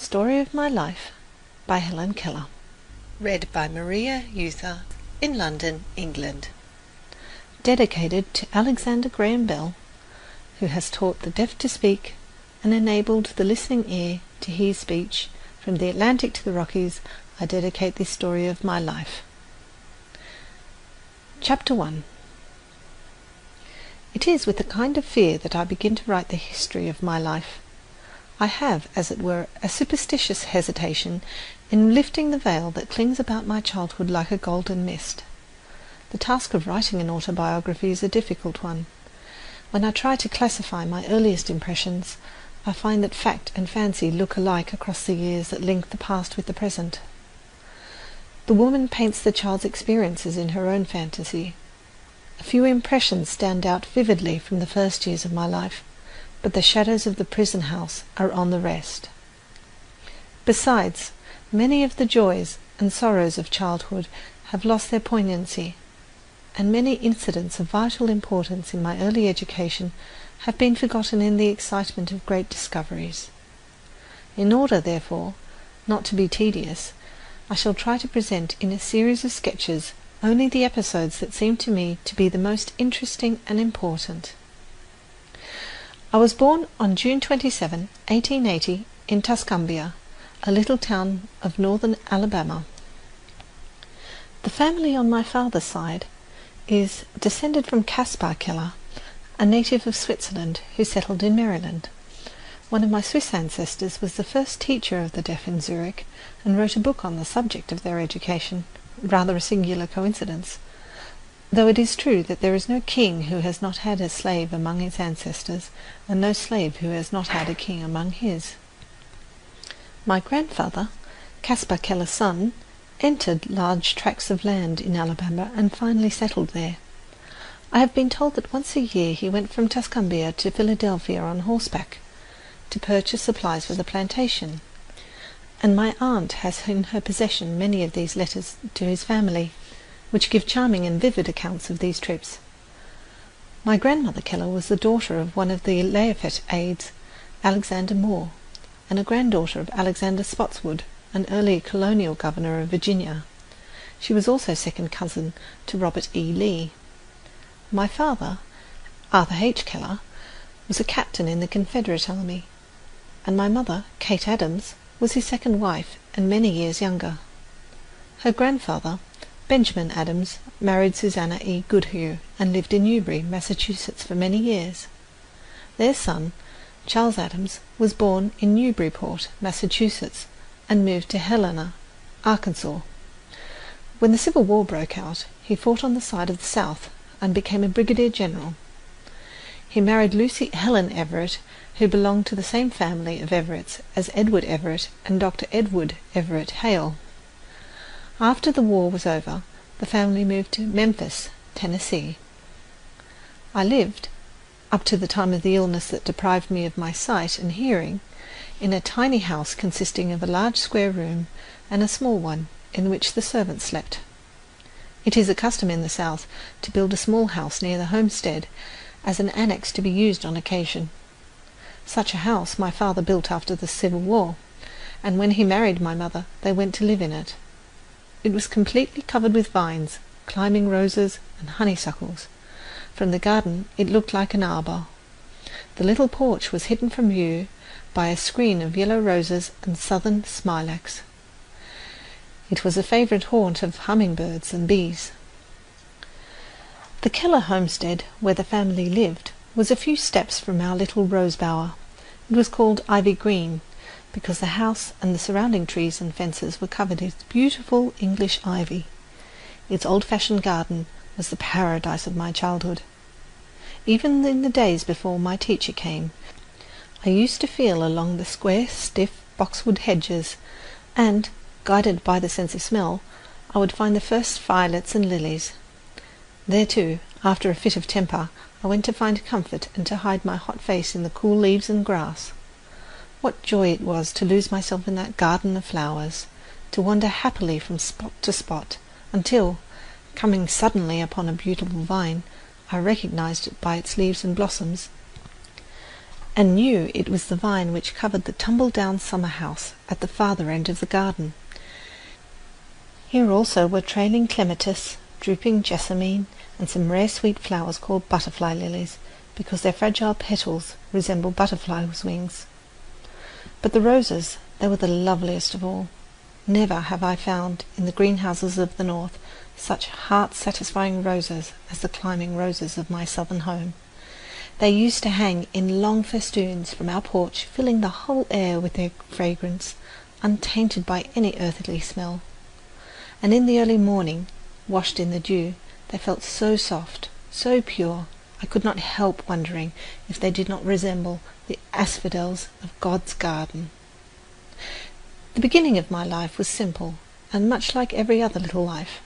Story of My Life by Helen Keller. Read by Maria Euther in London, England. Dedicated to Alexander Graham Bell, who has taught the deaf to speak and enabled the listening ear to hear speech. From the Atlantic to the Rockies, I dedicate this story of my life. Chapter 1. It is with a kind of fear that I begin to write the history of my life. I have, as it were, a superstitious hesitation in lifting the veil that clings about my childhood like a golden mist. The task of writing an autobiography is a difficult one. When I try to classify my earliest impressions, I find that fact and fancy look alike across the years that link the past with the present. The woman paints the child's experiences in her own fantasy. A few impressions stand out vividly from the first years of my life, but the shadows of the prison house are on the rest. Besides, many of the joys and sorrows of childhood have lost their poignancy, and many incidents of vital importance in my early education have been forgotten in the excitement of great discoveries. In order, therefore, not to be tedious, I shall try to present in a series of sketches only the episodes that seem to me to be the most interesting and important. I was born on June 27, 1880, in Tuscumbia, a little town of northern Alabama. The family on my father's side is descended from Caspar Keller, a native of Switzerland who settled in Maryland. One of my Swiss ancestors was the first teacher of the deaf in Zurich and wrote a book on the subject of their education, rather a singular coincidence, though it is true that there is no king who has not had a slave among his ancestors, and no slave who has not had a king among his. My grandfather, Caspar Keller's son, entered large tracts of land in Alabama and finally settled there. I have been told that once a year he went from Tuscumbia to Philadelphia on horseback to purchase supplies for the plantation, and my aunt has in her possession many of these letters to his family, which give charming and vivid accounts of these trips. My grandmother Keller was the daughter of one of the Lafayette aides, Alexander Moore, and a granddaughter of Alexander Spotswood, an early colonial governor of Virginia. She was also second cousin to Robert E. Lee. My father, Arthur H. Keller, was a captain in the Confederate Army, and my mother, Kate Adams, was his second wife and many years younger. Her grandfather, Benjamin Adams, married Susanna E. Goodhue and lived in Newbury, Massachusetts for many years. Their son, Charles Adams, was born in Newburyport, Massachusetts, and moved to Helena, Arkansas. When the Civil War broke out, he fought on the side of the South and became a brigadier general. He married Lucy Helen Everett, who belonged to the same family of Everetts as Edward Everett and Dr. Edward Everett Hale. After the war was over, the family moved to Memphis, Tennessee. I lived, up to the time of the illness that deprived me of my sight and hearing, in a tiny house consisting of a large square room and a small one in which the servants slept. It is a custom in the South to build a small house near the homestead as an annex to be used on occasion. Such a house my father built after the Civil War, and when he married my mother they went to live in it. It was completely covered with vines, climbing roses and honeysuckles. From the garden it looked like an arbour. The little porch was hidden from view by a screen of yellow roses and southern smilax. It was a favourite haunt of hummingbirds and bees. The Keller homestead, where the family lived, was a few steps from our little rose bower. It was called Ivy Green, because the house and the surrounding trees and fences were covered with beautiful English ivy. Its old-fashioned garden was the paradise of my childhood. Even in the days before my teacher came, I used to feel along the square, stiff boxwood hedges, and, guided by the sense of smell, I would find the first violets and lilies. There too, after a fit of temper, I went to find comfort and to hide my hot face in the cool leaves and grass. What joy it was to lose myself in that garden of flowers, to wander happily from spot to spot, until, coming suddenly upon a beautiful vine, I recognized it by its leaves and blossoms, and knew it was the vine which covered the tumble-down summer house at the farther end of the garden. Here also were trailing clematis, drooping jessamine, and some rare sweet flowers called butterfly lilies, because their fragile petals resemble butterflies' wings. But the roses, they were the loveliest of all. Never have I found in the greenhouses of the north such heart-satisfying roses as the climbing roses of my southern home. They used to hang in long festoons from our porch, filling the whole air with their fragrance, untainted by any earthly smell. And in the early morning, washed in the dew, they felt so soft, so pure, I could not help wondering if they did not resemble the asphodels of God's garden. The beginning of my life was simple, and much like every other little life.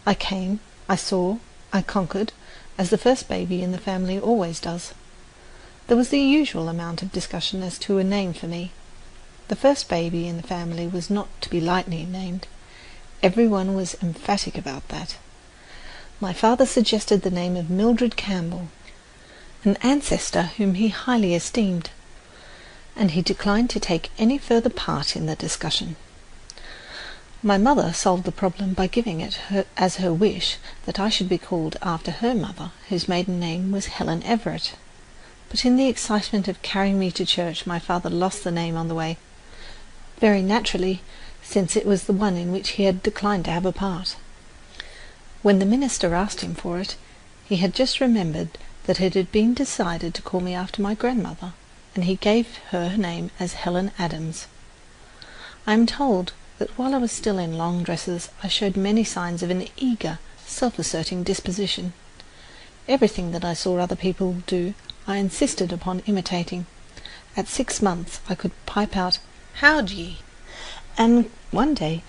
I came, I saw, I conquered, as the first baby in the family always does. There was the usual amount of discussion as to a name for me. The first baby in the family was not to be lightly named. Everyone was emphatic about that. My father suggested the name of Mildred Campbell, an ancestor whom he highly esteemed, and he declined to take any further part in the discussion. My mother solved the problem by giving it as her wish that I should be called after her mother, whose maiden name was Helen Everett. But in the excitement of carrying me to church, my father lost the name on the way, very naturally, since it was the one in which he had declined to have a part. When the minister asked him for it, he had just remembered that it had been decided to call me after my grandmother, and he gave her name as Helen Adams. I am told that while I was still in long dresses, I showed many signs of an eager, self-asserting disposition. Everything that I saw other people do, I insisted upon imitating. At 6 months I could pipe out, "How d'ye?" And one day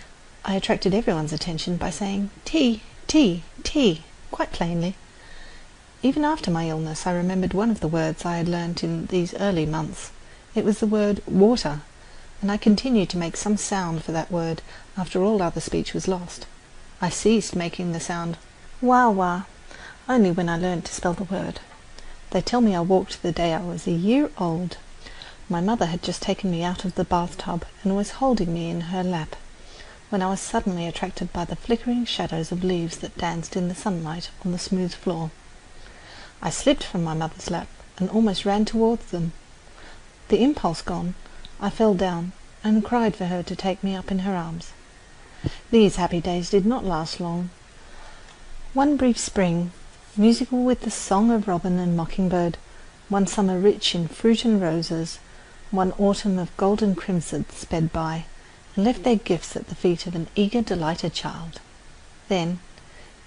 I attracted everyone's attention by saying, "Tea, tea, tea," quite plainly. Even after my illness I remembered one of the words I had learnt in these early months. It was the word water, and I continued to make some sound for that word after all other speech was lost. I ceased making the sound wah-wah only when I learned to spell the word. They tell me I walked the day I was a year old. My mother had just taken me out of the bathtub and was holding me in her lap, when I was suddenly attracted by the flickering shadows of leaves that danced in the sunlight on the smooth floor. I slipped from my mother's lap and almost ran towards them. The impulse gone, I fell down and cried for her to take me up in her arms. These happy days did not last long. One brief spring, musical with the song of robin and mockingbird, one summer rich in fruit and roses, one autumn of golden crimson sped by, and left their gifts at the feet of an eager, delighted child. Then,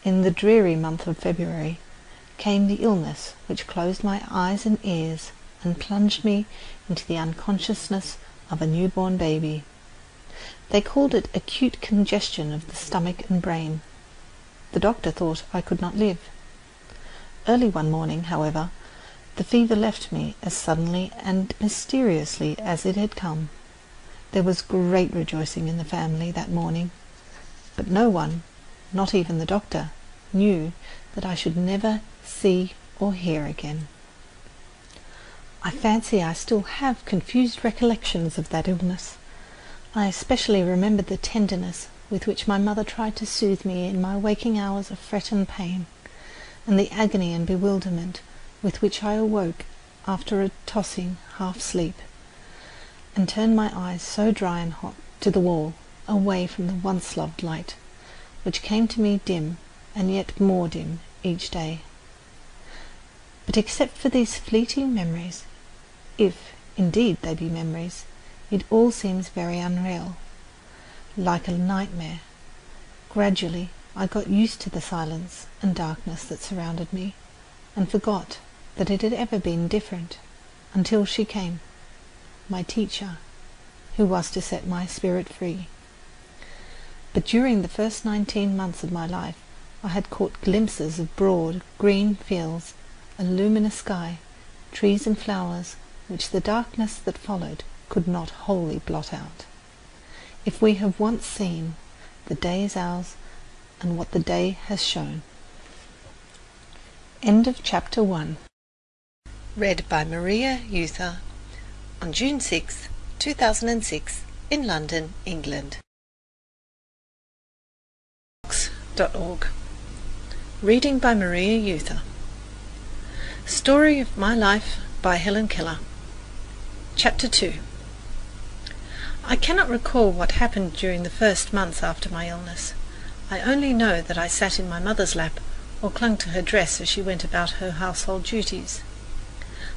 in the dreary month of February, came the illness which closed my eyes and ears and plunged me into the unconsciousness of a newborn baby. They called it acute congestion of the stomach and brain. The doctor thought I could not live. Early one morning, however, the fever left me as suddenly and mysteriously as it had come. There was great rejoicing in the family that morning, but no one, not even the doctor, knew that I should never see or hear again. I fancy I still have confused recollections of that illness. I especially remembered the tenderness with which my mother tried to soothe me in my waking hours of fret and pain, and the agony and bewilderment with which I awoke after a tossing half-sleep, and turned my eyes so dry and hot to the wall, away from the once-loved light, which came to me dim and yet more dim each day. But except for these fleeting memories, if indeed they be memories, it all seems very unreal, like a nightmare. Gradually I got used to the silence and darkness that surrounded me, and forgot that it had ever been different, until she came, my teacher, who was to set my spirit free. But during the first 19 months of my life I had caught glimpses of broad green fields, a luminous sky, trees and flowers, which the darkness that followed could not wholly blot out. If we have once seen, the day is ours, and what the day has shown. End of chapter 1. Read by Maria Euther. on June 6, 2006, in London, England. Audiobooks.org. Reading by Maria Euther. Story of My Life by Helen Keller. Chapter 2. I cannot recall what happened during the first months after my illness. I only know that I sat in my mother's lap or clung to her dress as she went about her household duties.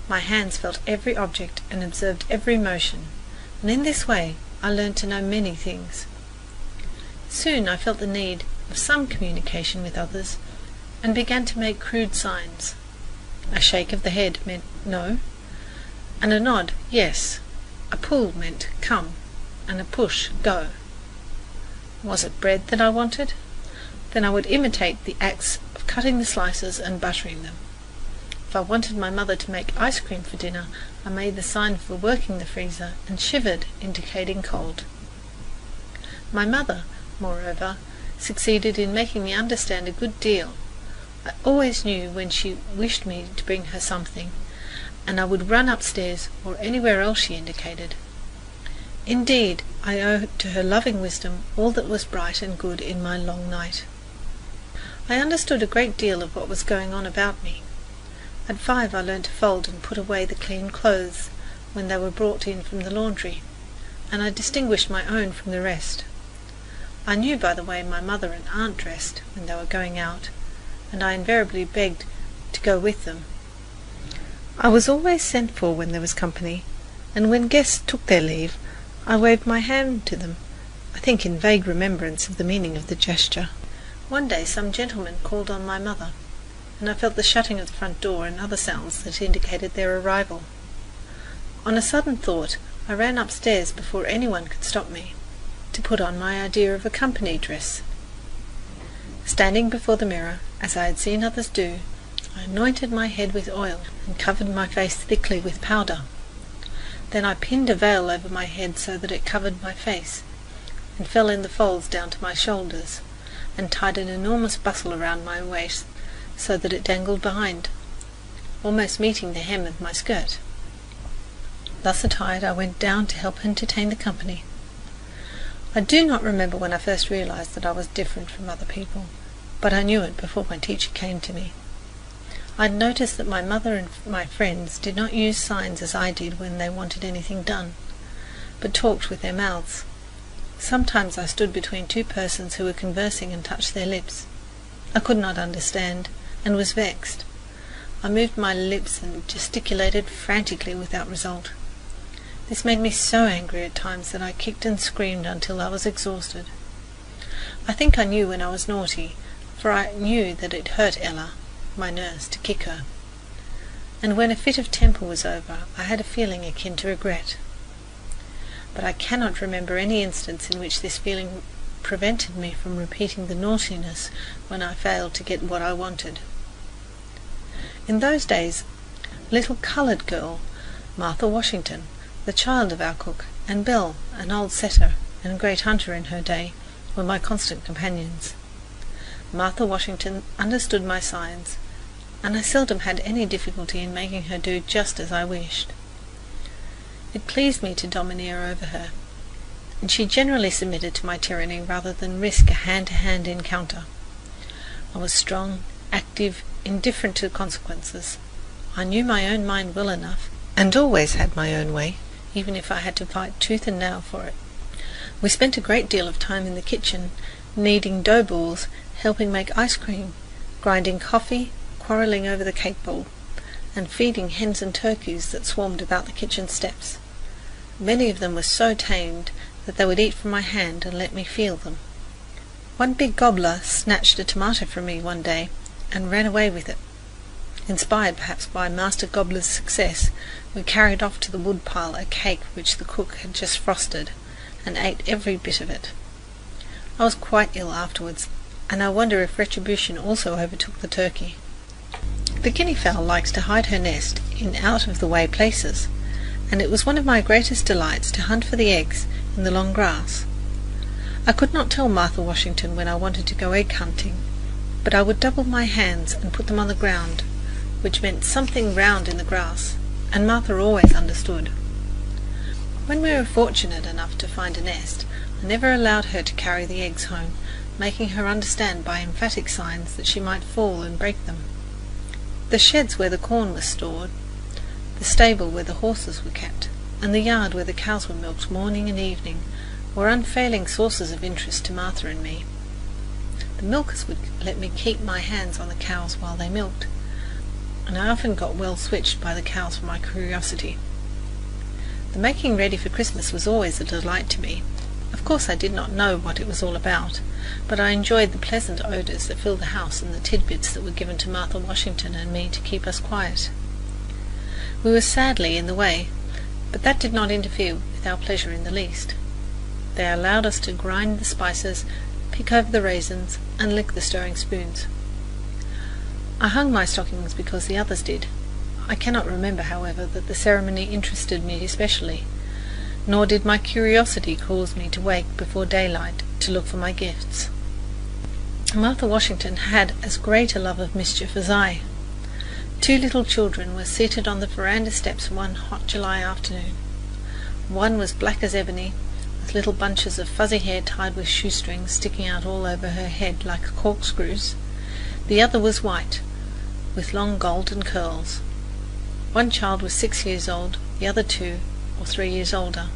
My hands felt every object and observed every motion, and in this way I learned to know many things. Soon I felt the need of some communication with others, and began to make crude signs. A shake of the head meant no, and a nod yes. A pull meant come, and a push go. Was it bread that I wanted? Then I would imitate the acts of cutting the slices and buttering them. If I wanted my mother to make ice cream for dinner, I made the sign for working the freezer and shivered, indicating cold. My mother, moreover, succeeded in making me understand a good deal. I always knew when she wished me to bring her something, and I would run upstairs or anywhere else she indicated. Indeed, I owe to her loving wisdom all that was bright and good in my long night. I understood a great deal of what was going on about me. At 5 I learned to fold and put away the clean clothes when they were brought in from the laundry, and I distinguished my own from the rest. I knew by the way my mother and aunt dressed when they were going out, and I invariably begged to go with them. I was always sent for when there was company, and when guests took their leave, I waved my hand to them, I think in vague remembrance of the meaning of the gesture. One day some gentleman called on my mother, and I felt the shutting of the front door and other sounds that indicated their arrival. On a sudden thought, I ran upstairs before anyone could stop me, to put on my idea of a company dress. Standing before the mirror, as I had seen others do, I anointed my head with oil and covered my face thickly with powder. Then I pinned a veil over my head so that it covered my face, and fell in the folds down to my shoulders, and tied an enormous bustle around my waist so that it dangled behind, almost meeting the hem of my skirt. Thus attired, I went down to help entertain the company. I do not remember when I first realized that I was different from other people, but I knew it before my teacher came to me. I had noticed that my mother and my friends did not use signs as I did when they wanted anything done, but talked with their mouths. Sometimes I stood between two persons who were conversing and touched their lips. I could not understand, and was vexed. I moved my lips and gesticulated frantically without result. This made me so angry at times that I kicked and screamed until I was exhausted. I think I knew when I was naughty, for I knew that it hurt Ella, my nurse, to kick her. And when a fit of temper was over, I had a feeling akin to regret. But I cannot remember any instance in which this feeling prevented me from repeating the naughtiness when I failed to get what I wanted. In those days, a little coloured girl, Martha Washington, the child of our cook, and Belle, an old setter and great hunter in her day, were my constant companions. Martha Washington understood my signs, and I seldom had any difficulty in making her do just as I wished. It pleased me to domineer over her, and she generally submitted to my tyranny rather than risk a hand-to-hand encounter. I was strong, active, indifferent to consequences. I knew my own mind well enough, and always had my own way, even if I had to fight tooth and nail for it. We spent a great deal of time in the kitchen, kneading dough balls, helping make ice cream, grinding coffee, quarrelling over the cake bowl, and feeding hens and turkeys that swarmed about the kitchen steps. Many of them were so tamed that they would eat from my hand and let me feel them. One big gobbler snatched a tomato from me one day and ran away with it. Inspired perhaps by Master Gobbler's success, we carried off to the woodpile a cake which the cook had just frosted, and ate every bit of it. I was quite ill afterwards, and I wonder if retribution also overtook the turkey. The guinea fowl likes to hide her nest in out-of-the-way places, and it was one of my greatest delights to hunt for the eggs in the long grass. I could not tell Martha Washington when I wanted to go egg hunting, but I would double my hands and put them on the ground, which meant something round in the grass, and Martha always understood. When we were fortunate enough to find a nest, I never allowed her to carry the eggs home, making her understand by emphatic signs that she might fall and break them. The sheds where the corn was stored, the stable where the horses were kept, and the yard where the cows were milked morning and evening were unfailing sources of interest to Martha and me. The milkers would let me keep my hands on the cows while they milked, and I often got well switched by the cows for my curiosity. The making ready for Christmas was always a delight to me. Of course I did not know what it was all about, but I enjoyed the pleasant odours that filled the house and the tidbits that were given to Martha Washington and me to keep us quiet. We were sadly in the way, but that did not interfere with our pleasure in the least. They allowed us to grind the spices, pick over the raisins, and lick the stirring spoons. I hung my stockings because the others did. I cannot remember, however, that the ceremony interested me especially, nor did my curiosity cause me to wake before daylight to look for my gifts. Martha Washington had as great a love of mischief as I. 2 little children were seated on the veranda steps one hot July afternoon. One was black as ebony, with little bunches of fuzzy hair tied with shoestrings sticking out all over her head like corkscrews. The other was white, with long golden curls. One child was 6 years old, the other 2 or 3 years older.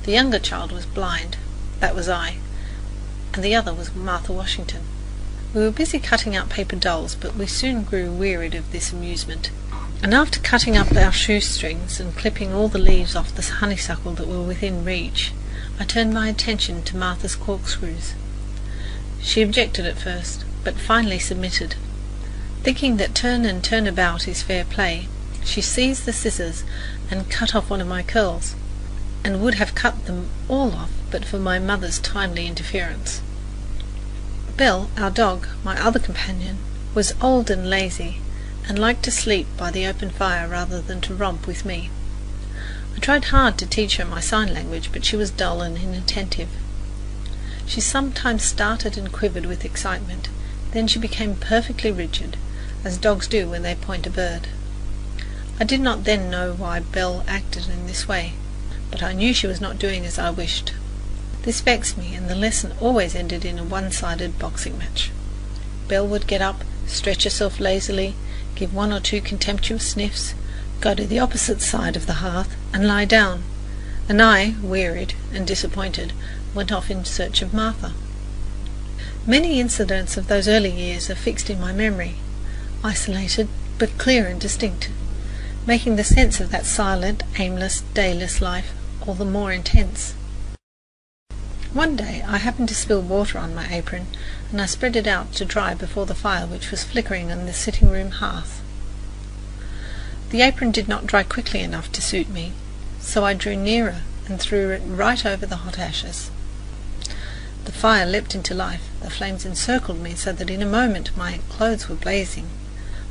The younger child was blind, that was I, and the other was Martha Washington. We were busy cutting out paper dolls, but we soon grew wearied of this amusement, and after cutting up our shoestrings and clipping all the leaves off the honeysuckle that were within reach, I turned my attention to Martha's corkscrews. She objected at first, but finally submitted. Thinking that turn and turn about is fair play, she seized the scissors and cut off one of my curls, and would have cut them all off but for my mother's timely interference. Belle, our dog, my other companion, was old and lazy, and liked to sleep by the open fire rather than to romp with me. I tried hard to teach her my sign language, but she was dull and inattentive. She sometimes started and quivered with excitement, then she became perfectly rigid, as dogs do when they point a bird. I did not then know why Belle acted in this way, but I knew she was not doing as I wished. This vexed me, and the lesson always ended in a one-sided boxing match. Belle would get up, stretch herself lazily, give 1 or 2 contemptuous sniffs, go to the opposite side of the hearth, and lie down, and I, wearied and disappointed, went off in search of Martha. Many incidents of those early years are fixed in my memory, isolated but clear and distinct, making the sense of that silent, aimless, dayless life all the more intense. One day I happened to spill water on my apron, and I spread it out to dry before the fire which was flickering on the sitting-room hearth. The apron did not dry quickly enough to suit me, so I drew nearer and threw it right over the hot ashes. The fire leapt into life, the flames encircled me so that in a moment my clothes were blazing.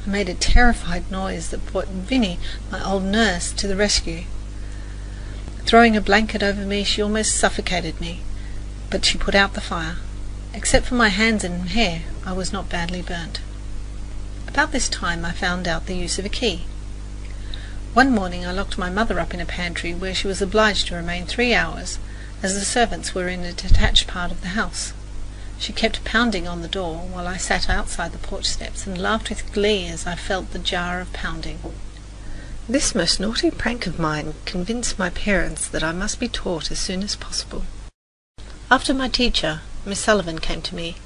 I made a terrified noise that brought Vinnie, my old nurse, to the rescue. Throwing a blanket over me, she almost suffocated me, but she put out the fire. Except for my hands and hair, I was not badly burnt. About this time I found out the use of a key. One morning I locked my mother up in a pantry where she was obliged to remain 3 hours, as the servants were in a detached part of the house. She kept pounding on the door while I sat outside the porch steps and laughed with glee as I felt the jar of pounding. This most naughty prank of mine convinced my parents that I must be taught as soon as possible. After my teacher, Miss Sullivan, came to me,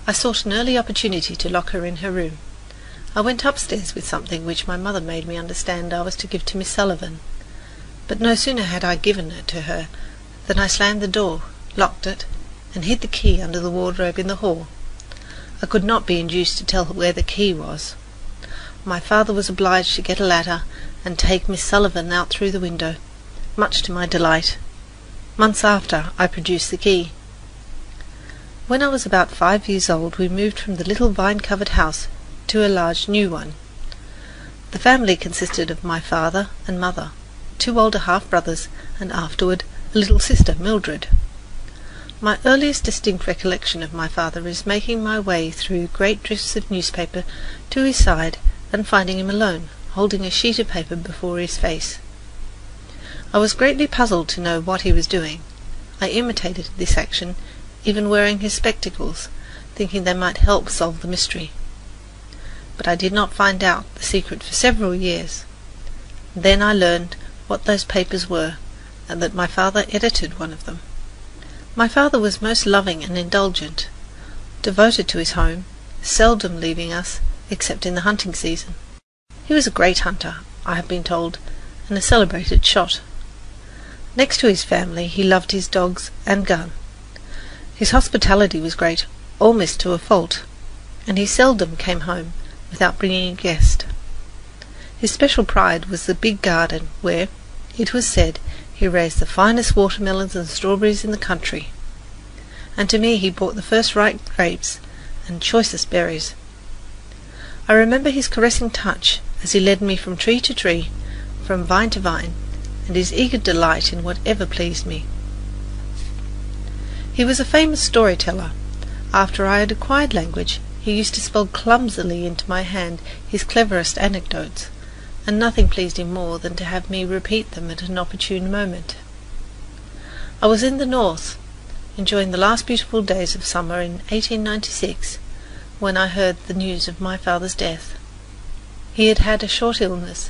I sought an early opportunity to lock her in her room. I went upstairs with something which my mother made me understand I was to give to Miss Sullivan, but no sooner had I given it to her than I slammed the door, locked it, and hid the key under the wardrobe in the hall. I could not be induced to tell her where the key was. My father was obliged to get a ladder and take Miss Sullivan out through the window, much to my delight. Months after, I produced the key. When I was about 5 years old, we moved from the little vine-covered house to a large new one. The family consisted of my father and mother, 2 older half-brothers, and afterward a little sister, Mildred. My earliest distinct recollection of my father is making my way through great drifts of newspaper to his side and finding him alone, holding a sheet of paper before his face. I was greatly puzzled to know what he was doing. I imitated this action, even wearing his spectacles, thinking they might help solve the mystery. But I did not find out the secret for several years. Then I learned what those papers were, and that my father edited one of them. My father was most loving and indulgent, devoted to his home, seldom leaving us except in the hunting season. He was a great hunter, I have been told, and a celebrated shot. Next to his family, he loved his dogs and gun. His hospitality was great, almost to a fault, and he seldom came home without bringing a guest. His special pride was the big garden where, it was said, he raised the finest watermelons and strawberries in the country, and to me he brought the first ripe grapes and choicest berries. I remember his caressing touch as he led me from tree to tree, from vine to vine, and his eager delight in whatever pleased me. He was a famous storyteller. After I had acquired language, he used to spell clumsily into my hand his cleverest anecdotes, and nothing pleased him more than to have me repeat them at an opportune moment. I was in the north, enjoying the last beautiful days of summer in 1896, when I heard the news of my father's death. He had had a short illness.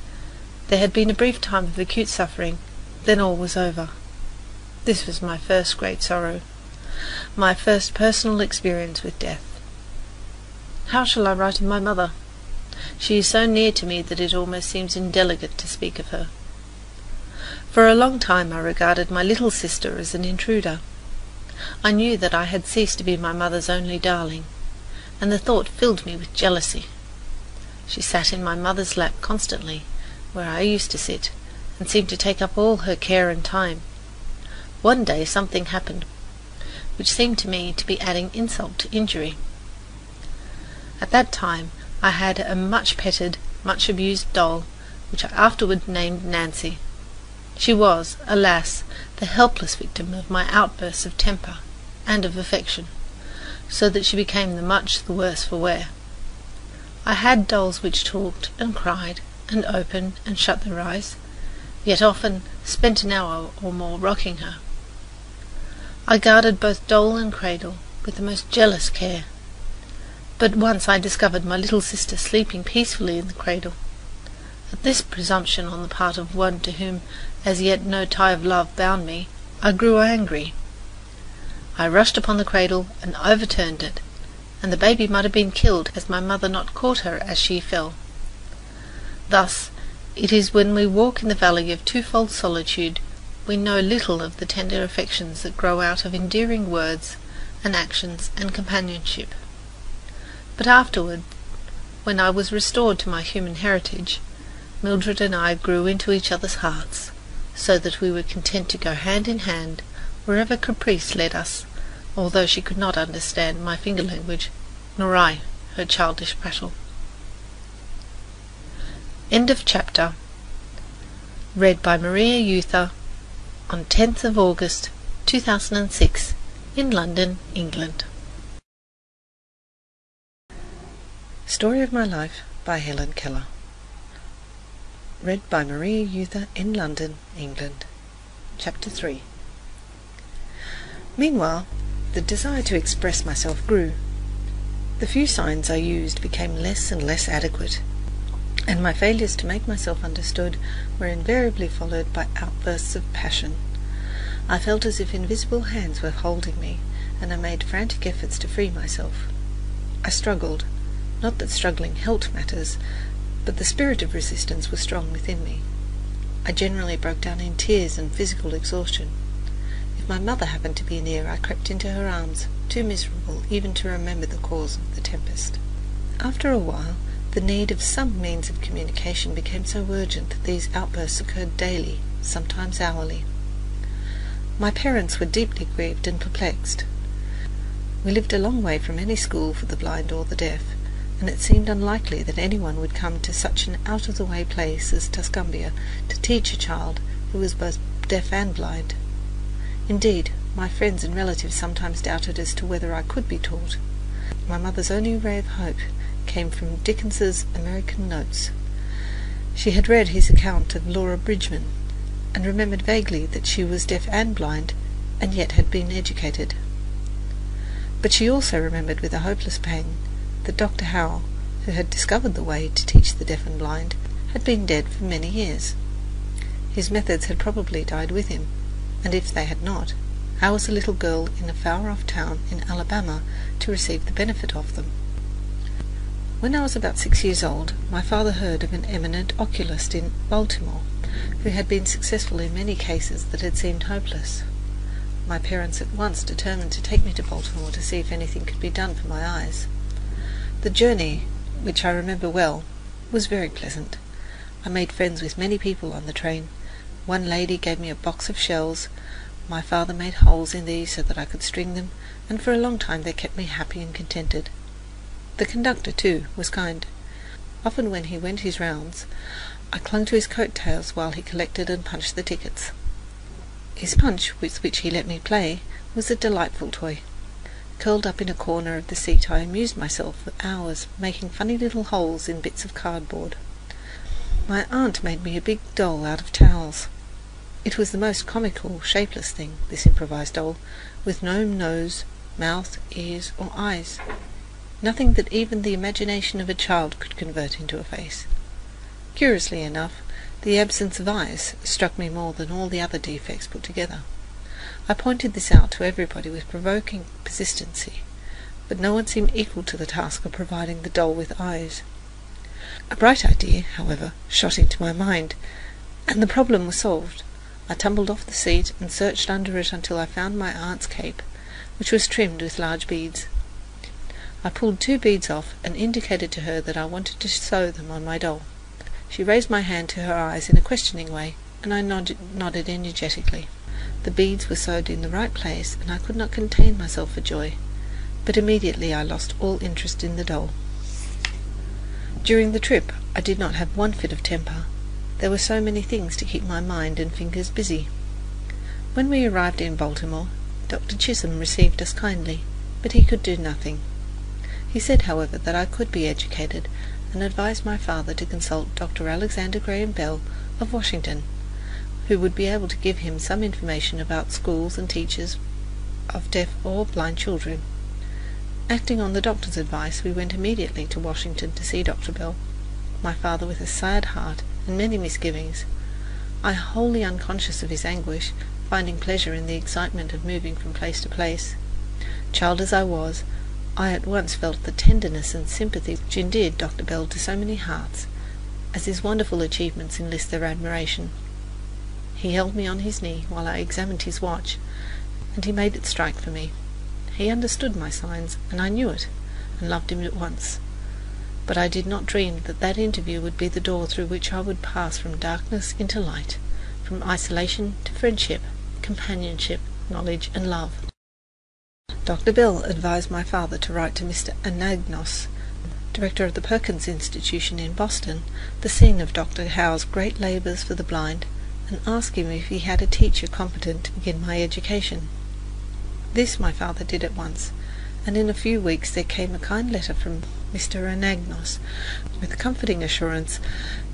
There had been a brief time of acute suffering, then all was over. This was my first great sorrow, my first personal experience with death. How shall I write of my mother? She is so near to me that it almost seems indelicate to speak of her. For a long time I regarded my little sister as an intruder. I knew that I had ceased to be my mother's only darling, and the thought filled me with jealousy. She sat in my mother's lap constantly, where I used to sit, and seemed to take up all her care and time. One day something happened which seemed to me to be adding insult to injury. At that time I had a much petted, much abused doll, which I afterward named Nancy. She was, alas, the helpless victim of my outbursts of temper and of affection, so that she became much the worse for wear. I had dolls which talked and cried and opened and shut their eyes, yet often spent an hour or more rocking her. I guarded both doll and cradle with the most jealous care, but once I discovered my little sister sleeping peacefully in the cradle. At this presumption on the part of one to whom as yet no tie of love bound me, I grew angry. I rushed upon the cradle and overturned it, and the baby might have been killed had my mother not caught her as she fell. Thus, it is when we walk in the valley of twofold solitude we know little of the tender affections that grow out of endearing words and actions and companionship. But afterward, when I was restored to my human heritage, Mildred and I grew into each other's hearts, so that we were content to go hand in hand wherever caprice led us, although she could not understand my finger language, nor I her childish prattle. End of chapter. Read by Maria Euther on 10th of August 2006 in London, England. Story of My Life by Helen Keller. Read by Maria Euther in London, England. Chapter 3. Meanwhile, the desire to express myself grew. The few signs I used became less and less adequate, and my failures to make myself understood were invariably followed by outbursts of passion. I felt as if invisible hands were holding me, and I made frantic efforts to free myself. I struggled. Not that struggling helped matters, but the spirit of resistance was strong within me. I generally broke down in tears and physical exhaustion. If my mother happened to be near, I crept into her arms, too miserable even to remember the cause of the tempest. After a while, the need of some means of communication became so urgent that these outbursts occurred daily, sometimes hourly. My parents were deeply grieved and perplexed. We lived a long way from any school for the blind or the deaf, and it seemed unlikely that anyone would come to such an out-of-the-way place as Tuscumbia to teach a child who was both deaf and blind. Indeed, my friends and relatives sometimes doubted as to whether I could be taught. My mother's only ray of hope came from Dickens's American Notes. She had read his account of Laura Bridgman, and remembered vaguely that she was deaf and blind, and yet had been educated. But she also remembered with a hopeless pang that Dr. Howe, who had discovered the way to teach the deaf and blind, had been dead for many years. His methods had probably died with him, and if they had not, how was a little girl in a far-off town in Alabama to receive the benefit of them? When I was about 6 years old, my father heard of an eminent oculist in Baltimore, who had been successful in many cases that had seemed hopeless. My parents at once determined to take me to Baltimore to see if anything could be done for my eyes. The journey, which I remember well, was very pleasant. I made friends with many people on the train. One lady gave me a box of shells. My father made holes in these so that I could string them, and for a long time they kept me happy and contented. The conductor, too, was kind. Often when he went his rounds, I clung to his coat-tails while he collected and punched the tickets. His punch, with which he let me play, was a delightful toy. Curled up in a corner of the seat, I amused myself for hours, making funny little holes in bits of cardboard. My aunt made me a big doll out of towels. It was the most comical, shapeless thing, this improvised doll, with no nose, mouth, ears, or eyes. Nothing that even the imagination of a child could convert into a face. Curiously enough, the absence of eyes struck me more than all the other defects put together. I pointed this out to everybody with provoking persistency, but no one seemed equal to the task of providing the doll with eyes. A bright idea, however, shot into my mind, and the problem was solved. I tumbled off the seat and searched under it until I found my aunt's cape, which was trimmed with large beads. I pulled 2 beads off and indicated to her that I wanted to sew them on my doll. She raised my hand to her eyes in a questioning way, and I nodded energetically. The beads were sewed in the right place, and I could not contain myself for joy, but immediately I lost all interest in the doll. During the trip I did not have one fit of temper. There were so many things to keep my mind and fingers busy. When we arrived in Baltimore, Dr. Chisholm received us kindly, but he could do nothing. He said, however, that I could be educated, and advised my father to consult Dr. Alexander Graham Bell of Washington, who would be able to give him some information about schools and teachers of deaf or blind children. Acting on the doctor's advice, we went immediately to Washington to see Dr. Bell, my father with a sad heart and many misgivings. I, wholly unconscious of his anguish, finding pleasure in the excitement of moving from place to place. Child as I was, I at once felt the tenderness and sympathy which endeared Dr. Bell to so many hearts, as his wonderful achievements enlist their admiration. He held me on his knee while I examined his watch, and he made it strike for me. He understood my signs, and I knew it, and loved him at once. But I did not dream that that interview would be the door through which I would pass from darkness into light, from isolation to friendship, companionship, knowledge, and love. Dr. Bell advised my father to write to Mr. Anagnos, director of the Perkins Institution in Boston, the scene of Dr. Howe's great labours for the blind, and ask him if he had a teacher competent to begin my education. This my father did at once, and in a few weeks there came a kind letter from Mr. Anagnos, with the comforting assurance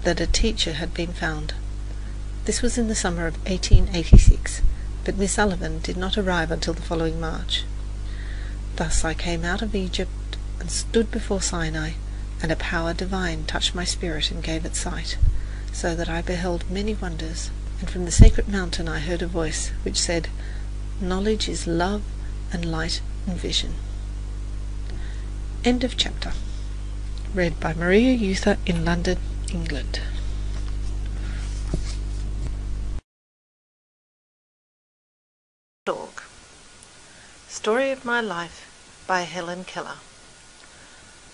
that a teacher had been found. This was in the summer of 1886, but Miss Sullivan did not arrive until the following March. Thus I came out of Egypt and stood before Sinai, and a power divine touched my spirit and gave it sight, so that I beheld many wonders, and from the sacred mountain I heard a voice which said, "Knowledge is love and light and vision." End of chapter. Read by Maria Euther in London, England. Story of My Life by Helen Keller.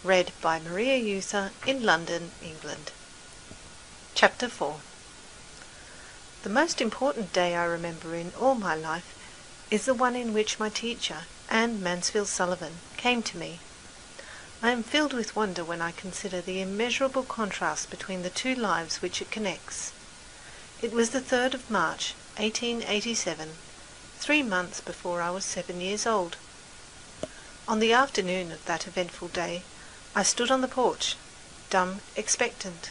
Read by Maria Euther in London, England. Chapter 4. The most important day I remember in all my life is the one in which my teacher, Ann Sullivan, came to me. I am filled with wonder when I consider the immeasurable contrast between the two lives which it connects. It was the 3rd of March, 1887, 3 months before I was 7 years old. On the afternoon of that eventful day, I stood on the porch, dumb, expectant.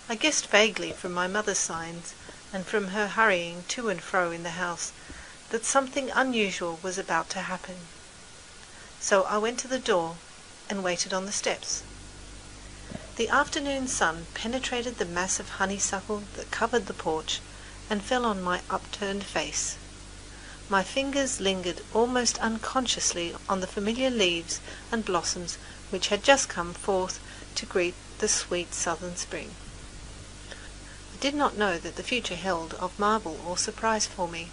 I guessed vaguely from my mother's signs and from her hurrying to and fro in the house, that something unusual was about to happen. So I went to the door and waited on the steps. The afternoon sun penetrated the mass of honeysuckle that covered the porch and fell on my upturned face. My fingers lingered almost unconsciously on the familiar leaves and blossoms which had just come forth to greet the sweet southern spring. I did not know that the future held of marvel or surprise for me.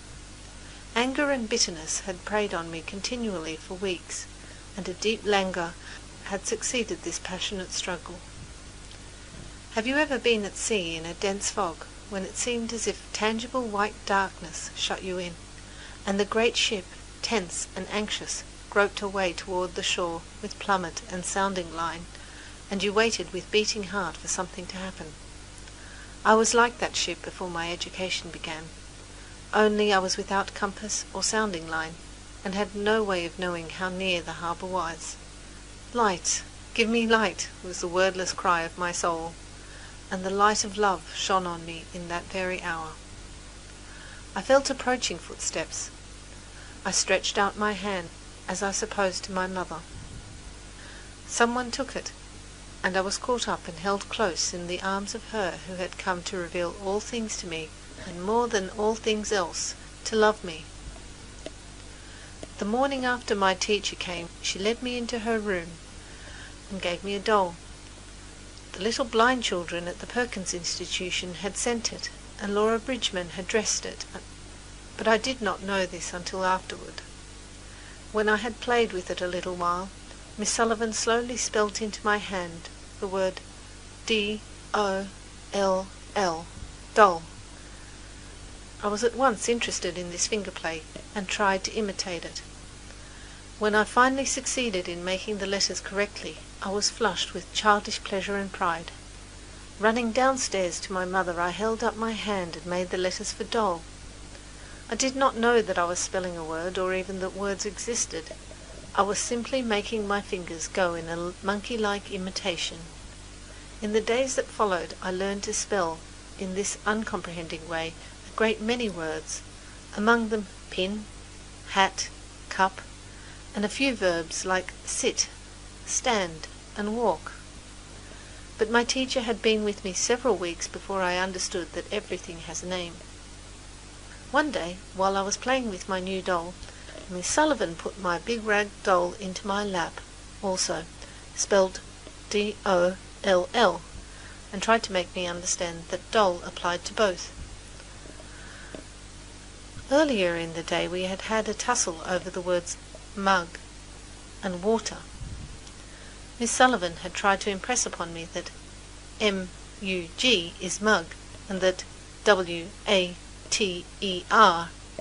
Anger and bitterness had preyed on me continually for weeks, and a deep languor had succeeded this passionate struggle. Have you ever been at sea in a dense fog, when it seemed as if tangible white darkness shut you in, and the great ship, tense and anxious, groped her way toward the shore with plummet and sounding line, and you waited with beating heart for something to happen? I was like that ship before my education began, only I was without compass or sounding line, and had no way of knowing how near the harbour was. "Light, give me light," was the wordless cry of my soul, and the light of love shone on me in that very hour. I felt approaching footsteps. I stretched out my hand, as I supposed to my mother. Someone took it, and I was caught up and held close in the arms of her who had come to reveal all things to me, and more than all things else, to love me. The morning after my teacher came, she led me into her room and gave me a doll. The little blind children at the Perkins Institution had sent it, and Laura Bridgman had dressed it, but I did not know this until afterward. When I had played with it a little while, Miss Sullivan slowly spelt into my hand the word D-O-L-L, doll. I was at once interested in this finger play, and tried to imitate it. When I finally succeeded in making the letters correctly, I was flushed with childish pleasure and pride. Running downstairs to my mother, I held up my hand and made the letters for doll. I did not know that I was spelling a word, or even that words existed. I was simply making my fingers go in a monkey-like imitation. In the days that followed, I learned to spell, in this uncomprehending way, a great many words, among them pin, hat, cup, and a few verbs like sit, stand, and walk. But my teacher had been with me several weeks before I understood that everything has a name. One day, while I was playing with my new doll, Miss Sullivan put my big rag doll into my lap, also, spelled D-O-L-L, and tried to make me understand that doll applied to both. Earlier in the day we had had a tussle over the words mug and water. Miss Sullivan had tried to impress upon me that M-U-G is mug, and that W-A-T-E-R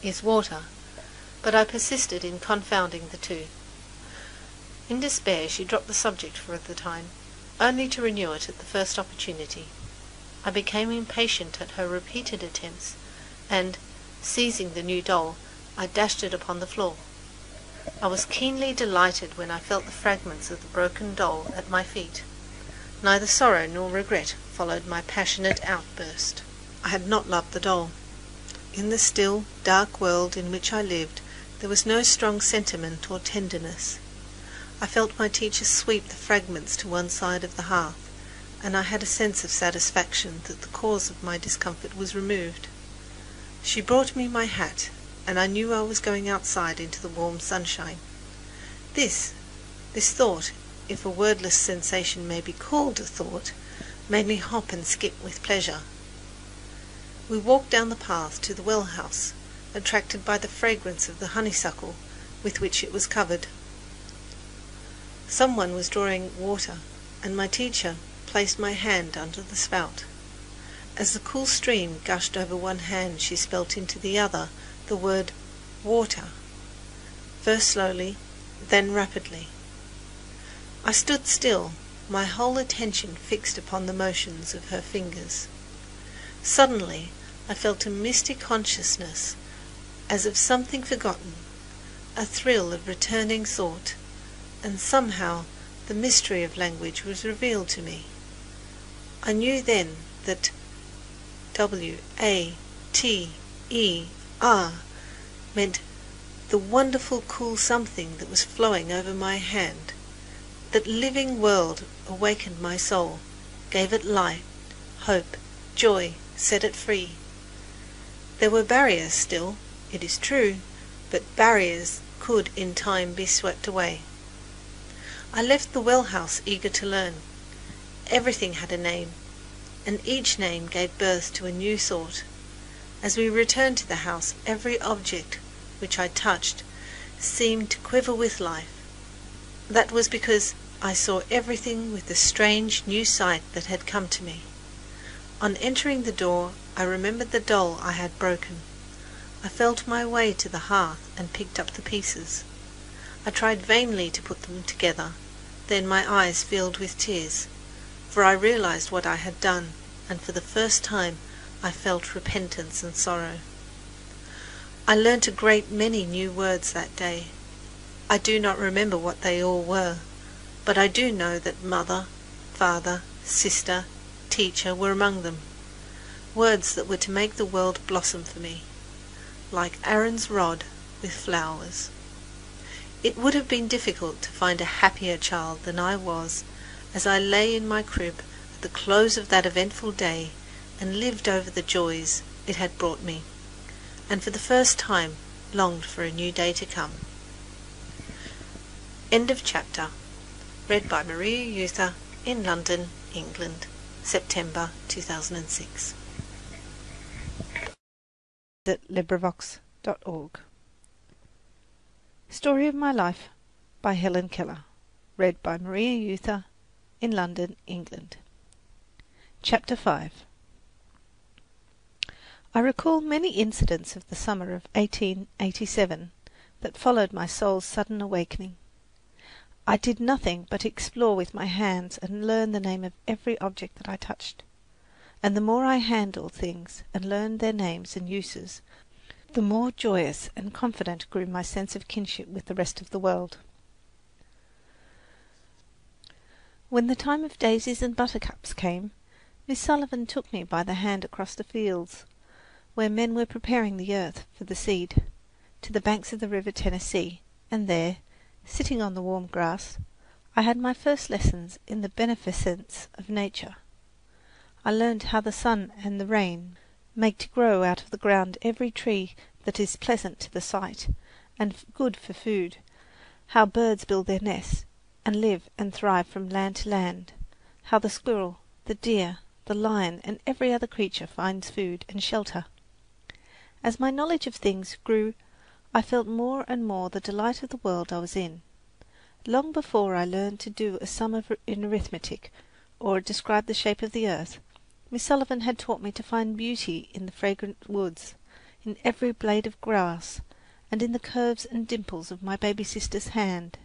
is water, but I persisted in confounding the two. In despair she dropped the subject for the time, only to renew it at the first opportunity. I became impatient at her repeated attempts, and, seizing the new doll, I dashed it upon the floor. I was keenly delighted when I felt the fragments of the broken doll at my feet. Neither sorrow nor regret followed my passionate outburst. I had not loved the doll. In the still, dark world in which I lived, there was no strong sentiment or tenderness. I felt my teacher sweep the fragments to one side of the hearth, and I had a sense of satisfaction that the cause of my discomfort was removed. She brought me my hat, and I knew I was going outside into the warm sunshine. This thought, if a wordless sensation may be called a thought, made me hop and skip with pleasure. We walked down the path to the well house, attracted by the fragrance of the honeysuckle with which it was covered. Someone was drawing water, and my teacher placed my hand under the spout. As the cool stream gushed over one hand, she spelt into the other the word water, first slowly, then rapidly. I stood still, my whole attention fixed upon the motions of her fingers. Suddenly I felt a misty consciousness, as of something forgotten, a thrill of returning thought, and somehow the mystery of language was revealed to me. I knew then that W-A-T-E-R T-E-R meant the wonderful cool something that was flowing over my hand. That living world awakened my soul, gave it light, hope, joy, set it free. There were barriers still, it is true, but barriers could in time be swept away. I left the well house eager to learn. Everything had a name, and each name gave birth to a new thought. As we returned to the house, every object which I touched seemed to quiver with life. That was because I saw everything with the strange new sight that had come to me. On entering the door, I remembered the doll I had broken. I felt my way to the hearth and picked up the pieces. I tried vainly to put them together. Then my eyes filled with tears, for I realized what I had done, and for the first time I felt repentance and sorrow. I learnt a great many new words that day. I do not remember what they all were, but I do know that mother, father, sister, teacher were among them. Words that were to make the world blossom for me, like Aaron's rod with flowers. It would have been difficult to find a happier child than I was as I lay in my crib at the close of that eventful day and lived over the joys it had brought me, and for the first time longed for a new day to come. End of chapter. Read by Maria Euther in London, England, September 2006. At LibriVox.org. Story of My Life by Helen Keller. Read by Maria Euther in London, England. Chapter 5. I recall many incidents of the summer of 1887 that followed my soul's sudden awakening. I did nothing but explore with my hands and learn the name of every object that I touched. And the more I handled things and learned their names and uses, the more joyous and confident grew my sense of kinship with the rest of the world. When the time of daisies and buttercups came, Miss Sullivan took me by the hand across the fields, where men were preparing the earth for the seed, to the banks of the river Tennessee, and there, sitting on the warm grass, I had my first lessons in the beneficence of nature. I learned how the sun and the rain make to grow out of the ground every tree that is pleasant to the sight and good for food, how birds build their nests and live and thrive from land to land, how the squirrel, the deer, the lion, and every other creature finds food and shelter. As my knowledge of things grew, I felt more and more the delight of the world I was in. Long before I learned to do a sum in arithmetic or describe the shape of the earth, Miss Sullivan had taught me to find beauty in the fragrant woods, in every blade of grass, and in the curves and dimples of my baby sister's hand.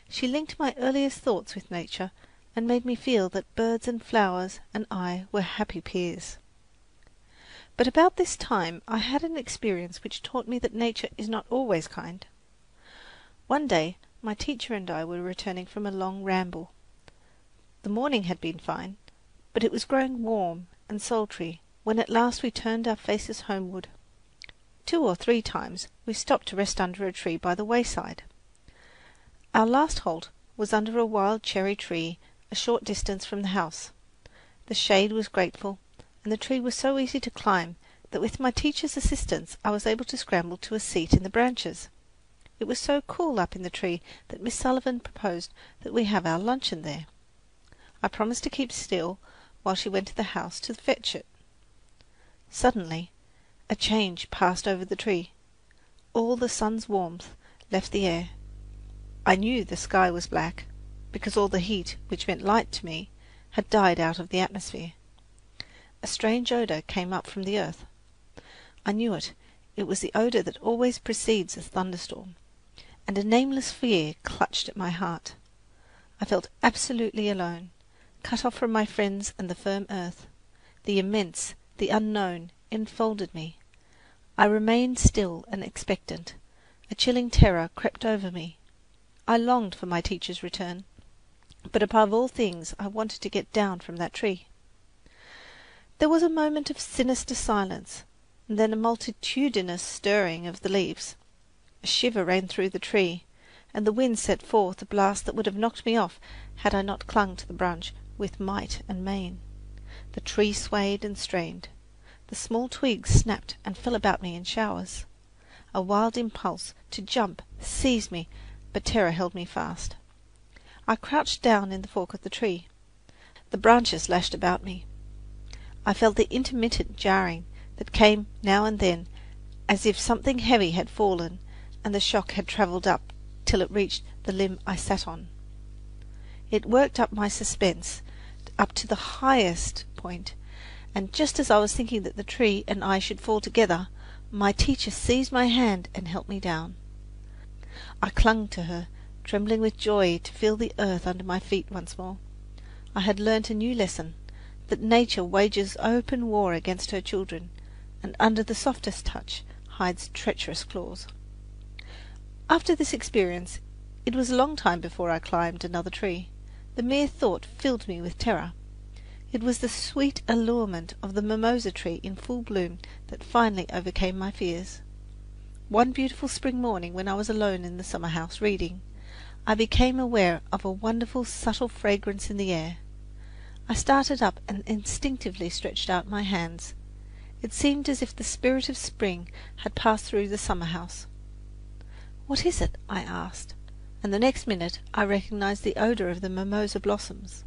She linked my earliest thoughts with nature and made me feel that birds and flowers and I were happy peers. But about this time I had an experience which taught me that nature is not always kind. One day my teacher and I were returning from a long ramble. The morning had been fine, but it was growing warm and sultry when at last we turned our faces homeward. 2 or 3 times we stopped to rest under a tree by the wayside. Our last halt was under a wild cherry tree a short distance from the house. The shade was grateful, and the tree was so easy to climb that with my teacher's assistance I was able to scramble to a seat in the branches. It was so cool up in the tree that Miss Sullivan proposed that we have our luncheon there. I promised to keep still while she went to the house to fetch it. Suddenly a change passed over the tree. All the sun's warmth left the air. I knew the sky was black, because all the heat, which meant light to me, had died out of the atmosphere. A strange odour came up from the earth. I knew it. It was the odour that always precedes a thunderstorm, and a nameless fear clutched at my heart. I felt absolutely alone, cut off from my friends and the firm earth. The immense, the unknown, enfolded me. I remained still and expectant. A chilling terror crept over me. I longed for my teacher's return, but above all things I wanted to get down from that tree. There was a moment of sinister silence. and then a multitudinous stirring of the leaves. A shiver ran through the tree, and the wind set forth a blast that would have knocked me off had I not clung to the branch with might and main. The tree swayed and strained. The small twigs snapped and fell about me in showers. A wild impulse to jump seized me, but terror held me fast. I crouched down in the fork of the tree. The branches lashed about me. I felt the intermittent jarring that came now and then, as if something heavy had fallen and the shock had travelled up till it reached the limb I sat on. It worked up my suspense up to the highest point, and just as I was thinking that the tree and I should fall together, my teacher seized my hand and helped me down. I clung to her, trembling with joy to feel the earth under my feet once more. I had learnt a new lesson, that nature wages open war against her children, and under the softest touch hides treacherous claws. After this experience, it was a long time before I climbed another tree. The mere thought filled me with terror. It was the sweet allurement of the mimosa tree in full bloom that finally overcame my fears. One beautiful spring morning, when I was alone in the summer house reading, I became aware of a wonderful subtle fragrance in the air. I started up and instinctively stretched out my hands. It seemed as if the spirit of spring had passed through the summer house. "What is it?" I asked, and the next minute I recognized the odor of the mimosa blossoms.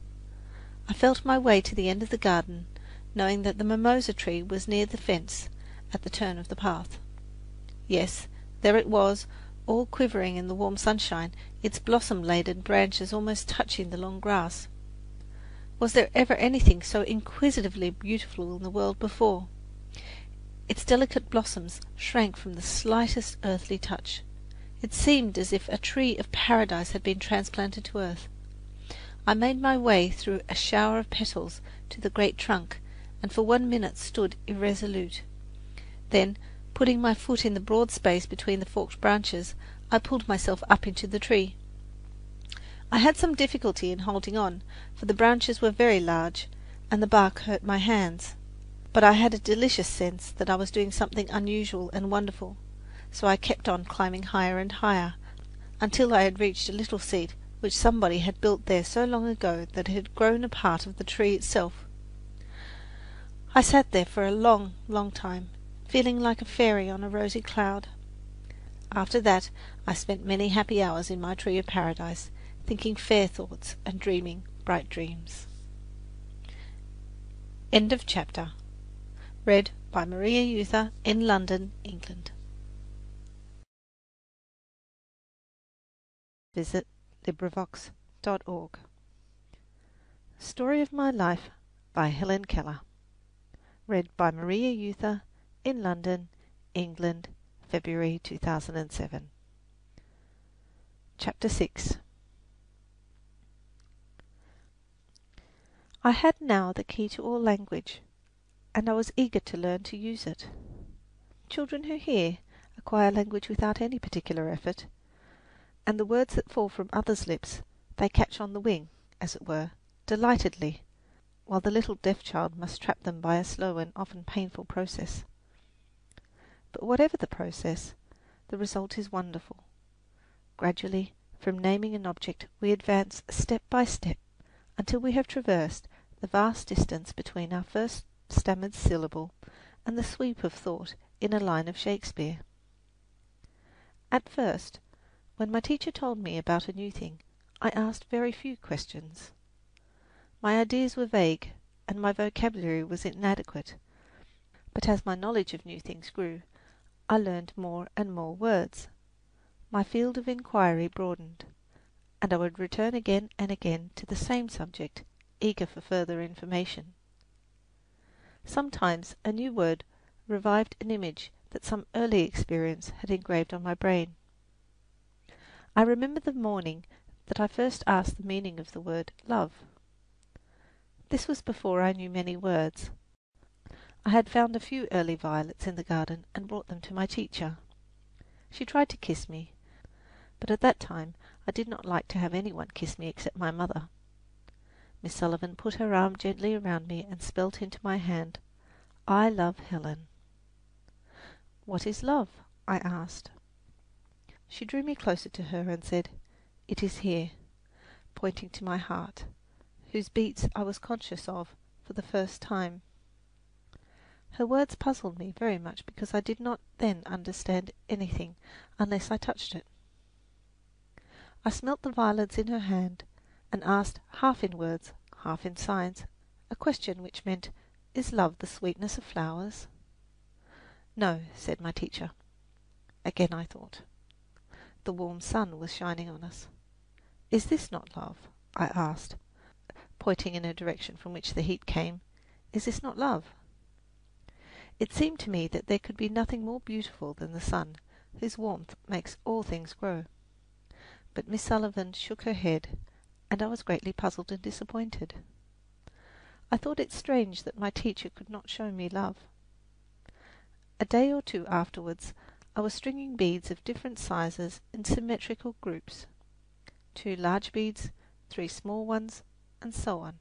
I felt my way to the end of the garden, knowing that the mimosa tree was near the fence at the turn of the path. Yes, there it was, all quivering in the warm sunshine, its blossom-laden branches almost touching the long grass. Was there ever anything so inquisitively beautiful in the world before? Its delicate blossoms shrank from the slightest earthly touch. It seemed as if a tree of paradise had been transplanted to earth. I made my way through a shower of petals to the great trunk, and for 1 minute stood irresolute. Then, putting my foot in the broad space between the forked branches, I pulled myself up into the tree. I had some difficulty in holding on, for the branches were very large, and the bark hurt my hands. But I had a delicious sense that I was doing something unusual and wonderful, so I kept on climbing higher and higher, until I had reached a little seat which somebody had built there so long ago that it had grown a part of the tree itself. I sat there for a long, long time, feeling like a fairy on a rosy cloud. After that I spent many happy hours in my tree of paradise, thinking fair thoughts and dreaming bright dreams. End of chapter. Read by Maria Euther in London, England. Visit LibriVox.org. Story of My Life by Helen Keller. Read by Maria Euther in London, England, February 2007. Chapter 6. I had now the key to all language, and I was eager to learn to use it. Children who hear acquire language without any particular effort, and the words that fall from others' lips they catch on the wing, as it were, delightedly, while the little deaf child must trap them by a slow and often painful process. But whatever the process, the result is wonderful. Gradually, from naming an object, we advance step by step until we have traversed the vast distance between our first stammered syllable and the sweep of thought in a line of Shakespeare. At first, when my teacher told me about a new thing, I asked very few questions. My ideas were vague, and my vocabulary was inadequate. But as my knowledge of new things grew, I learned more and more words. My field of inquiry broadened, and I would return again and again to the same subject, eager for further information. Sometimes a new word revived an image that some early experience had engraved on my brain. I remember the morning that I first asked the meaning of the word love. This was before I knew many words. I had found a few early violets in the garden and brought them to my teacher. She tried to kiss me, but at that time I did not like to have anyone kiss me except my mother. Miss Sullivan put her arm gently around me and spelt into my hand, "I love Helen." "What is love?" I asked. She drew me closer to her and said, "It is here," pointing to my heart, whose beats I was conscious of for the first time. Her words puzzled me very much because I did not then understand anything unless I touched it. I smelt the violets in her hand and asked, half in words, half in signs, a question which meant, "Is love the sweetness of flowers?" "No," said my teacher. Again I thought. The warm sun was shining on us. "Is this not love?" I asked, pointing in a direction from which the heat came. "Is this not love?" It seemed to me that there could be nothing more beautiful than the sun, whose warmth makes all things grow. But Miss Sullivan shook her head, and I was greatly puzzled and disappointed. I thought it strange that my teacher could not show me love. A day or two afterwards I was stringing beads of different sizes in symmetrical groups, 2 large beads, 3 small ones, and so on.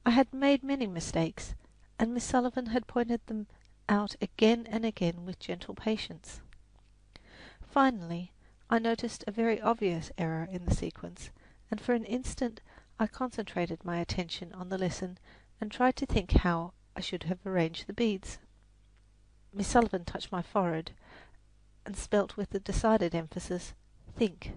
I had made many mistakes, and Miss Sullivan had pointed them out again and again with gentle patience. Finally, I noticed a very obvious error in the sequence, and for an instant I concentrated my attention on the lesson and tried to think how I should have arranged the beads. Miss Sullivan touched my forehead and spelt with a decided emphasis, "Think."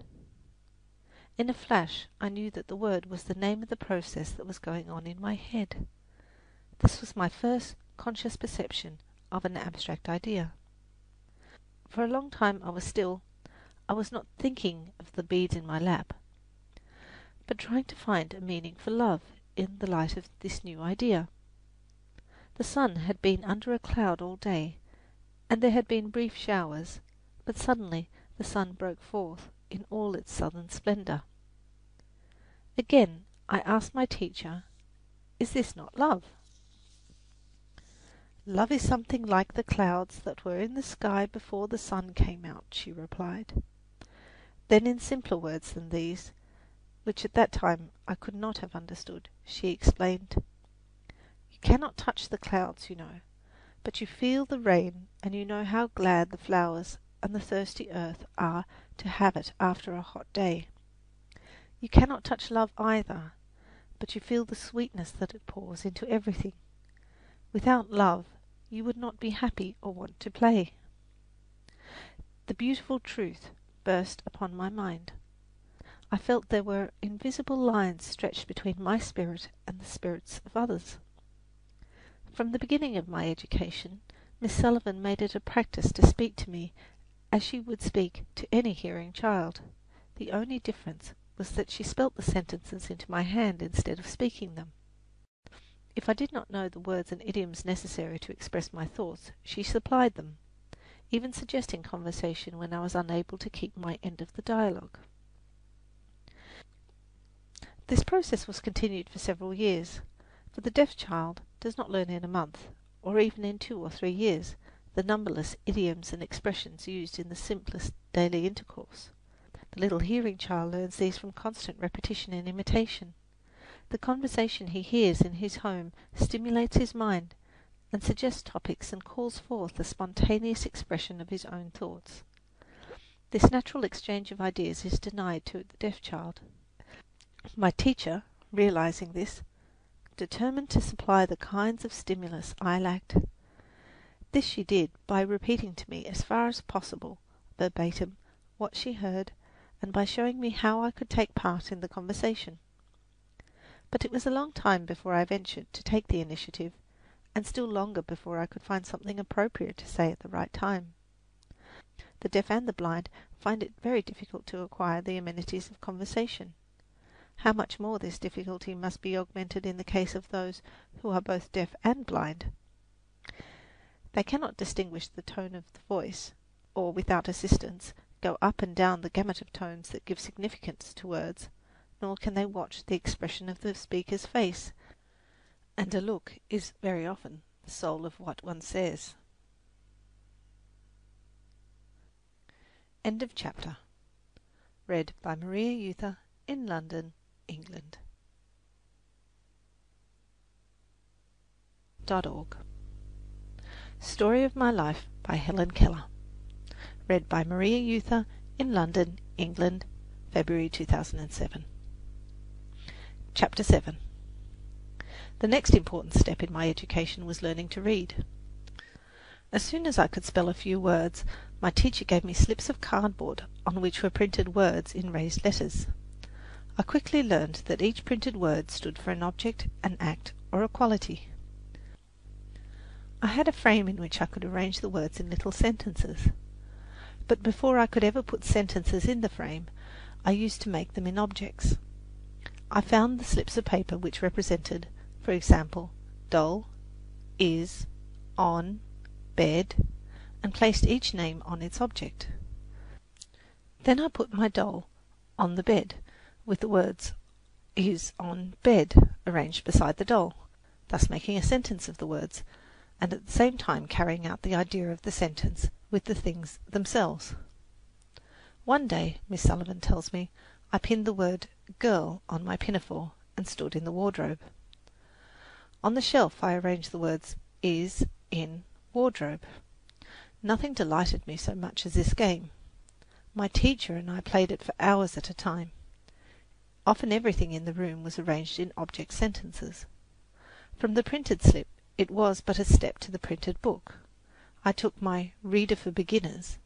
In a flash I knew that the word was the name of the process that was going on in my head. This was my first conscious perception of an abstract idea. For a long time I was still. I was not thinking of the beads in my lap, but trying to find a meaning for love in the light of this new idea. The sun had been under a cloud all day, and there had been brief showers, but suddenly the sun broke forth in all its southern splendour. Again I asked my teacher, "Is this not love?" "Love is something like the clouds that were in the sky before the sun came out," she replied. Then in simpler words than these, which at that time I could not have understood, she explained, "You cannot touch the clouds, you know, but you feel the rain and you know how glad the flowers and the thirsty earth are to have it after a hot day. You cannot touch love either, but you feel the sweetness that it pours into everything. Without love, you would not be happy or want to play." The beautiful truth burst upon my mind. I felt there were invisible lines stretched between my spirit and the spirits of others. From the beginning of my education, Miss Sullivan made it a practice to speak to me as she would speak to any hearing child. The only difference was that she spelt the sentences into my hand instead of speaking them. If I did not know the words and idioms necessary to express my thoughts, she supplied them, even suggesting conversation when I was unable to keep my end of the dialogue. This process was continued for several years, for the deaf child does not learn in a month, or even in 2 or 3 years, the numberless idioms and expressions used in the simplest daily intercourse. The little hearing child learns these from constant repetition and imitation. The conversation he hears in his home stimulates his mind and suggests topics and calls forth the spontaneous expression of his own thoughts. This natural exchange of ideas is denied to the deaf child. My teacher, realizing this, determined to supply the kinds of stimulus I lacked. This she did by repeating to me as far as possible, verbatim, what she heard, and by showing me how I could take part in the conversation. But it was a long time before I ventured to take the initiative, and still longer before I could find something appropriate to say at the right time. The deaf and the blind find it very difficult to acquire the amenities of conversation. How much more this difficulty must be augmented in the case of those who are both deaf and blind. They cannot distinguish the tone of the voice, or without assistance go up and down the gamut of tones that give significance to words, nor can they watch the expression of the speaker's face, and a look is very often the soul of what one says. End of chapter. Read by Maria Euther in London, England. .org. Story of my life by Helen Keller. Read by Maria Euther in London, England, February 2007. Chapter 7. The next important step in my education was learning to read. As soon as I could spell a few words, my teacher gave me slips of cardboard on which were printed words in raised letters. I quickly learned that each printed word stood for an object, an act, or a quality. I had a frame in which I could arrange the words in little sentences. But before I could ever put sentences in the frame, I used to make them in objects. I found the slips of paper which represented, for example, doll, is, on, bed, and placed each name on its object. Then I put my doll on the bed, with the words is on bed arranged beside the doll, thus making a sentence of the words, and at the same time carrying out the idea of the sentence with the things themselves. One day, Miss Sullivan tells me, I pinned the word girl on my pinafore and stood in the wardrobe. On the shelf I arranged the words is in wardrobe. Nothing delighted me so much as this game. My teacher and I played it for hours at a time. Often everything in the room was arranged in object sentences. From the printed slip it was but a step to the printed book. I took my Reader for Beginners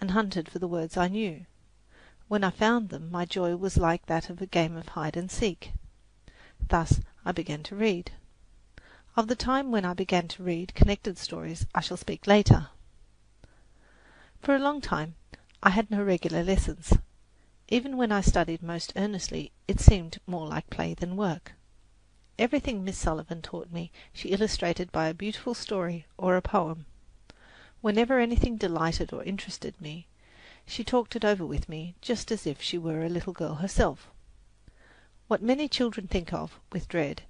and hunted for the words I knew. When I found them, my joy was like that of a game of hide and seek. Thus I began to read. Of the time when I began to read connected stories I shall speak later. For a long time I had no regular lessons. Even when I studied most earnestly, it seemed more like play than work. Everything Miss Sullivan taught me she illustrated by a beautiful story or a poem. Whenever anything delighted or interested me, she talked it over with me just as if she were a little girl herself. What many children think of, with dread,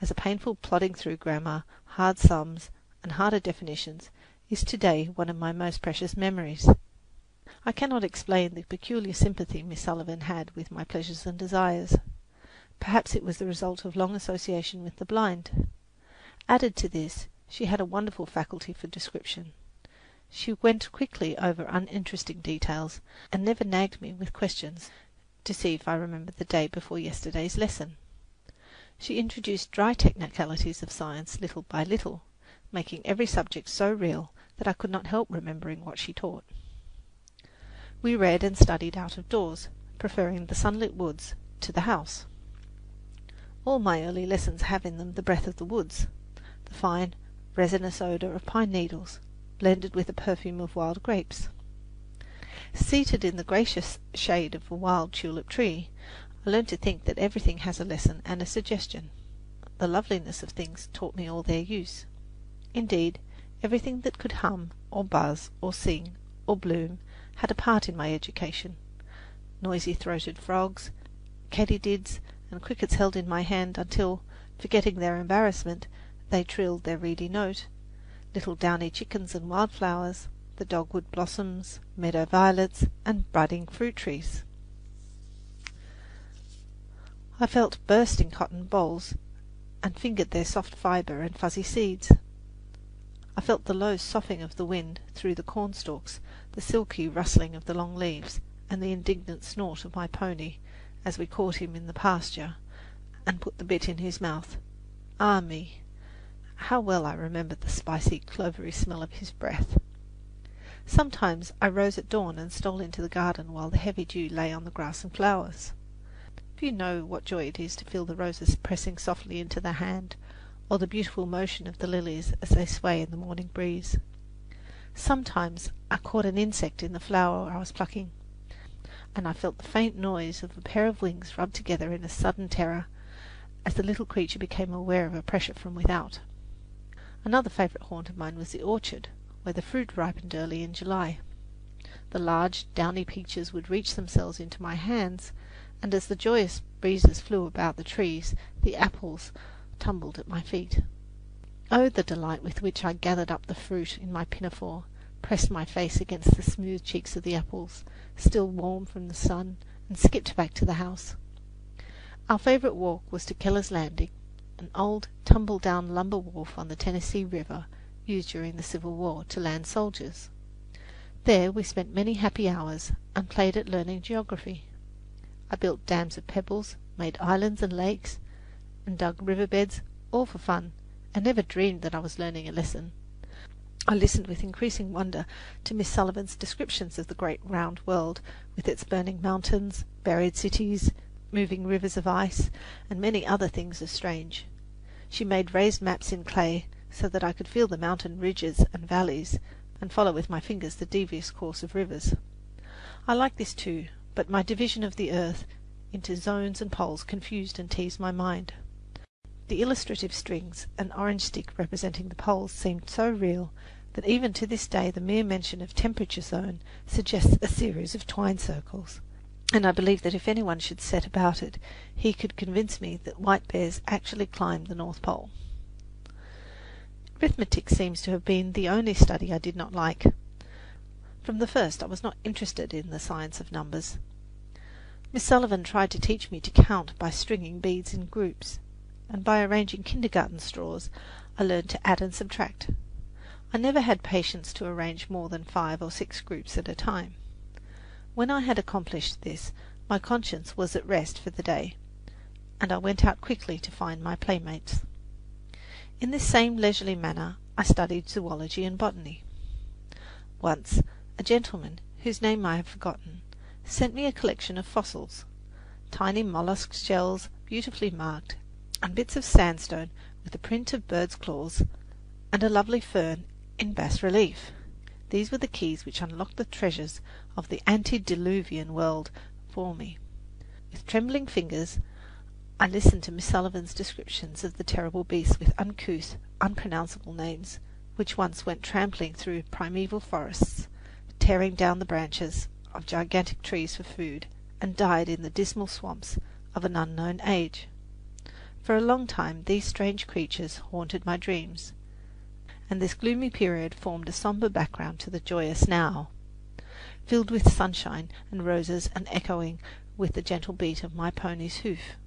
as a painful plodding through grammar, hard sums, and harder definitions, is today one of my most precious memories. I cannot explain the peculiar sympathy Miss Sullivan had with my pleasures and desires. Perhaps it was the result of long association with the blind. Added to this, she had a wonderful faculty for description. She went quickly over uninteresting details and never nagged me with questions to see if I remembered the day before yesterday's lesson. She introduced dry technicalities of science little by little, making every subject so real that I could not help remembering what she taught. We read and studied out of doors, preferring the sunlit woods to the house. All my early lessons have in them the breath of the woods, the fine, resinous odour of pine needles, blended with the perfume of wild grapes. Seated in the gracious shade of a wild tulip tree, I learned to think that everything has a lesson and a suggestion. The loveliness of things taught me all their use. Indeed, everything that could hum, or buzz, or sing, or bloom had a part in my education. Noisy-throated frogs, katydids, and crickets held in my hand until, forgetting their embarrassment, they trilled their reedy note. Little downy chickens and wildflowers, the dogwood blossoms, meadow violets, and budding fruit trees. I felt bursting cotton bolls and fingered their soft fibre and fuzzy seeds. I felt the low soughing of the wind through the cornstalks, the silky rustling of the long leaves, and the indignant snort of my pony as we caught him in the pasture and put the bit in his mouth. Ah me! How well I remembered the spicy, clovery smell of his breath. Sometimes I rose at dawn and stole into the garden while the heavy dew lay on the grass and flowers. Do you know what joy it is to feel the roses pressing softly into the hand, or the beautiful motion of the lilies as they sway in the morning breeze? Sometimes I caught an insect in the flower I was plucking, and I felt the faint noise of a pair of wings rubbed together in a sudden terror as the little creature became aware of a pressure from without. Another favourite haunt of mine was the orchard, where the fruit ripened early in July. The large, downy peaches would reach themselves into my hands, and as the joyous breezes flew about the trees, the apples tumbled at my feet. Oh, the delight with which I gathered up the fruit in my pinafore, pressed my face against the smooth cheeks of the apples, still warm from the sun, and skipped back to the house. Our favourite walk was to Keller's Landing, an old tumble-down lumber wharf on the Tennessee River, used during the Civil War to land soldiers. There we spent many happy hours and played at learning geography. I built dams of pebbles, made islands and lakes, and dug riverbeds, all for fun, and never dreamed that I was learning a lesson. I listened with increasing wonder to Miss Sullivan's descriptions of the great round world, with its burning mountains, buried cities, moving rivers of ice, and many other things as strange. She made raised maps in clay so that I could feel the mountain ridges and valleys, and follow with my fingers the devious course of rivers. I liked this too, but my division of the earth into zones and poles confused and teased my mind. The illustrative strings and orange stick representing the poles seemed so real that even to this day the mere mention of temperature zone suggests a series of twine circles, and I believe that if anyone should set about it, he could convince me that white bears actually climbed the North Pole. Arithmetic seems to have been the only study I did not like. From the first I was not interested in the science of numbers. Miss Sullivan tried to teach me to count by stringing beads in groups, and by arranging kindergarten straws I learned to add and subtract. I never had patience to arrange more than 5 or 6 groups at a time. When I had accomplished this, my conscience was at rest for the day, and I went out quickly to find my playmates. In this same leisurely manner I studied zoology and botany. Once a gentleman, whose name I have forgotten, sent me a collection of fossils, tiny mollusk shells beautifully marked, and bits of sandstone with a print of birds' claws, and a lovely fern in bas relief. These were the keys which unlocked the treasures of the antediluvian world for me. With trembling fingers I listened to Miss Sullivan's descriptions of the terrible beasts with uncouth, unpronounceable names, which once went trampling through primeval forests, tearing down the branches of gigantic trees for food, and died in the dismal swamps of an unknown age. For a long time these strange creatures haunted my dreams, and this gloomy period formed a sombre background to the joyous now, filled with sunshine and roses and echoing with the gentle beat of my pony's hoof.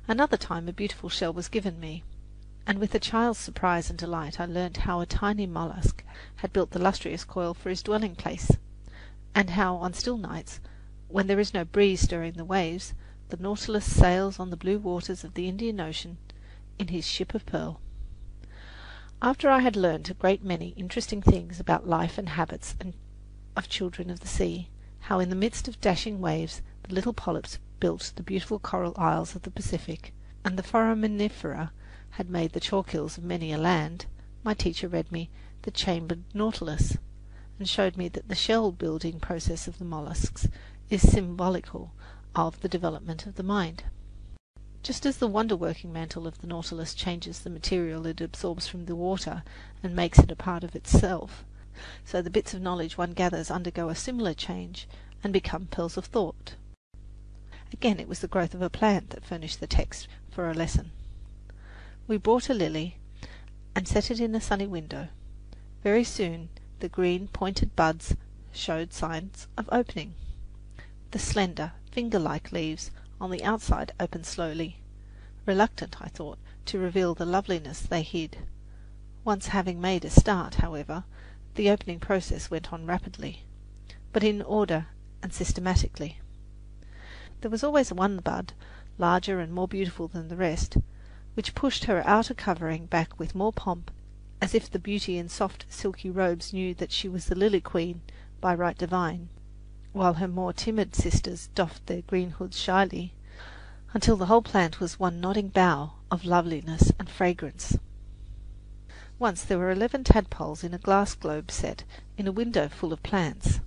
Another time a beautiful shell was given me, and with a child's surprise and delight I learnt how a tiny mollusk had built the lustrous coil for his dwelling place, and how on still nights, when there is no breeze stirring the waves, the Nautilus sails on the blue waters of the Indian Ocean in his ship of pearl. After I had learnt a great many interesting things about life and habits of children of the sea, how in the midst of dashing waves the little polyps built the beautiful coral isles of the Pacific, and the foraminifera had made the chalk hills of many a land, my teacher read me The Chambered Nautilus, and showed me that the shell-building process of the mollusks is symbolical of the development of the mind. Just as the wonder-working mantle of the Nautilus changes the material it absorbs from the water and makes it a part of itself, so the bits of knowledge one gathers undergo a similar change and become pearls of thought. Again, it was the growth of a plant that furnished the text for a lesson. We brought a lily and set it in a sunny window. Very soon the green, pointed buds showed signs of opening. The slender, finger-like leaves on the outside opened slowly, reluctant, I thought, to reveal the loveliness they hid. Once having made a start, however, the opening process went on rapidly, but in order and systematically. There was always one bud, larger and more beautiful than the rest, which pushed her outer covering back with more pomp, as if the beauty in soft silky robes knew that she was the lily queen by right divine, while her more timid sisters doffed their green hoods shyly, until the whole plant was one nodding bough of loveliness and fragrance. Once there were 11 tadpoles in a glass globe set in a window full of plants.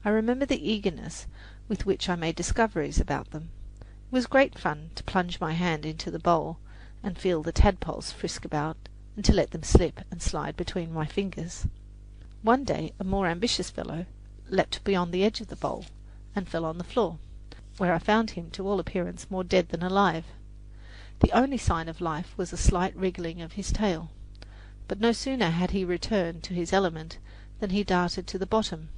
I remember the eagerness with which I made discoveries about them. It was great fun to plunge my hand into the bowl and feel the tadpoles frisk about, and to let them slip and slide between my fingers. One day a more ambitious fellow leapt beyond the edge of the bowl and fell on the floor, where I found him to all appearance more dead than alive. The only sign of life was a slight wriggling of his tail, but no sooner had he returned to his element than he darted to the bottom,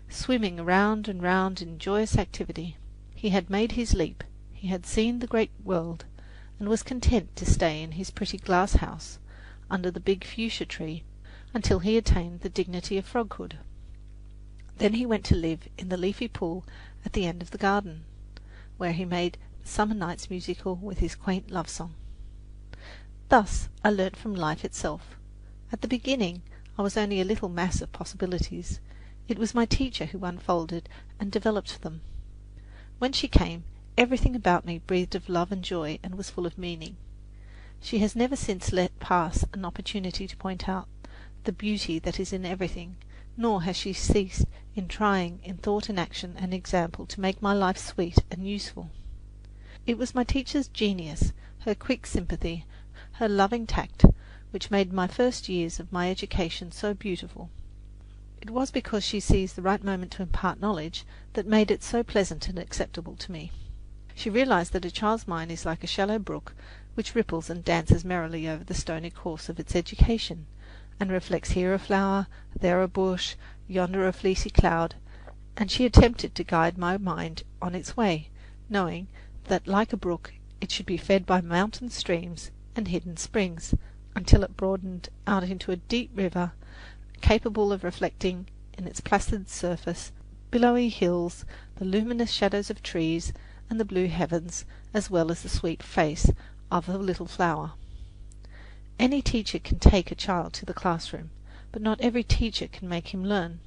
swimming round and round in joyous activity. He had made his leap, he had seen the great world, and was content to stay in his pretty glass house, under the big fuchsia tree until he attained the dignity of froghood. Then he went to live in the leafy pool at the end of the garden, where he made the summer nights musical with his quaint love song. Thus I learnt from life itself. At the beginning I was only a little mass of possibilities. It was my teacher who unfolded and developed them. When she came, everything about me breathed of love and joy and was full of meaning. She has never since let pass an opportunity to point out the beauty that is in everything, nor has she ceased in trying in thought and action and example to make my life sweet and useful. It was my teacher's genius, her quick sympathy, her loving tact, which made my first years of my education so beautiful. It was because she seized the right moment to impart knowledge that made it so pleasant and acceptable to me. She realized that a child's mind is like a shallow brook which ripples and dances merrily over the stony course of its education, and reflects here a flower, there a bush, yonder a fleecy cloud, and she attempted to guide my mind on its way, knowing that like a brook it should be fed by mountain streams and hidden springs, until it broadened out into a deep river, capable of reflecting in its placid surface billowy hills, the luminous shadows of trees, and the blue heavens, as well as the sweet face of a little flower. Any teacher can take a child to the classroom, but not every teacher can make him learn.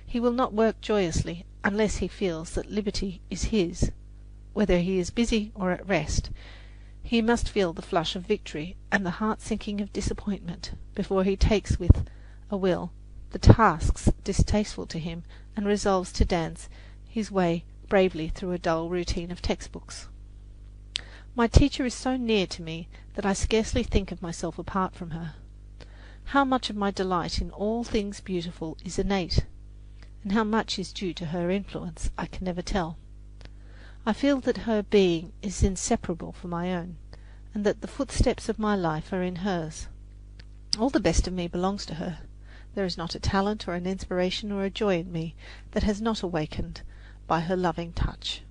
He will not work joyously unless he feels that liberty is his, whether he is busy or at rest. He must feel the flush of victory and the heart-sinking of disappointment before he takes with a will the tasks distasteful to him and resolves to dance his way bravely through a dull routine of textbooks. My teacher is so near to me that I scarcely think of myself apart from her. How much of my delight in all things beautiful is innate, and how much is due to her influence, I can never tell. I feel that her being is inseparable from my own, and that the footsteps of my life are in hers. All the best of me belongs to her. There is not a talent or an inspiration or a joy in me that has not awakened by her loving touch.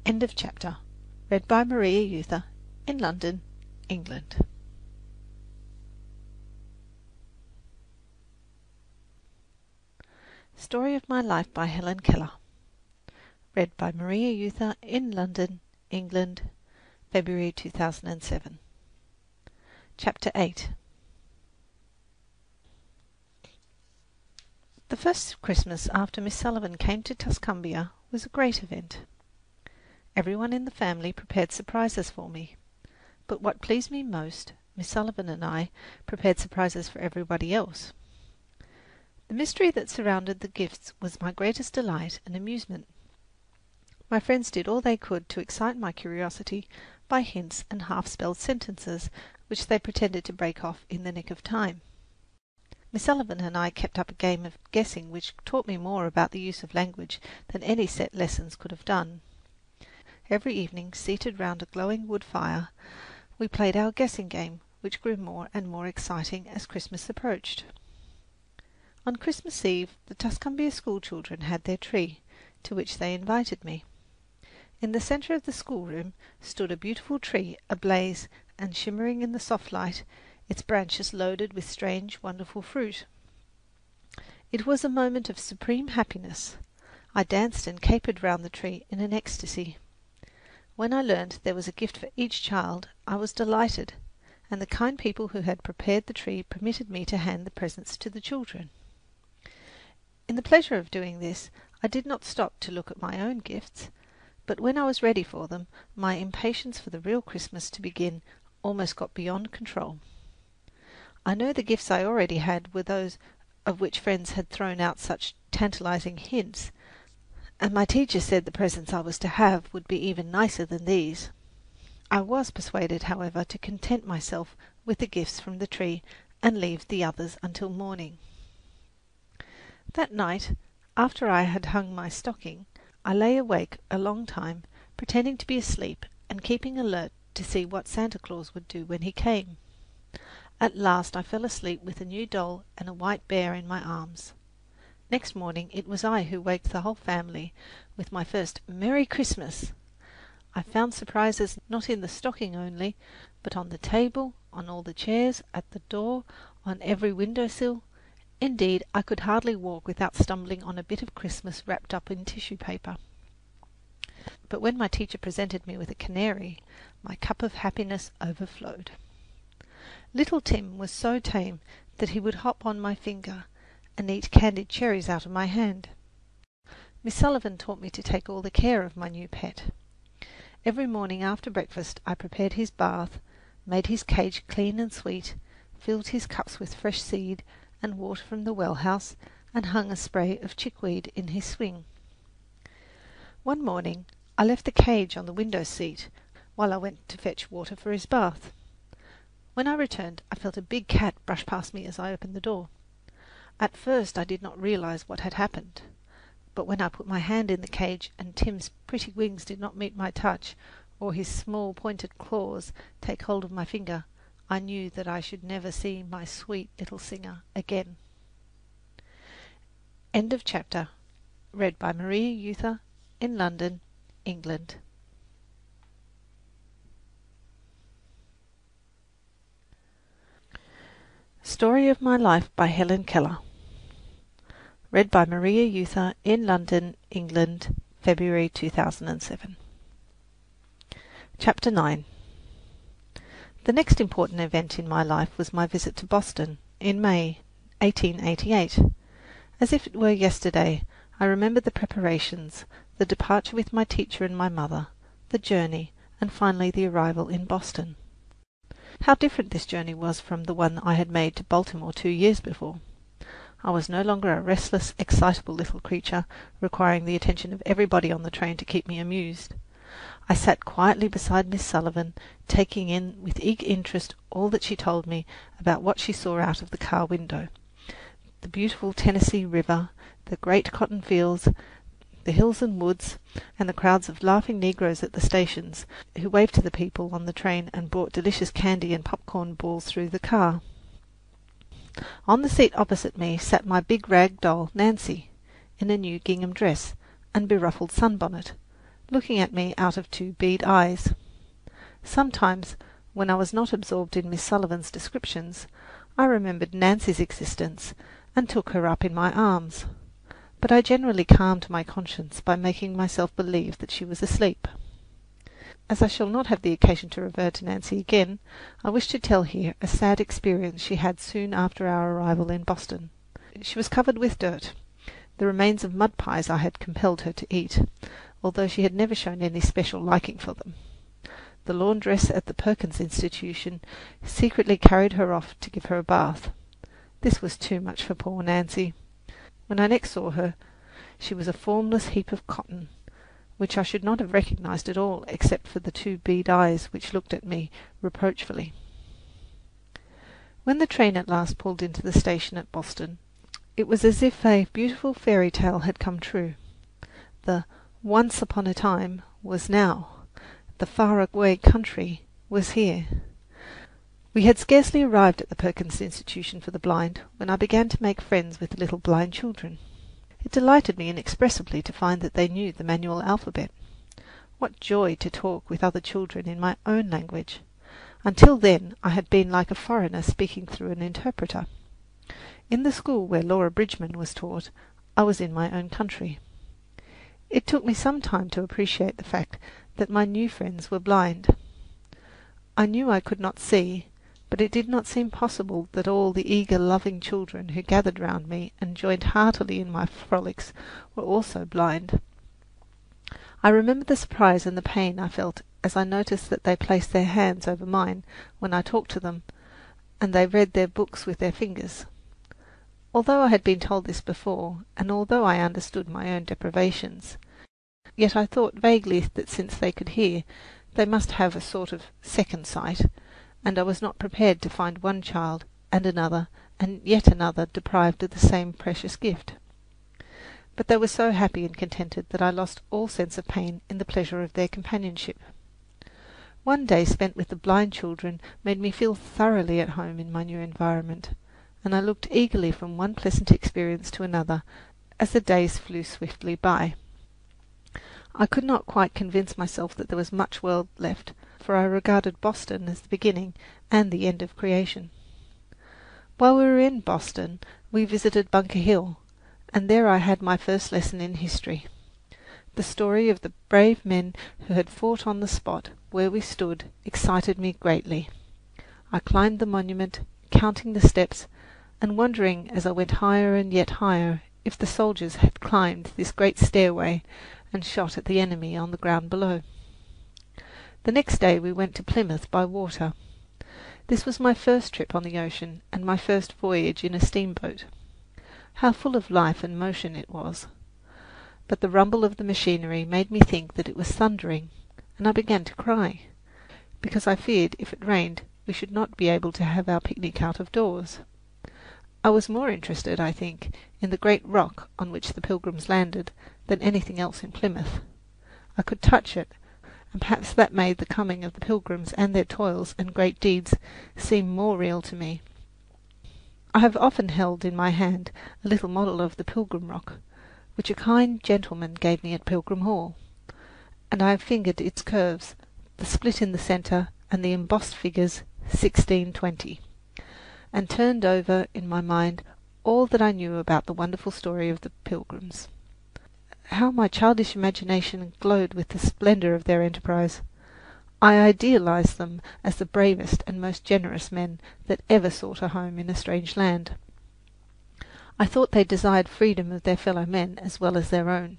End of chapter. Read by Maria Euther in London, England. Story of My Life by Helen Keller. Read by Maria Euther in London, England, February 2007. Chapter 8. The first Christmas after Miss Sullivan came to Tuscumbia was a great event. Everyone in the family prepared surprises for me, but what pleased me most, Miss Sullivan and I prepared surprises for everybody else. The mystery that surrounded the gifts was my greatest delight and amusement. My friends did all they could to excite my curiosity by hints and half-spelled sentences which they pretended to break off in the nick of time. Miss Sullivan and I kept up a game of guessing which taught me more about the use of language than any set lessons could have done. Every evening, seated round a glowing wood fire, we played our guessing game, which grew more and more exciting as Christmas approached. On Christmas Eve, the Tuscumbia school children had their tree, to which they invited me. In the centre of the schoolroom stood a beautiful tree, ablaze and shimmering in the soft light, its branches loaded with strange, wonderful fruit. It was a moment of supreme happiness. I danced and capered round the tree in an ecstasy. When I learned there was a gift for each child, I was delighted, and the kind people who had prepared the tree permitted me to hand the presents to the children. In the pleasure of doing this, I did not stop to look at my own gifts, but when I was ready for them, my impatience for the real Christmas to begin almost got beyond control. I know the gifts I already had were those of which friends had thrown out such tantalizing hints, and my teacher said the presents I was to have would be even nicer than these. I was persuaded, however, to content myself with the gifts from the tree and leave the others until morning. That night, after I had hung my stocking, I lay awake a long time, pretending to be asleep and keeping alert to see what Santa Claus would do when he came. At last I fell asleep with a new doll and a white bear in my arms. Next morning it was I who waked the whole family with my first "Merry Christmas." I found surprises not in the stocking only, but on the table, on all the chairs, at the door, on every window-sill. Indeed, I could hardly walk without stumbling on a bit of Christmas wrapped up in tissue paper. But when my teacher presented me with a canary, my cup of happiness overflowed. Little Tim was so tame that he would hop on my finger and eat candied cherries out of my hand. Miss Sullivan taught me to take all the care of my new pet. Every morning after breakfast I prepared his bath, made his cage clean and sweet, filled his cups with fresh seed and water from the well house, and hung a spray of chickweed in his swing. One morning I left the cage on the window seat while I went to fetch water for his bath. When I returned, I felt a big cat brush past me as I opened the door. At first I did not realize what had happened, but when I put my hand in the cage and Tim's pretty wings did not meet my touch, or his small pointed claws take hold of my finger, I knew that I should never see my sweet little singer again. End of chapter. Read by Maria Euther in London, England. Story of My Life by Helen Keller. Read by Maria Euther in London, England, February 2007. Chapter 9. The next important event in my life was my visit to Boston in May 1888. As if it were yesterday, I remember the preparations, the departure with my teacher and my mother, the journey, and finally the arrival in Boston. How different this journey was from the one I had made to Baltimore 2 years before. I was no longer a restless, excitable little creature, requiring the attention of everybody on the train to keep me amused. I sat quietly beside Miss Sullivan, taking in with eager interest all that she told me about what she saw out of the car window. The beautiful Tennessee River, the great cotton fields, the hills and woods, and the crowds of laughing negroes at the stations, who waved to the people on the train and brought delicious candy and popcorn balls through the car. On the seat opposite me sat my big rag doll, Nancy, in a new gingham dress and beruffled sunbonnet, looking at me out of 2 bead eyes. Sometimes, when I was not absorbed in Miss Sullivan's descriptions, I remembered Nancy's existence and took her up in my arms, but I generally calmed my conscience by making myself believe that she was asleep. As I shall not have the occasion to refer to Nancy again, I wish to tell here a sad experience she had soon after our arrival in Boston. She was covered with dirt, the remains of mud pies I had compelled her to eat, although she had never shown any special liking for them. The laundress at the Perkins Institution secretly carried her off to give her a bath. This was too much for poor Nancy. When I next saw her, she was a formless heap of cotton, which I should not have recognized at all except for the 2 bead eyes which looked at me reproachfully. When the train at last pulled into the station at Boston, it was as if a beautiful fairy tale had come true. The once upon a time was now. The far-away country was here. We had scarcely arrived at the Perkins Institution for the Blind when I began to make friends with the little blind children. It delighted me inexpressibly to find that they knew the manual alphabet. What joy to talk with other children in my own language! Until then I had been like a foreigner speaking through an interpreter. In the school where Laura Bridgman was taught, I was in my own country. It took me some time to appreciate the fact that my new friends were blind. I knew I could not see, but it did not seem possible that all the eager, loving children who gathered round me and joined heartily in my frolics were also blind. I remember the surprise and the pain I felt as I noticed that they placed their hands over mine when I talked to them, and they read their books with their fingers. Although I had been told this before, and although I understood my own deprivations, yet I thought vaguely that since they could hear, they must have a sort of second sight, and I was not prepared to find one child and another and yet another deprived of the same precious gift. But they were so happy and contented that I lost all sense of pain in the pleasure of their companionship. One day spent with the blind children made me feel thoroughly at home in my new environment, and I looked eagerly from one pleasant experience to another as the days flew swiftly by. I could not quite convince myself that there was much world left, for I regarded Boston as the beginning and the end of creation. While we were in Boston, we visited Bunker Hill, and there I had my first lesson in history. The story of the brave men who had fought on the spot where we stood excited me greatly. I climbed the monument, counting the steps, and wondering as I went higher and yet higher if the soldiers had climbed this great stairway and shot at the enemy on the ground below. The next day we went to Plymouth by water. This was my first trip on the ocean and my first voyage in a steamboat. How full of life and motion it was! But the rumble of the machinery made me think that it was thundering, and I began to cry, because I feared if it rained we should not be able to have our picnic out of doors. I was more interested, I think, in the great rock on which the Pilgrims landed than anything else in Plymouth. I could touch it, and perhaps that made the coming of the Pilgrims and their toils and great deeds seem more real to me. I have often held in my hand a little model of the Pilgrim Rock, which a kind gentleman gave me at Pilgrim Hall, and I have fingered its curves, the split in the centre, and the embossed figures 1620, and turned over in my mind all that I knew about the wonderful story of the Pilgrims. How my childish imagination glowed with the splendour of their enterprise! I idealized them as the bravest and most generous men that ever sought a home in a strange land. I thought they desired freedom of their fellow men as well as their own.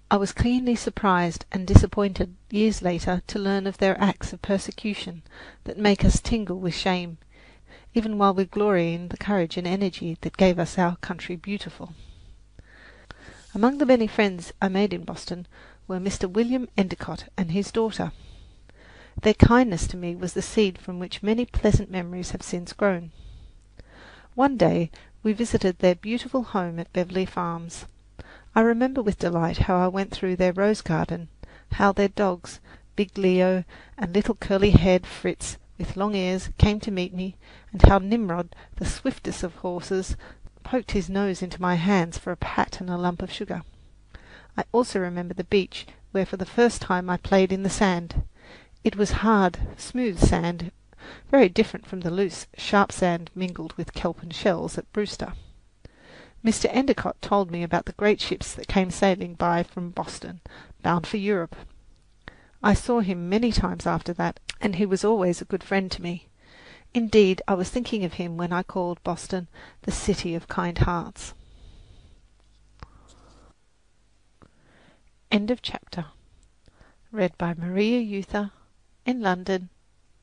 I was keenly surprised and disappointed years later to learn of their acts of persecution that make us tingle with shame, even while we glory in the courage and energy that gave us our country beautiful. Among the many friends I made in Boston were Mr. William Endicott and his daughter. Their kindness to me was the seed from which many pleasant memories have since grown. One day we visited their beautiful home at Beverly Farms. I remember with delight how I went through their rose garden, how their dogs, Big Leo and little curly-haired Fritz with long ears, came to meet me, and how Nimrod, the swiftest of horses, poked his nose into my hands for a pat and a lump of sugar. I also remember the beach, where for the first time I played in the sand. It was hard, smooth sand, very different from the loose, sharp sand mingled with kelp and shells at Brewster. Mr. Endicott told me about the great ships that came sailing by from Boston, bound for Europe. I saw him many times after that, and he was always a good friend to me. Indeed, I was thinking of him when I called Boston the city of kind hearts. End of chapter. Read by Maria Euther in London,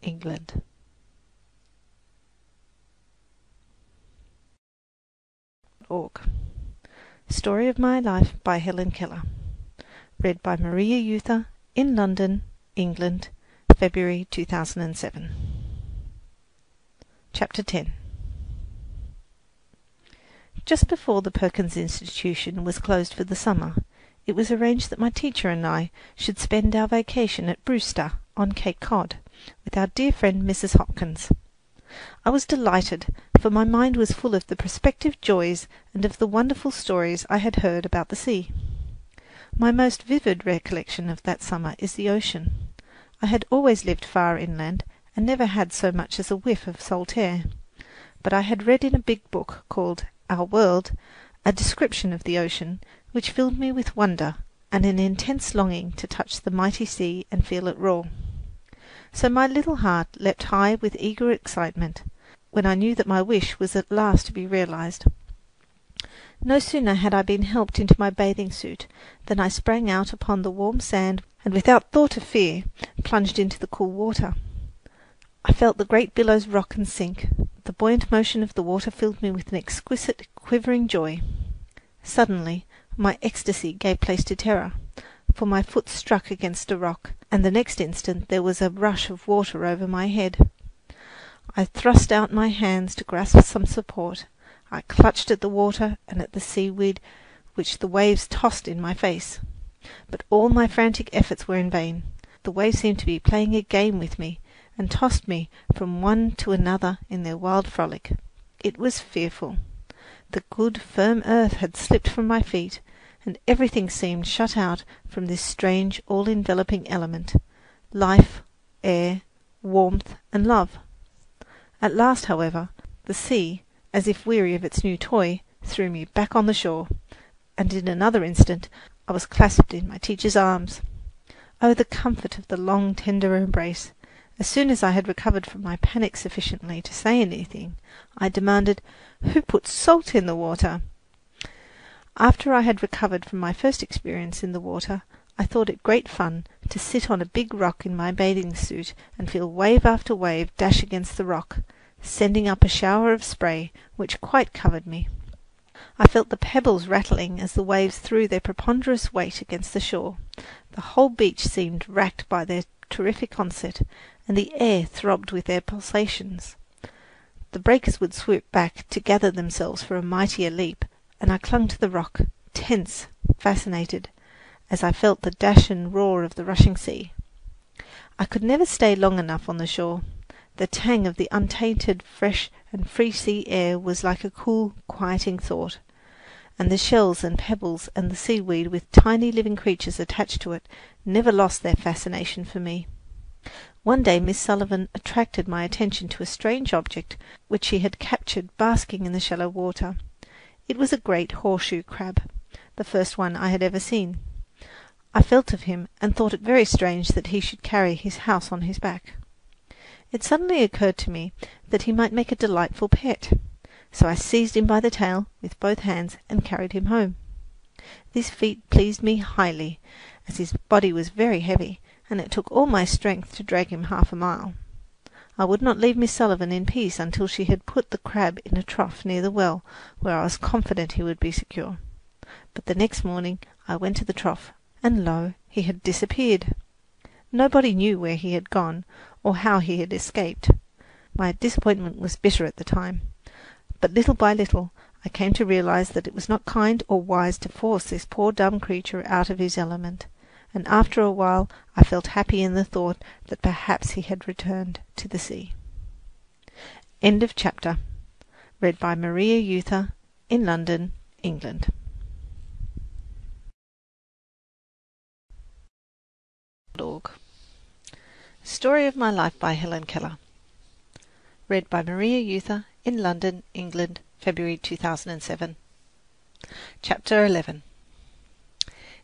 England. Org. Story of My Life by Helen Keller. Read by Maria Euther in London, England, February 2007. Chapter 10. Just before the Perkins Institution was closed for the summer, it was arranged that my teacher and I should spend our vacation at Brewster on Cape Cod with our dear friend Mrs. Hopkins. I was delighted, for my mind was full of the prospective joys and of the wonderful stories I had heard about the sea. My most vivid recollection of that summer is the ocean. I had always lived far inland, and never had so much as a whiff of salt air. But I had read in a big book called Our World a description of the ocean, which filled me with wonder and an intense longing to touch the mighty sea and feel it roar. So my little heart leapt high with eager excitement when I knew that my wish was at last to be realized. No sooner had I been helped into my bathing suit than I sprang out upon the warm sand and without thought of fear plunged into the cool water. I felt the great billows rock and sink. The buoyant motion of the water filled me with an exquisite, quivering joy. Suddenly my ecstasy gave place to terror, for my foot struck against a rock, and the next instant there was a rush of water over my head. I thrust out my hands to grasp some support. I clutched at the water and at the seaweed which the waves tossed in my face. But all my frantic efforts were in vain. The waves seemed to be playing a game with me, and tossed me from one to another in their wild frolic. It was fearful. The good, firm earth had slipped from my feet, and everything seemed shut out from this strange, all-enveloping element. Life, air, warmth, and love. At last, however, the sea, as if weary of its new toy, threw me back on the shore, and in another instant I was clasped in my teacher's arms. Oh, the comfort of the long, tender embrace! As soon as I had recovered from my panic sufficiently to say anything, I demanded, "Who put salt in the water?" After I had recovered from my first experience in the water, I thought it great fun to sit on a big rock in my bathing suit and feel wave after wave dash against the rock, sending up a shower of spray which quite covered me. I felt the pebbles rattling as the waves threw their preponderous weight against the shore. The whole beach seemed racked by their terrific onset, and the air throbbed with their pulsations. The breakers would swoop back to gather themselves for a mightier leap, and I clung to the rock, tense, fascinated, as I felt the dash and roar of the rushing sea. I could never stay long enough on the shore. The tang of the untainted, fresh and free sea air was like a cool, quieting thought, and the shells and pebbles and the seaweed with tiny living creatures attached to it never lost their fascination for me. One day Miss Sullivan attracted my attention to a strange object which she had captured basking in the shallow water. It was a great horseshoe crab, the first one I had ever seen. I felt of him and thought it very strange that he should carry his house on his back. It suddenly occurred to me that he might make a delightful pet, so I seized him by the tail with both hands and carried him home. This feat pleased me highly, as his body was very heavy, and it took all my strength to drag him half a mile. I would not leave Miss Sullivan in peace until she had put the crab in a trough near the well, where I was confident he would be secure. But the next morning I went to the trough, and lo, he had disappeared. Nobody knew where he had gone, or how he had escaped. My disappointment was bitter at the time, but little by little I came to realize that it was not kind or wise to force this poor dumb creature out of his element, and after a while I felt happy in the thought that perhaps he had returned to the sea. End of chapter. Read by Maria Euther in London, England. Story of My Life by Helen Keller. Read by Maria Euther in London, England, February 2007. Chapter 11.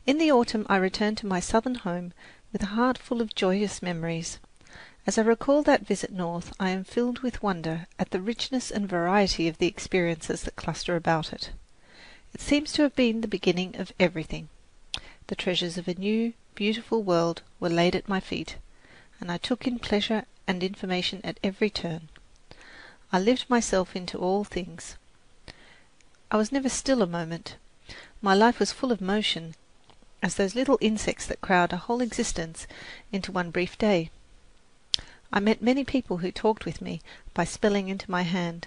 In the autumn I returned to my southern home with a heart full of joyous memories. As I recall that visit north, I am filled with wonder at the richness and variety of the experiences that cluster about it. It seems to have been the beginning of everything. The treasures of a new, beautiful world were laid at my feet, and I took in pleasure and information at every turn. I lived myself into all things. I was never still a moment. My life was full of motion, as those little insects that crowd a whole existence into one brief day. I met many people who talked with me by spelling into my hand,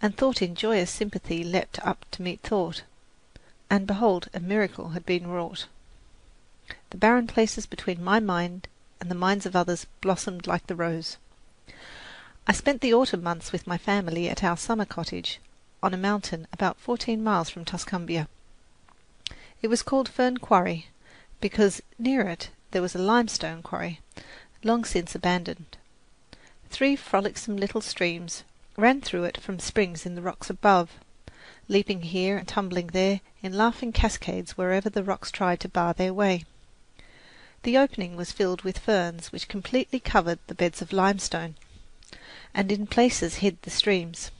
and thought in joyous sympathy leapt up to meet thought. And behold, a miracle had been wrought. The barren places between my mind and the minds of others blossomed like the rose. I spent the autumn months with my family at our summer cottage on a mountain about 14 miles from Tuscumbia. It was called Fern Quarry because near it there was a limestone quarry, long since abandoned. 3 frolicsome little streams ran through it from springs in the rocks above, leaping here and tumbling there in laughing cascades wherever the rocks tried to bar their way. The opening was filled with ferns which completely covered the beds of limestone, and in places hid the streams.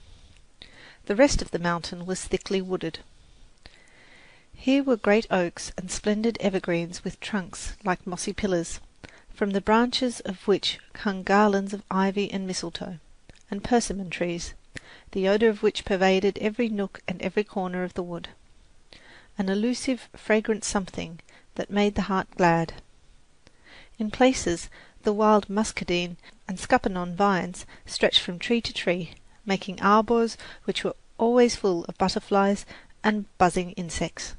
The rest of the mountain was thickly wooded. Here were great oaks and splendid evergreens with trunks like mossy pillars, from the branches of which hung garlands of ivy and mistletoe, and persimmon trees, the odour of which pervaded every nook and every corner of the wood. An elusive, fragrant something that made the heart glad. In places the wild muscadine and scuppernong vines stretched from tree to tree, making arbours which were always full of butterflies and buzzing insects.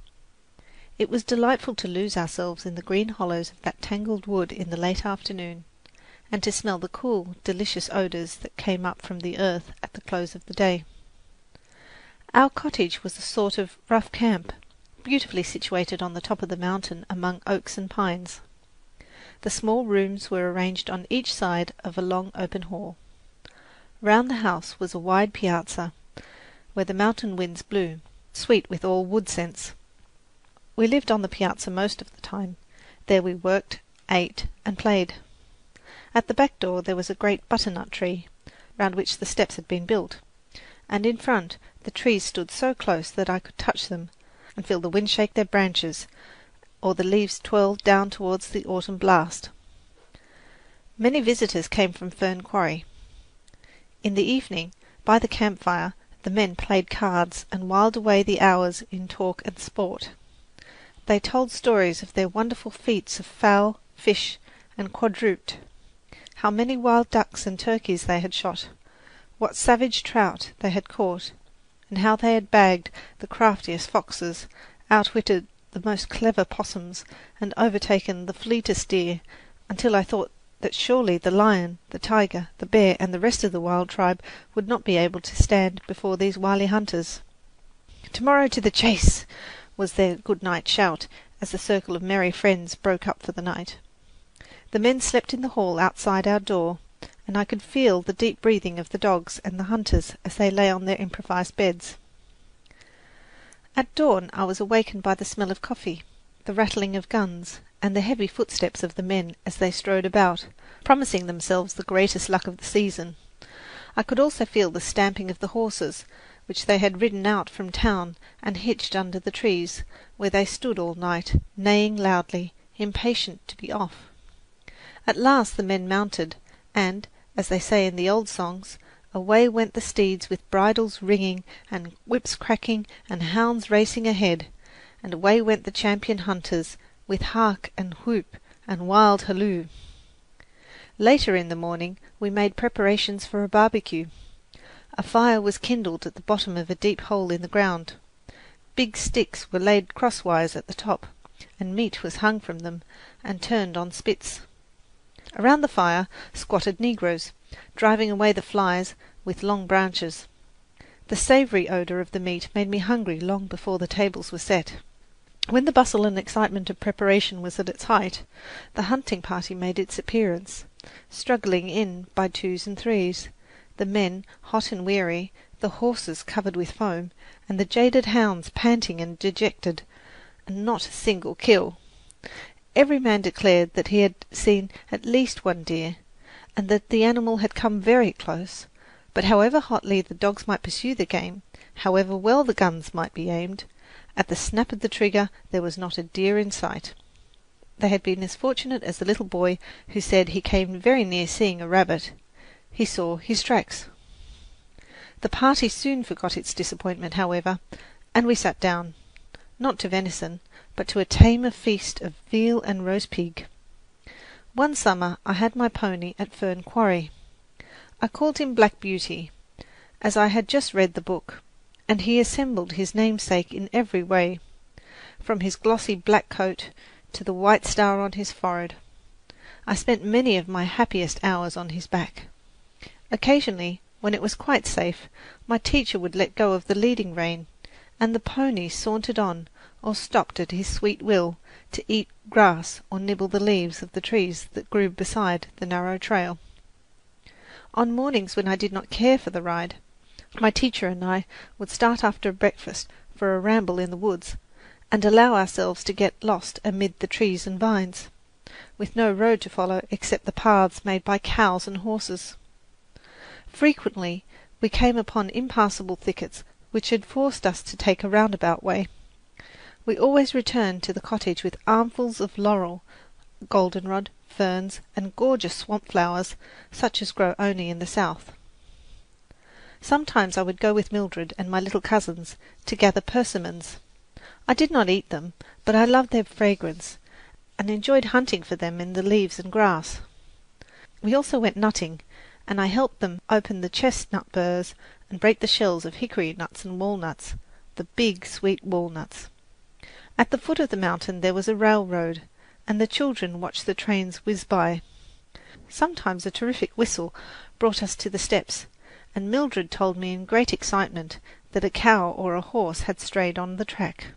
It was delightful to lose ourselves in the green hollows of that tangled wood in the late afternoon, and to smell the cool, delicious odours that came up from the earth at the close of the day. Our cottage was a sort of rough camp, beautifully situated on the top of the mountain among oaks and pines. The small rooms were arranged on each side of a long open hall. Round the house was a wide piazza, where the mountain winds blew, sweet with all wood scents. We lived on the piazza most of the time. There we worked, ate, and played. At the back door there was a great butternut tree, round which the steps had been built, and in front the trees stood so close that I could touch them and feel the wind shake their branches, or the leaves twirl down towards the autumn blast. Many visitors came from Fern Quarry. In the evening, by the campfire, the men played cards and whiled away the hours in talk and sport. They told stories of their wonderful feats of fowl, fish, and quadruped, how many wild ducks and turkeys they had shot, what savage trout they had caught, and how they had bagged the craftiest foxes, outwitted the most clever possums, and overtaken the fleetest deer, until I thought that surely the lion, the tiger, the bear, and the rest of the wild tribe would not be able to stand before these wily hunters. "Tomorrow to the chase!" was their good-night shout, as the circle of merry friends broke up for the night. The men slept in the hall outside our door, and I could feel the deep breathing of the dogs and the hunters as they lay on their improvised beds. At dawn I was awakened by the smell of coffee, the rattling of guns, and the heavy footsteps of the men as they strode about, promising themselves the greatest luck of the season. I could also feel the stamping of the horses, which they had ridden out from town and hitched under the trees, where they stood all night, neighing loudly, impatient to be off. At last the men mounted, and, as they say in the old songs, away went the steeds with bridles ringing and whips cracking and hounds racing ahead, and away went the champion hunters with hark and whoop and wild halloo. Later in the morning we made preparations for a barbecue. A fire was kindled at the bottom of a deep hole in the ground. Big sticks were laid crosswise at the top, and meat was hung from them and turned on spits. Around the fire squatted negroes, driving away the flies with long branches. The savoury odour of the meat made me hungry long before the tables were set. When the bustle and excitement of preparation was at its height, the hunting party made its appearance, struggling in by twos and threes, the men hot and weary, the horses covered with foam, and the jaded hounds panting and dejected, and not a single kill. Every man declared that he had seen at least one deer, and that the animal had come very close, but however hotly the dogs might pursue the game, however well the guns might be aimed, at the snap of the trigger there was not a deer in sight. They had been as fortunate as the little boy who said he came very near seeing a rabbit. He saw his tracks. The party soon forgot its disappointment, however, and we sat down, not to venison, but to a tamer feast of veal and roast pig. One summer I had my pony at Fern Quarry. I called him Black Beauty, as I had just read the book, and he assembled his namesake in every way, from his glossy black coat to the white star on his forehead. I spent many of my happiest hours on his back. Occasionally, when it was quite safe, my teacher would let go of the leading rein, and the pony sauntered on or stopped at his sweet will to eat grass or nibble the leaves of the trees that grew beside the narrow trail. On mornings when I did not care for the ride, my teacher and I would start after breakfast for a ramble in the woods, and allow ourselves to get lost amid the trees and vines, with no road to follow except the paths made by cows and horses. Frequently we came upon impassable thickets which had forced us to take a roundabout way. We always returned to the cottage with armfuls of laurel, goldenrod, ferns, and gorgeous swamp flowers, such as grow only in the south. Sometimes I would go with Mildred and my little cousins to gather persimmons. I did not eat them, but I loved their fragrance, and enjoyed hunting for them in the leaves and grass. We also went nutting, and I helped them open the chestnut burrs and break the shells of hickory nuts and walnuts, the big sweet walnuts. At the foot of the mountain there was a railroad, and the children watched the trains whiz by. Sometimes a terrific whistle brought us to the steps, and Mildred told me in great excitement that a cow or a horse had strayed on the track.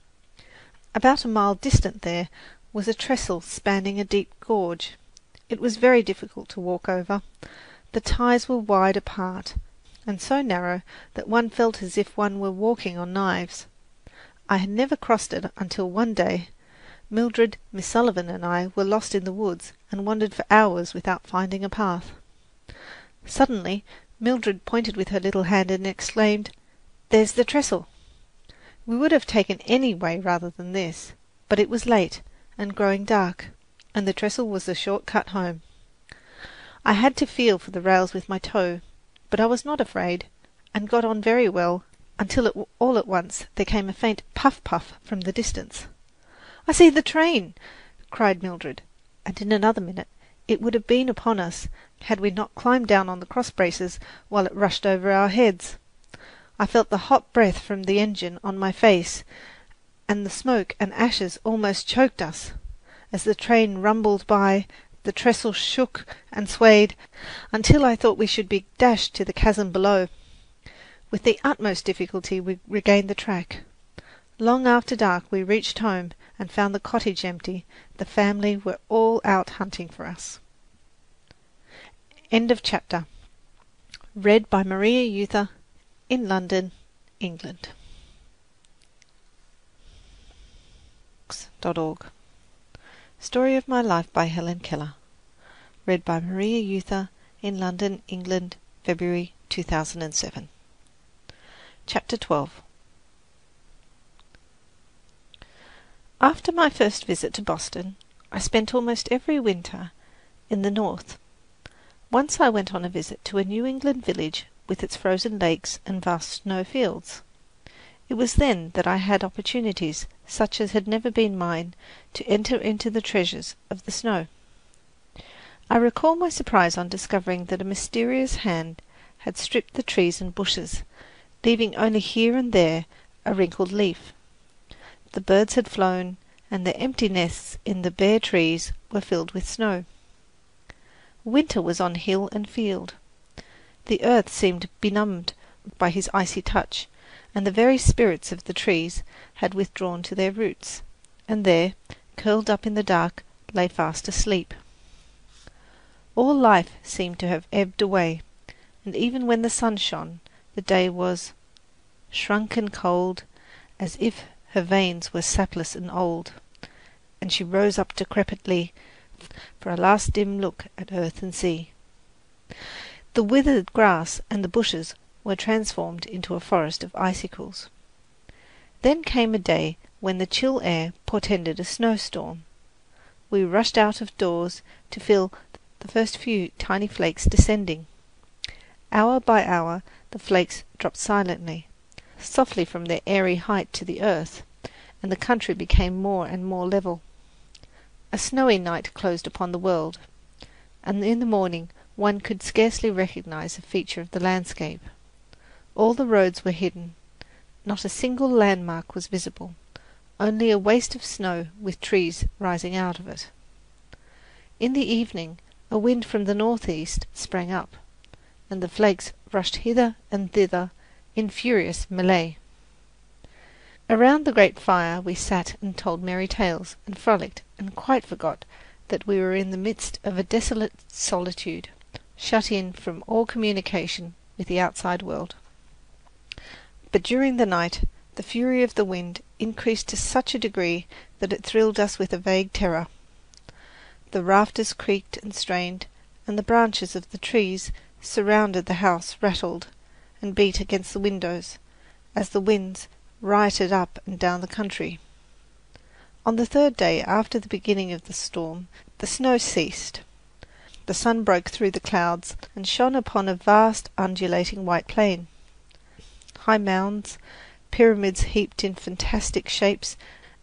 About a mile distant there was a trestle spanning a deep gorge, It was very difficult to walk over. The ties were wide apart, and so narrow that one felt as if one were walking on knives. I had never crossed it until one day Mildred, Miss Sullivan, and I were lost in the woods and wandered for hours without finding a path. Suddenly Mildred pointed with her little hand and exclaimed, "There's the trestle!" We would have taken any way rather than this, but it was late and growing dark, and the trestle was the short cut home. I had to feel for the rails with my toe, but I was not afraid, and got on very well until all at once there came a faint puff-puff from the distance. "I see the train!" cried Mildred, and in another minute it would have been upon us had we not climbed down on the cross braces while it rushed over our heads. I felt the hot breath from the engine on my face, and the smoke and ashes almost choked us. As the train rumbled by, the trestle shook and swayed until I thought we should be dashed to the chasm below. With the utmost difficulty we regained the track. Long after dark we reached home and found the cottage empty. The family were all out hunting for us. End of chapter. Read by Maria Euther in London, England. Audiobooks.org. Story of My Life by Helen Keller. Read by Maria Euther in London, England, February 2007. Chapter 12. After my first visit to Boston, I spent almost every winter in the north. Once I went on a visit to a New England village with its frozen lakes and vast snow fields. It was then that I had opportunities such as had never been mine to enter into the treasures of the snow. I recall my surprise on discovering that a mysterious hand had stripped the trees and bushes, leaving only here and there a wrinkled leaf. The birds had flown, and their empty nests in the bare trees were filled with snow. Winter was on hill and field. The earth seemed benumbed by his icy touch, and the very spirits of the trees had withdrawn to their roots, and there, curled up in the dark, lay fast asleep. All life seemed to have ebbed away, and even when the sun shone, the day was shrunk and cold, as if her veins were sapless and old, and she rose up decrepitly for a last dim look at earth and sea. The withered grass and the bushes were transformed into a forest of icicles. Then came a day when the chill air portended a snowstorm. We rushed out of doors to feel the first few tiny flakes descending. Hour by hour the flakes dropped silently, softly from their airy height to the earth, and the country became more and more level. A snowy night closed upon the world, and in the morning one could scarcely recognize a feature of the landscape. All the roads were hidden. Not a single landmark was visible, only a waste of snow with trees rising out of it. In the evening a wind from the northeast sprang up, and the flakes rushed hither and thither in furious melee. Around the great fire we sat and told merry tales and frolicked, and quite forgot that we were in the midst of a desolate solitude, shut in from all communication with the outside world. But during the night the fury of the wind increased to such a degree that it thrilled us with a vague terror. The rafters creaked and strained, and the branches of the trees surrounded the house rattled and beat against the windows as the winds rioted up and down the country. On the third day after the beginning of the storm, the snow ceased. The sun broke through the clouds and shone upon a vast undulating white plain. High mounds, pyramids heaped in fantastic shapes,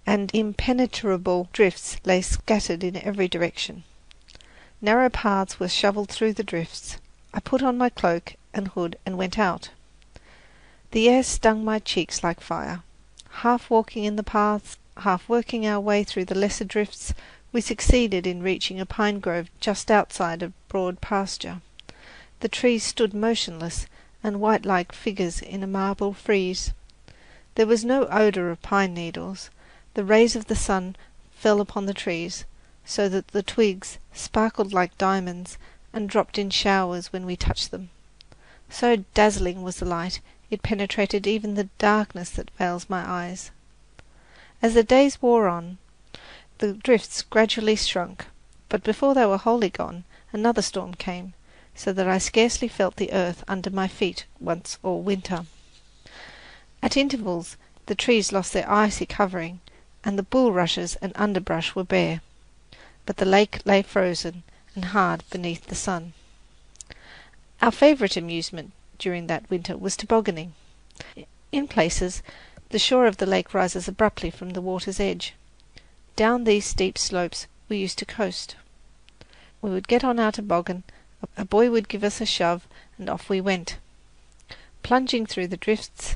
and impenetrable drifts lay scattered in every direction. Narrow paths were shovelled through the drifts. I put on my cloak and hood and went out. The air stung my cheeks like fire. Half walking in the paths, half working our way through the lesser drifts, we succeeded in reaching a pine grove just outside a broad pasture. The trees stood motionless and white like figures in a marble frieze. There was no odour of pine needles. The rays of the sun fell upon the trees, so that the twigs sparkled like diamonds and dropped in showers when we touched them. So dazzling was the light, it penetrated even the darkness that veils my eyes. As the days wore on, the drifts gradually shrunk, but before they were wholly gone, another storm came, so that I scarcely felt the earth under my feet once all winter. At intervals, the trees lost their icy covering, and the bulrushes and underbrush were bare, but the lake lay frozen and hard beneath the sun. Our favourite amusement during that winter was tobogganing. In places, the shore of the lake rises abruptly from the water's edge. Down these steep slopes we used to coast. We would get on our toboggan, a boy would give us a shove, and off we went. Plunging through the drifts,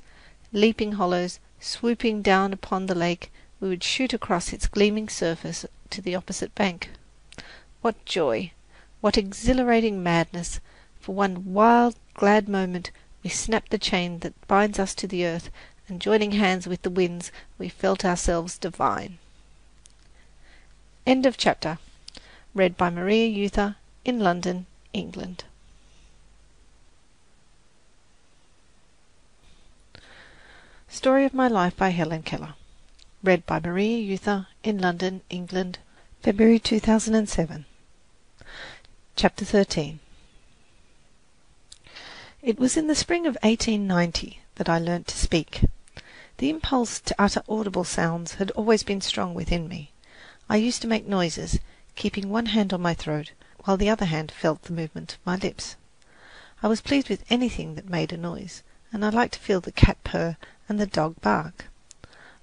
leaping hollows, swooping down upon the lake, we would shoot across its gleaming surface to the opposite bank. What joy! What exhilarating madness! For one wild, glad moment we snapped the chain that binds us to the earth, and joining hands with the winds, we felt ourselves divine. End of chapter. Read by Maria Euther in London, England. Story of My Life by Helen Keller. Read by Maria Euther in London, England, February 2007. Chapter 13. It was in the spring of 1890 that I learnt to speak. The impulse to utter audible sounds had always been strong within me. I used to make noises, keeping one hand on my throat, while the other hand felt the movement of my lips. I was pleased with anything that made a noise, and I liked to feel the cat purr and the dog bark.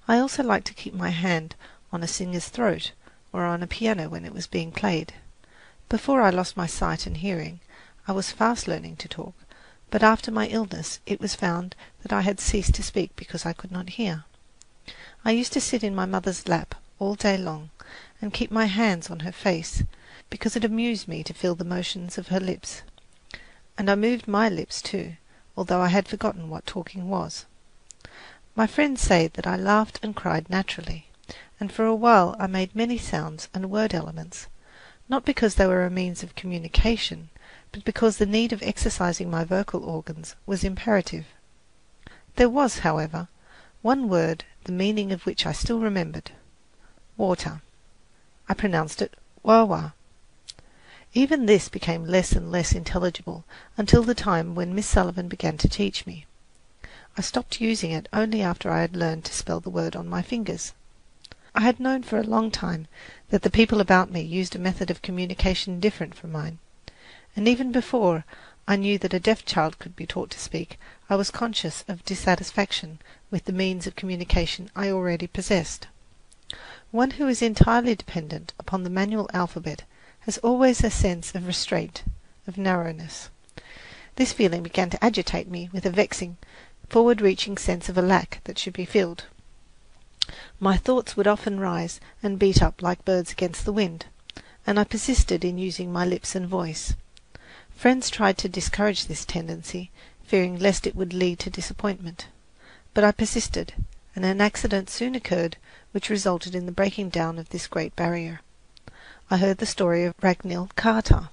I also liked to keep my hand on a singer's throat, or on a piano when it was being played. Before I lost my sight and hearing, I was fast learning to talk, but after my illness it was found that I had ceased to speak because I could not hear. I used to sit in my mother's lap all day long and keep my hands on her face, because it amused me to feel the motions of her lips. And I moved my lips too, although I had forgotten what talking was. My friends say that I laughed and cried naturally, and for a while I made many sounds and word elements, not because they were a means of communication, but because the need of exercising my vocal organs was imperative. There was, however, one word the meaning of which I still remembered: water. I pronounced it wah-wah. Even this became less and less intelligible until the time when Miss Sullivan began to teach me. I stopped using it only after I had learned to spell the word on my fingers. I had known for a long time that the people about me used a method of communication different from mine, and even before I knew that a deaf child could be taught to speak, I was conscious of dissatisfaction with the means of communication I already possessed. One who is entirely dependent upon the manual alphabet has always a sense of restraint, of narrowness. This feeling began to agitate me with a vexing, forward-reaching sense of a lack that should be filled. My thoughts would often rise and beat up like birds against the wind, and I persisted in using my lips and voice. Friends tried to discourage this tendency, fearing lest it would lead to disappointment. But I persisted, and an accident soon occurred which resulted in the breaking down of this great barrier. I heard the story of Radcliffe Carter.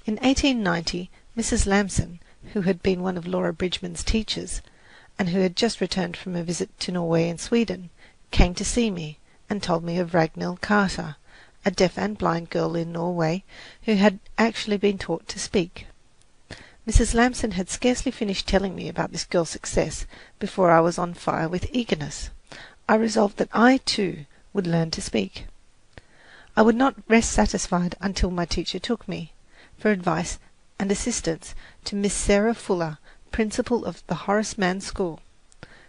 In 1890, Mrs. Lamson, who had been one of Laura Bridgman's teachers, and who had just returned from a visit to Norway and Sweden, came to see me and told me of Radcliffe Carter, a deaf and blind girl in Norway who had actually been taught to speak. Mrs. Lamson had scarcely finished telling me about this girl's success before I was on fire with eagerness. I resolved that I, too, would learn to speak. I would not rest satisfied until my teacher took me, for advice and assistance, to Miss Sarah Fuller, principal of the Horace Mann School.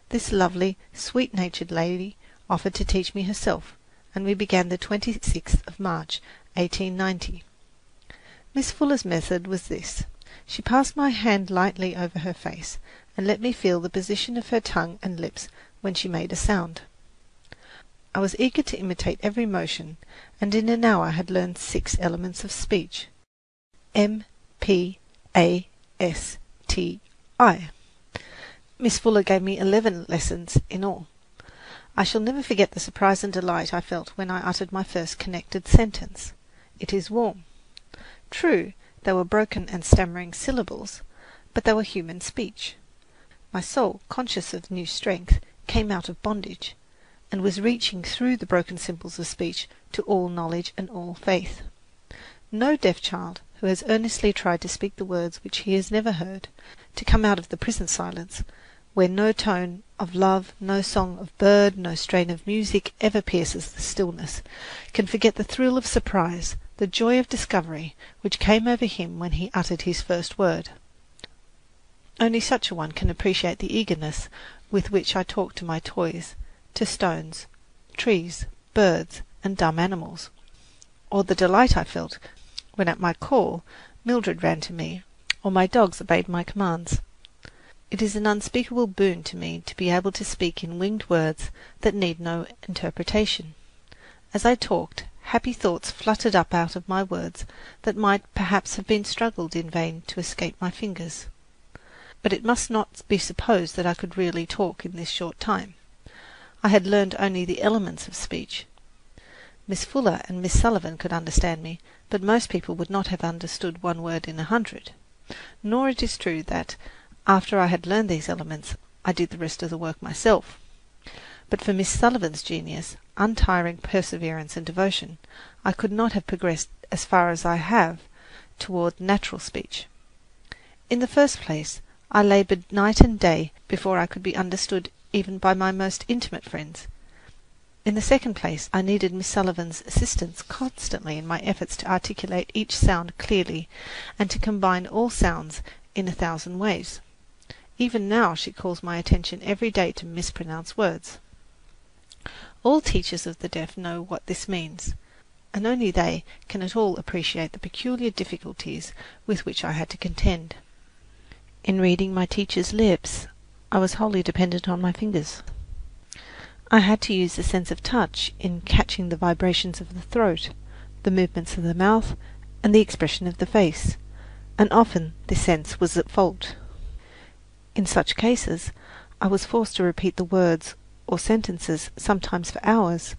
This lovely, sweet-natured lady offered to teach me herself, and we began the 26th of March, 1890. Miss Fuller's method was this. She passed my hand lightly over her face and let me feel the position of her tongue and lips when she made a sound. I was eager to imitate every motion, and in an hour had learned 6 elements of speech: M, P, A, S, T, I. Miss Fuller gave me 11 lessons in all. I shall never forget the surprise and delight I felt when I uttered my first connected sentence. It is warm. True, they were broken and stammering syllables, but they were human speech. My soul, conscious of new strength, came out of bondage, and was reaching through the broken symbols of speech to all knowledge and all faith. No deaf child who has earnestly tried to speak the words which he has never heard, to come out of the prison silence, where no tone of love, no song of bird, no strain of music ever pierces the stillness, can forget the thrill of surprise, the joy of discovery, which came over him when he uttered his first word. Only such a one can appreciate the eagerness with which I talked to my toys, to stones, trees, birds, and dumb animals, or the delight I felt when at my call Mildred ran to me, or my dogs obeyed my commands. It is an unspeakable boon to me to be able to speak in winged words that need no interpretation. As I talked, happy thoughts fluttered up out of my words that might perhaps have been struggled in vain to escape my fingers. But it must not be supposed that I could really talk in this short time. I had learned only the elements of speech. Miss Fuller and Miss Sullivan could understand me, but most people would not have understood one word in 100. Nor it is true that, after I had learned these elements, I did the rest of the work myself. But for Miss Sullivan's genius, untiring perseverance and devotion, I could not have progressed as far as I have toward natural speech. In the first place, I laboured night and day before I could be understood even by my most intimate friends. In the second place, I needed Miss Sullivan's assistance constantly in my efforts to articulate each sound clearly and to combine all sounds in 1,000 ways. Even now she calls my attention every day to mispronounced words. All teachers of the deaf know what this means, and only they can at all appreciate the peculiar difficulties with which I had to contend. In reading my teacher's lips, I was wholly dependent on my fingers. I had to use the sense of touch in catching the vibrations of the throat, the movements of the mouth, and the expression of the face, and often this sense was at fault. In such cases, I was forced to repeat the words or sentences, sometimes for hours,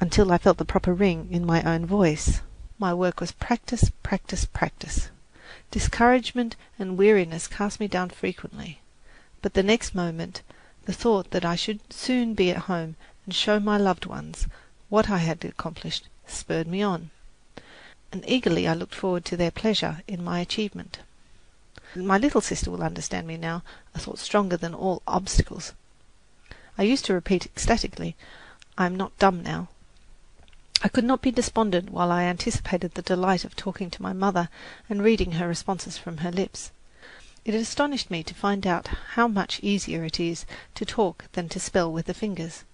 until I felt the proper ring in my own voice. My work was practice, practice, practice. Discouragement and weariness cast me down frequently, but the next moment the thought that I should soon be at home and show my loved ones what I had accomplished spurred me on, and eagerly I looked forward to their pleasure in my achievement. My little sister will understand me now, a thought stronger than all obstacles. I used to repeat ecstatically, "I am not dumb now." I could not be despondent while I anticipated the delight of talking to my mother and reading her responses from her lips. It astonished me to find out how much easier it is to talk than to spell with the fingers,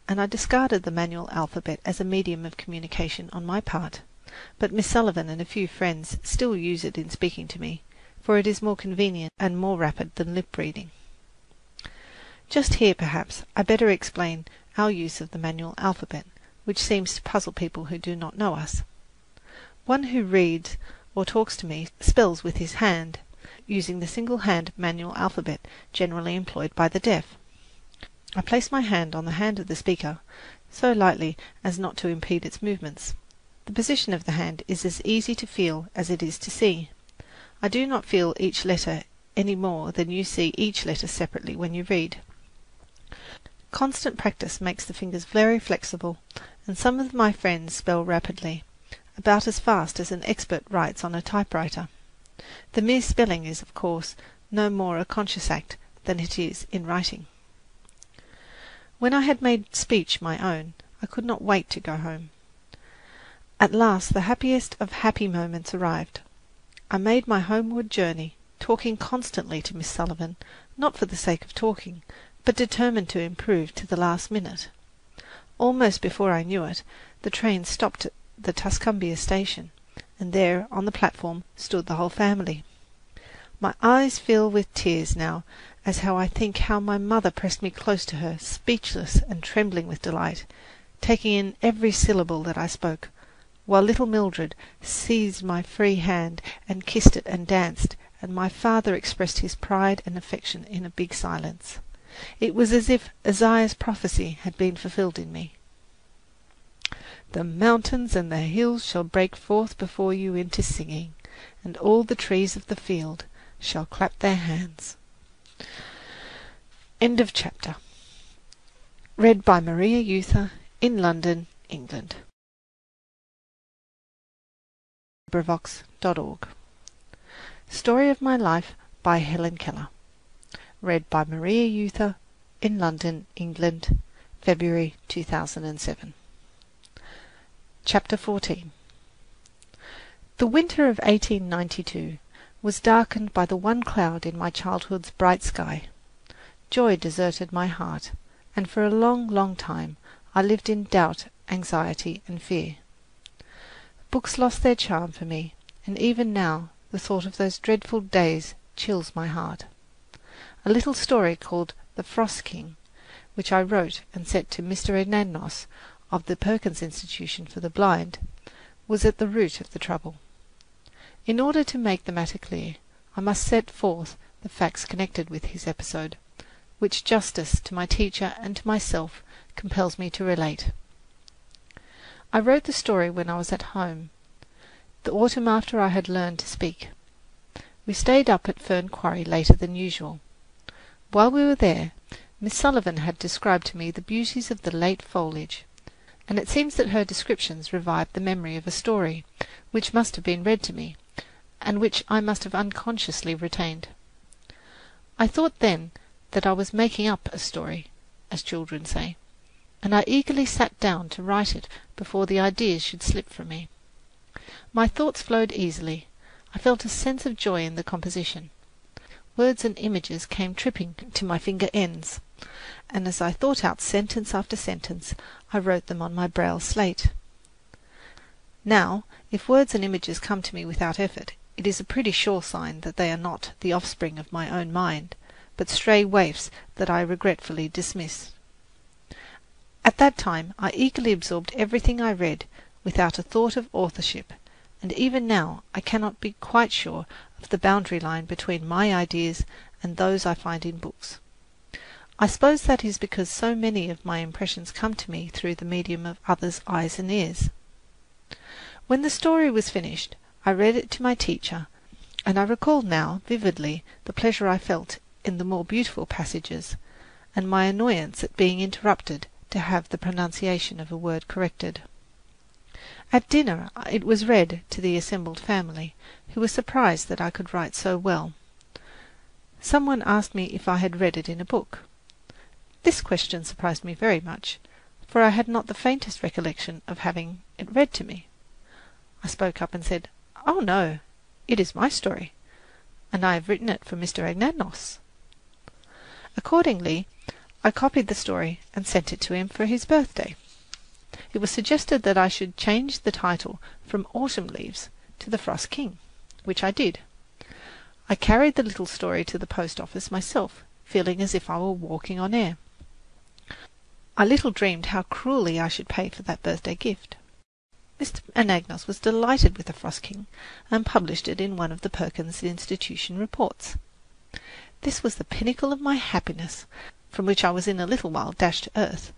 and I discarded the manual alphabet as a medium of communication on my part, but Miss Sullivan and a few friends still use it in speaking to me, for it is more convenient and more rapid than lip reading. Just here, perhaps, I better explain our use of the manual alphabet, which seems to puzzle people who do not know us. One who reads or talks to me spells with his hand, using the single-hand manual alphabet generally employed by the deaf. I place my hand on the hand of the speaker, so lightly as not to impede its movements. The position of the hand is as easy to feel as it is to see. I do not feel each letter any more than you see each letter separately when you read. Constant practice makes the fingers very flexible, and some of my friends spell rapidly, about as fast as an expert writes on a typewriter. The mere spelling is, of course, no more a conscious act than it is in writing. When I had made speech my own, I could not wait to go home. At last the happiest of happy moments arrived. I made my homeward journey, talking constantly to Miss Sullivan, not for the sake of talking, but determined to improve to the last minute. Almost before I knew it, the train stopped at the Tuscumbia station, and there on the platform stood the whole family. My eyes fill with tears now, as I think how my mother pressed me close to her, speechless and trembling with delight, taking in every syllable that I spoke, while little Mildred seized my free hand and kissed it and danced, and my father expressed his pride and affection in a big silence. It was as if Isaiah's prophecy had been fulfilled in me. The mountains and the hills shall break forth before you into singing, and all the trees of the field shall clap their hands. End of chapter. Read by Maria Euther in London, England. LibriVox.org. Story of My Life by Helen Keller. Read by Maria Euther in London, England, February 2007. Chapter 14. The winter of 1892 was darkened by the one cloud in my childhood's bright sky. Joy deserted my heart, and for a long, long time I lived in doubt, anxiety, and fear. Books lost their charm for me, and even now the thought of those dreadful days chills my heart. A little story called The Frost King, which I wrote and sent to Mr. Anagnos of the Perkins Institution for the Blind, was at the root of the trouble. In order to make the matter clear, I must set forth the facts connected with his episode, which justice to my teacher and to myself compels me to relate. I wrote the story when I was at home, the autumn after I had learned to speak. We stayed up at Fern Quarry later than usual. While we were there, Miss Sullivan had described to me the beauties of the late foliage, and it seems that her descriptions revived the memory of a story which must have been read to me, and which I must have unconsciously retained. I thought then that I was making up a story, as children say, and I eagerly sat down to write it before the ideas should slip from me. My thoughts flowed easily. I felt a sense of joy in the composition. Words and images came tripping to my finger ends, and as I thought out sentence after sentence, I wrote them on my braille slate. Now, if words and images come to me without effort, it is a pretty sure sign that they are not the offspring of my own mind, but stray waifs that I regretfully dismiss. At that time I eagerly absorbed everything I read, without a thought of authorship, and even now I cannot be quite sure of the boundary line between my ideas and those I find in books. I suppose that is because so many of my impressions come to me through the medium of others' eyes and ears. When the story was finished, I read it to my teacher, and I recall now vividly the pleasure I felt in the more beautiful passages, and my annoyance at being interrupted to have the pronunciation of a word corrected. At dinner it was read to the assembled family, who were surprised that I could write so well. Someone asked me if I had read it in a book. This question surprised me very much, for I had not the faintest recollection of having it read to me. I spoke up and said, "Oh no, it is my story, and I have written it for Mr. Anagnos." Accordingly, I copied the story and sent it to him for his birthday. It was suggested that I should change the title from Autumn Leaves to The Frost King, which I did. I carried the little story to the post office myself, feeling as if I were walking on air. I little dreamed how cruelly I should pay for that birthday gift. Mr. Anagnos was delighted with The Frost King, and published it in one of the Perkins Institution reports. This was the pinnacle of my happiness, from which I was in a little while dashed to earth.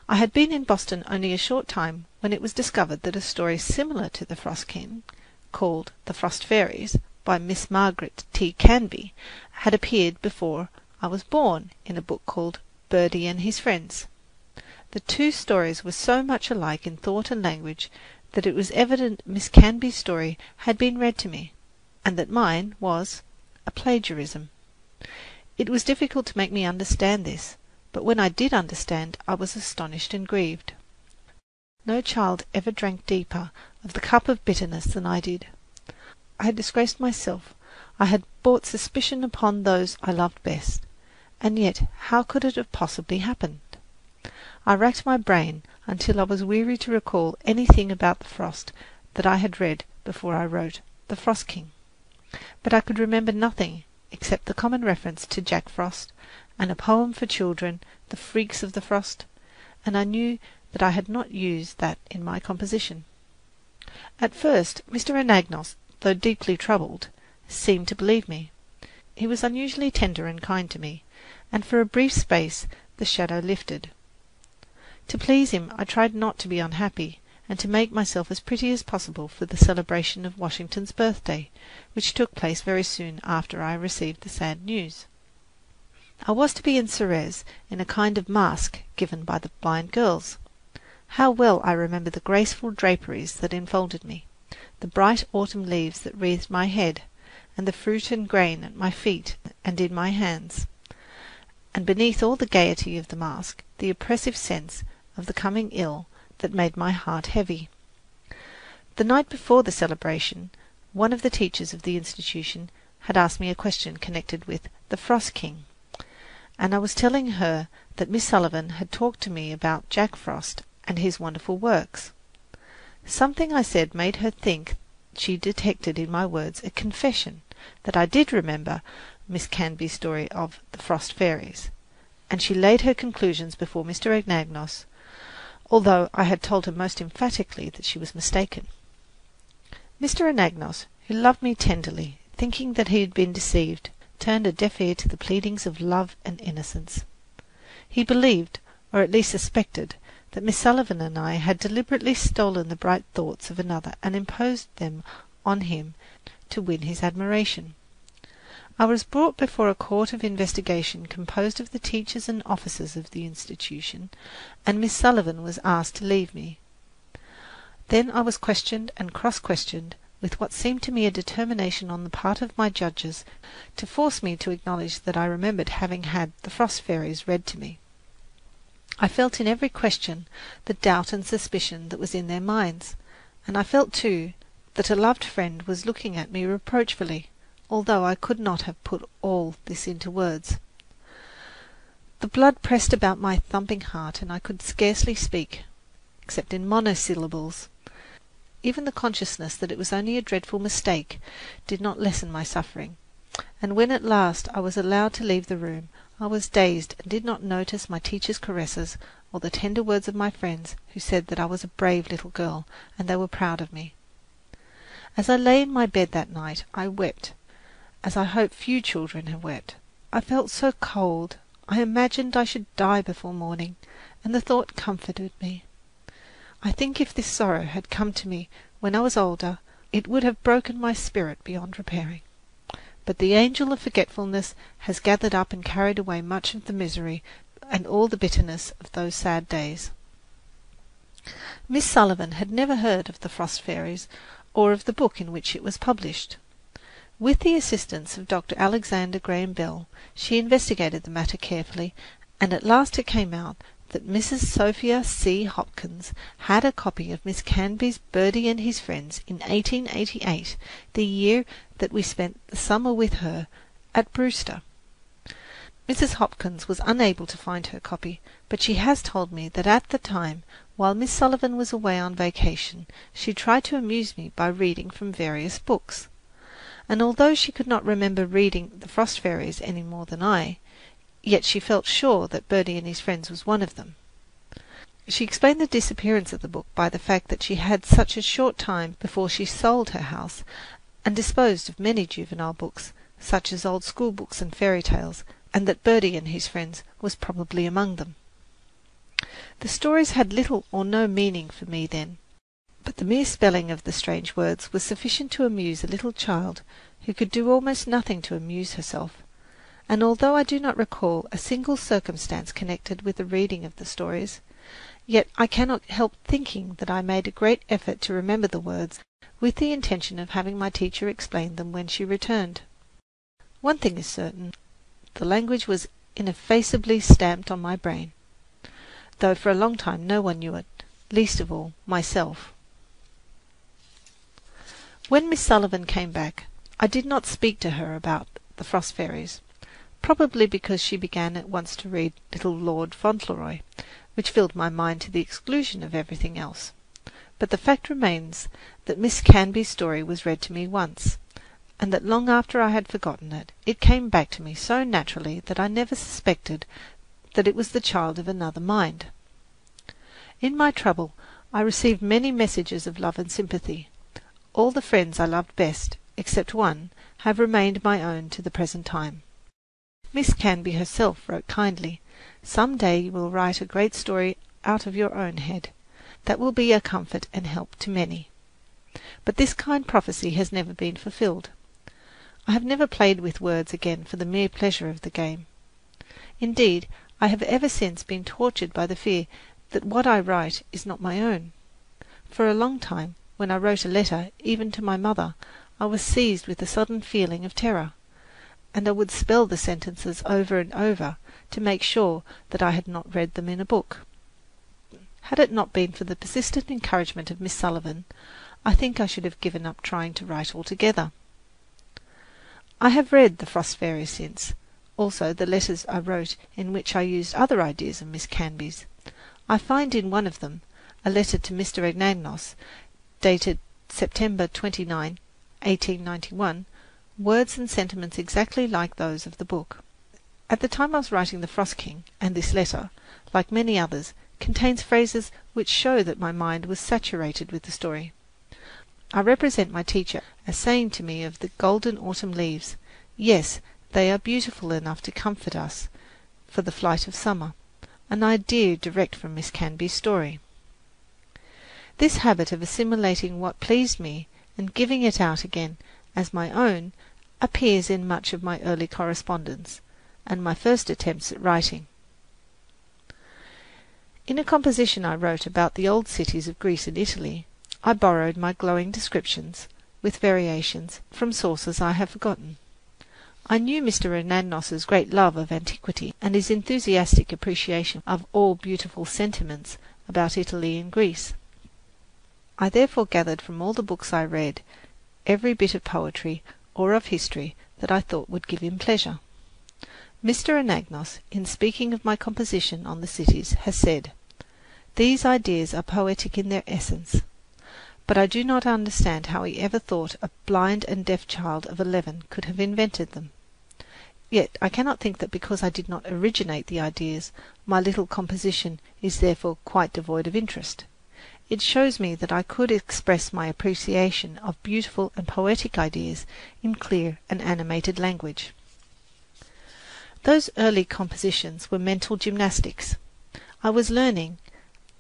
I had been in Boston only a short time when it was discovered that a story similar to The Frost King, called The Frost Fairies, by Miss Margaret T. Canby, had appeared before I was born in a book called Birdie and His Friends. The two stories were so much alike in thought and language that it was evident Miss Canby's story had been read to me, and that mine was a plagiarism. It was difficult to make me understand this, but when I did understand, I was astonished and grieved. No child ever drank deeper of the cup of bitterness than I did. I had disgraced myself. I had brought suspicion upon those I loved best. And yet, how could it have possibly happened? I racked my brain until I was weary to recall anything about the frost that I had read before I wrote The Frost King. But I could remember nothing except the common reference to Jack Frost, and a poem for children, The Freaks of the Frost, and I knew that I had not used that in my composition. At first, Mr. Anagnos, though deeply troubled, seemed to believe me. He was unusually tender and kind to me, and for a brief space the shadow lifted. To please him, I tried not to be unhappy, and to make myself as pretty as possible for the celebration of Washington's birthday, which took place very soon after I received the sad news. I was to be in Ceres in a kind of masque given by the blind girls. How well I remember the graceful draperies that enfolded me, the bright autumn leaves that wreathed my head, and the fruit and grain at my feet and in my hands. And beneath all the gaiety of the masque, the oppressive sense of the coming ill that made my heart heavy. The night before the celebration, one of the teachers of the institution had asked me a question connected with the Frost King, and I was telling her that Miss Sullivan had talked to me about Jack Frost and his wonderful works. Something I said made her think she detected in my words a confession that I did remember Miss Canby's story of the Frost Fairies, and she laid her conclusions before Mr. Anagnos, although I had told her most emphatically that she was mistaken. Mr. Anagnos, who loved me tenderly, thinking that he had been deceived, turned a deaf ear to the pleadings of love and innocence. He believed, or at least suspected, that Miss Sullivan and I had deliberately stolen the bright thoughts of another and imposed them on him to win his admiration. I was brought before a court of investigation composed of the teachers and officers of the institution, and Miss Sullivan was asked to leave me. Then I was questioned and cross-questioned with what seemed to me a determination on the part of my judges to force me to acknowledge that I remembered having had the Frost Fairies read to me. I felt in every question the doubt and suspicion that was in their minds, and I felt too that a loved friend was looking at me reproachfully, although I could not have put all this into words. The blood pressed about my thumping heart, and I could scarcely speak, except in monosyllables. Even the consciousness that it was only a dreadful mistake did not lessen my suffering, and when at last I was allowed to leave the room, I was dazed and did not notice my teacher's caresses or the tender words of my friends who said that I was a brave little girl and they were proud of me. As I lay in my bed that night, I wept, as I hope few children have wept. I felt so cold, I imagined I should die before morning, and the thought comforted me. I think if this sorrow had come to me when I was older, it would have broken my spirit beyond repairing. But the angel of forgetfulness has gathered up and carried away much of the misery and all the bitterness of those sad days. Miss Sullivan had never heard of the Frost Fairies or of the book in which it was published. With the assistance of Dr. Alexander Graham Bell, she investigated the matter carefully, and at last it came out that Mrs. Sophia C. Hopkins had a copy of Miss Canby's Birdie and His Friends in 1888, the year that we spent the summer with her at Brewster. Mrs. Hopkins was unable to find her copy, but she has told me that at the time, while Miss Sullivan was away on vacation, she tried to amuse me by reading from various books. And although she could not remember reading the Frost Fairies any more than I, yet she felt sure that Birdie and His Friends was one of them. She explained the disappearance of the book by the fact that she had such a short time before she sold her house and disposed of many juvenile books, such as old school books and fairy tales, and that Birdie and His Friends was probably among them. The stories had little or no meaning for me then, but the mere spelling of the strange words was sufficient to amuse a little child who could do almost nothing to amuse herself. And although I do not recall a single circumstance connected with the reading of the stories, yet I cannot help thinking that I made a great effort to remember the words, with the intention of having my teacher explain them when she returned. One thing is certain, the language was ineffaceably stamped on my brain, though for a long time no one knew it, least of all myself. When Miss Sullivan came back, I did not speak to her about the Frost Fairies, probably because she began at once to read Little Lord Fauntleroy, which filled my mind to the exclusion of everything else. But the fact remains that Miss Canby's story was read to me once, and that long after I had forgotten it, it came back to me so naturally that I never suspected that it was the child of another mind. In my trouble, I received many messages of love and sympathy. All the friends I loved best, except one, have remained my own to the present time. Miss Canby herself wrote kindly, "Some day you will write a great story out of your own head. That will be a comfort and help to many." But this kind prophecy has never been fulfilled. I have never played with words again for the mere pleasure of the game. Indeed, I have ever since been tortured by the fear that what I write is not my own. For a long time, when I wrote a letter, even to my mother, I was seized with a sudden feeling of terror, and I would spell the sentences over and over to make sure that I had not read them in a book. Had it not been for the persistent encouragement of Miss Sullivan, I think I should have given up trying to write altogether. I have read The Frost Fairy since, also the letters I wrote in which I used other ideas of Miss Canby's. I find in one of them, a letter to Mr. Anagnos, dated September 29, 1891, words and sentiments exactly like those of the book. At the time I was writing The Frost King, and this letter, like many others, contains phrases which show that my mind was saturated with the story. I represent my teacher as saying to me of the golden autumn leaves, "Yes, they are beautiful enough to comfort us for the flight of summer," an idea direct from Miss Canby's story. This habit of assimilating what pleased me and giving it out again as my own appears in much of my early correspondence and my first attempts at writing. In a composition I wrote about the old cities of Greece and Italy, I borrowed my glowing descriptions, with variations, from sources I have forgotten. I knew Mr. Anagnos's great love of antiquity and his enthusiastic appreciation of all beautiful sentiments about Italy and Greece. I therefore gathered from all the books I read every bit of poetry or of history that I thought would give him pleasure. Mr. Anagnos, in speaking of my composition on the cities, has said, "These ideas are poetic in their essence." But I do not understand how he ever thought a blind and deaf child of 11 could have invented them. Yet I cannot think that because I did not originate the ideas, my little composition is therefore quite devoid of interest. It shows me that I could express my appreciation of beautiful and poetic ideas in clear and animated language. Those early compositions were mental gymnastics. I was learning,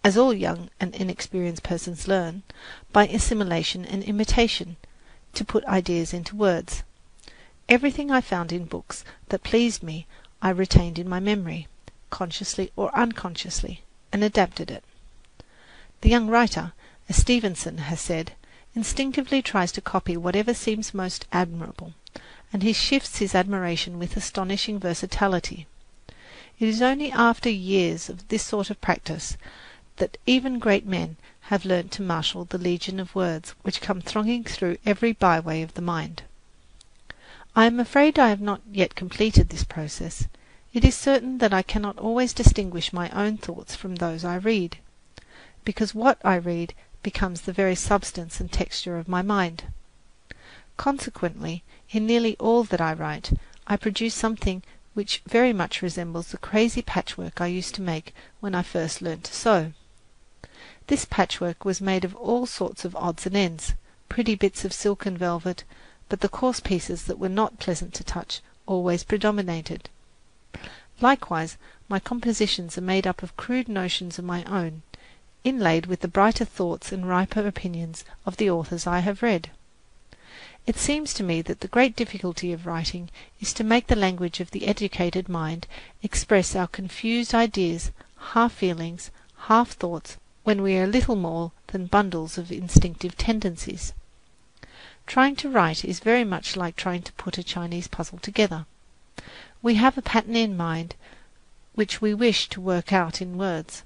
as all young and inexperienced persons learn, by assimilation and imitation, to put ideas into words. Everything I found in books that pleased me I retained in my memory, consciously or unconsciously, and adapted it. The young writer, as Stevenson has said, instinctively tries to copy whatever seems most admirable, and he shifts his admiration with astonishing versatility. It is only after years of this sort of practice that even great men have learnt to marshal the legion of words which come thronging through every byway of the mind. I am afraid I have not yet completed this process. It is certain that I cannot always distinguish my own thoughts from those I read, because what I read becomes the very substance and texture of my mind. Consequently, in nearly all that I write, I produce something which very much resembles the crazy patchwork I used to make when I first learnt to sew. This patchwork was made of all sorts of odds and ends, pretty bits of silk and velvet, but the coarse pieces that were not pleasant to touch always predominated. Likewise, my compositions are made up of crude notions of my own, inlaid with the brighter thoughts and riper opinions of the authors I have read. It seems to me that the great difficulty of writing is to make the language of the educated mind express our confused ideas, half feelings, half thoughts, when we are little more than bundles of instinctive tendencies. Trying to write is very much like trying to put a Chinese puzzle together. We have a pattern in mind which we wish to work out in words,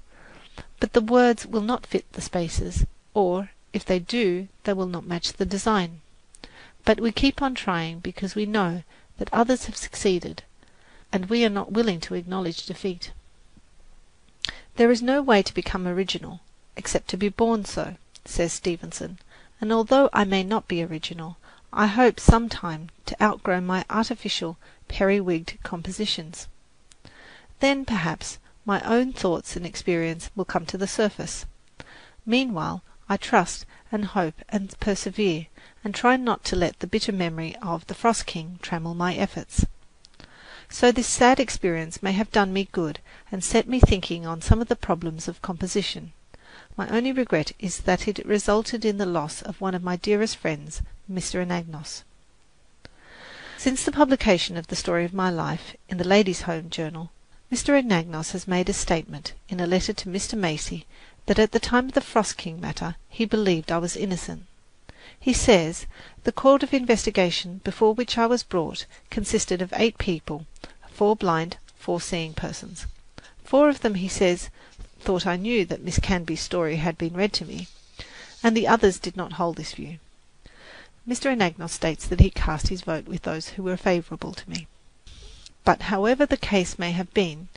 but the words will not fit the spaces, or, if they do, they will not match the design. But we keep on trying because we know that others have succeeded, and we are not willing to acknowledge defeat. There is no way to become original except to be born so, says Stevenson, and although I may not be original, I hope some time to outgrow my artificial, periwigged compositions. Then, perhaps, my own thoughts and experience will come to the surface. Meanwhile, I trust and hope and persevere, and try not to let the bitter memory of the Frost King trammel my efforts. So this sad experience may have done me good and set me thinking on some of the problems of composition. My only regret is that it resulted in the loss of one of my dearest friends, Mr. Anagnos. Since the publication of the story of my life in the Ladies' Home Journal, Mr. Anagnos has made a statement in a letter to Mr. Macy that at the time of the Frost King matter he believed I was innocent. He says, "The court of investigation before which I was brought consisted of 8 people, 4 blind, 4 seeing persons. 4 of them," he says, "thought I knew that Miss Canby's story had been read to me, and the others did not hold this view." Mr. Anagnos states that he cast his vote with those who were favourable to me. But however the case may have been,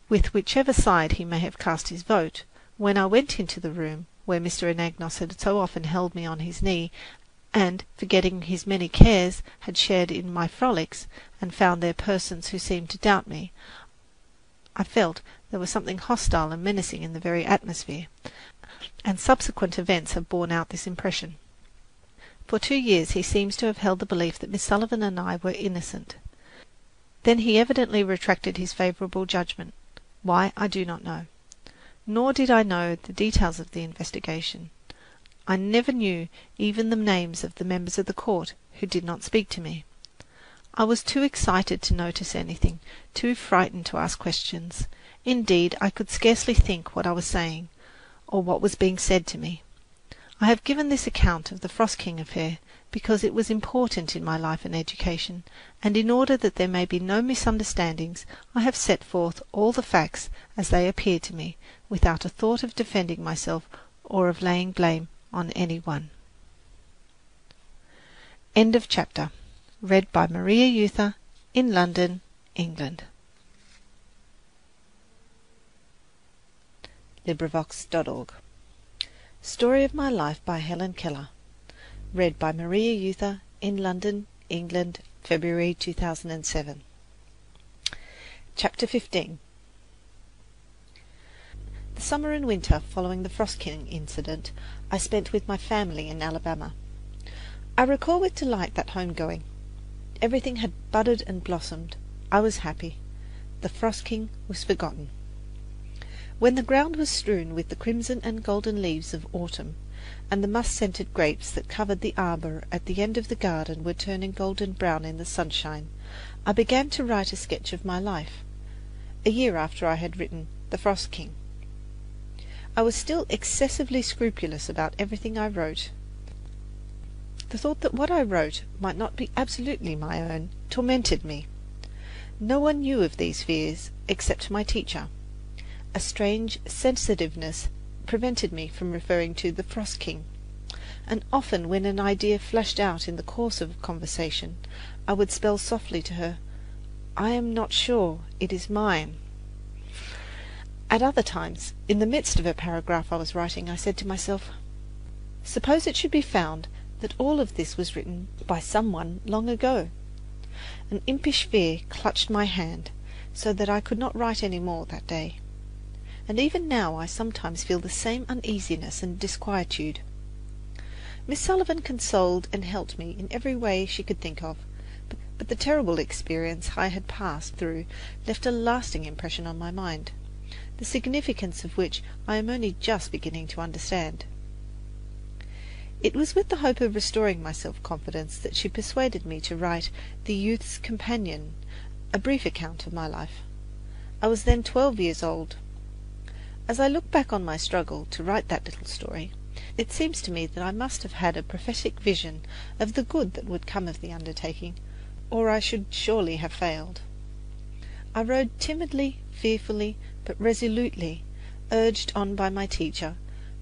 with whichever side he may have cast his vote, when I went into the room where Mr. Anagnos had so often held me on his knee, and, forgetting his many cares, had shared in my frolics, and found there persons who seemed to doubt me, I felt there was something hostile and menacing in the very atmosphere, and subsequent events have borne out this impression. For 2 years he seems to have held the belief that Miss Sullivan and I were innocent. Then he evidently retracted his favourable judgment. Why, I do not know. Nor did I know the details of the investigation. I never knew even the names of the members of the court who did not speak to me. I was too excited to notice anything, too frightened to ask questions. Indeed, I could scarcely think what I was saying, or what was being said to me. I have given this account of the Frost King affair because it was important in my life and education, and in order that there may be no misunderstandings, I have set forth all the facts as they appear to me, without a thought of defending myself or of laying blame on any one. End of chapter. Read by Maria Euther in London, England. LibriVox.org. Story of My Life by Helen Keller. Read by Maria Euther in London, England, February 2007. Chapter 15. The summer and winter following the Frost King incident I spent with my family in Alabama. I recall with delight that home-going. Everything had budded and blossomed. I was happy. The Frost King was forgotten. When the ground was strewn with the crimson and golden leaves of autumn, and the musk-scented grapes that covered the arbour at the end of the garden were turning golden brown in the sunshine, I began to write a sketch of my life, a year after I had written The Frost King. I was still excessively scrupulous about everything I wrote. The thought that what I wrote might not be absolutely my own tormented me. No one knew of these fears except my teacher. A strange sensitiveness prevented me from referring to the Frost King, and often when an idea flashed out in the course of conversation, I would spell softly to her, "I am not sure it is mine." At other times, in the midst of a paragraph I was writing, I said to myself, "Suppose it should be found that all of this was written by someone long ago." An impish fear clutched my hand, so that I could not write any more that day. And even now I sometimes feel the same uneasiness and disquietude. Miss Sullivan consoled and helped me in every way she could think of, but the terrible experience I had passed through left a lasting impression on my mind, the significance of which I am only just beginning to understand. It was with the hope of restoring my self-confidence that she persuaded me to write The Youth's Companion, a brief account of my life. I was then 12 years old. As I look back on my struggle to write that little story, it seems to me that I must have had a prophetic vision of the good that would come of the undertaking, or I should surely have failed. I wrote timidly, fearfully, but resolutely, urged on by my teacher,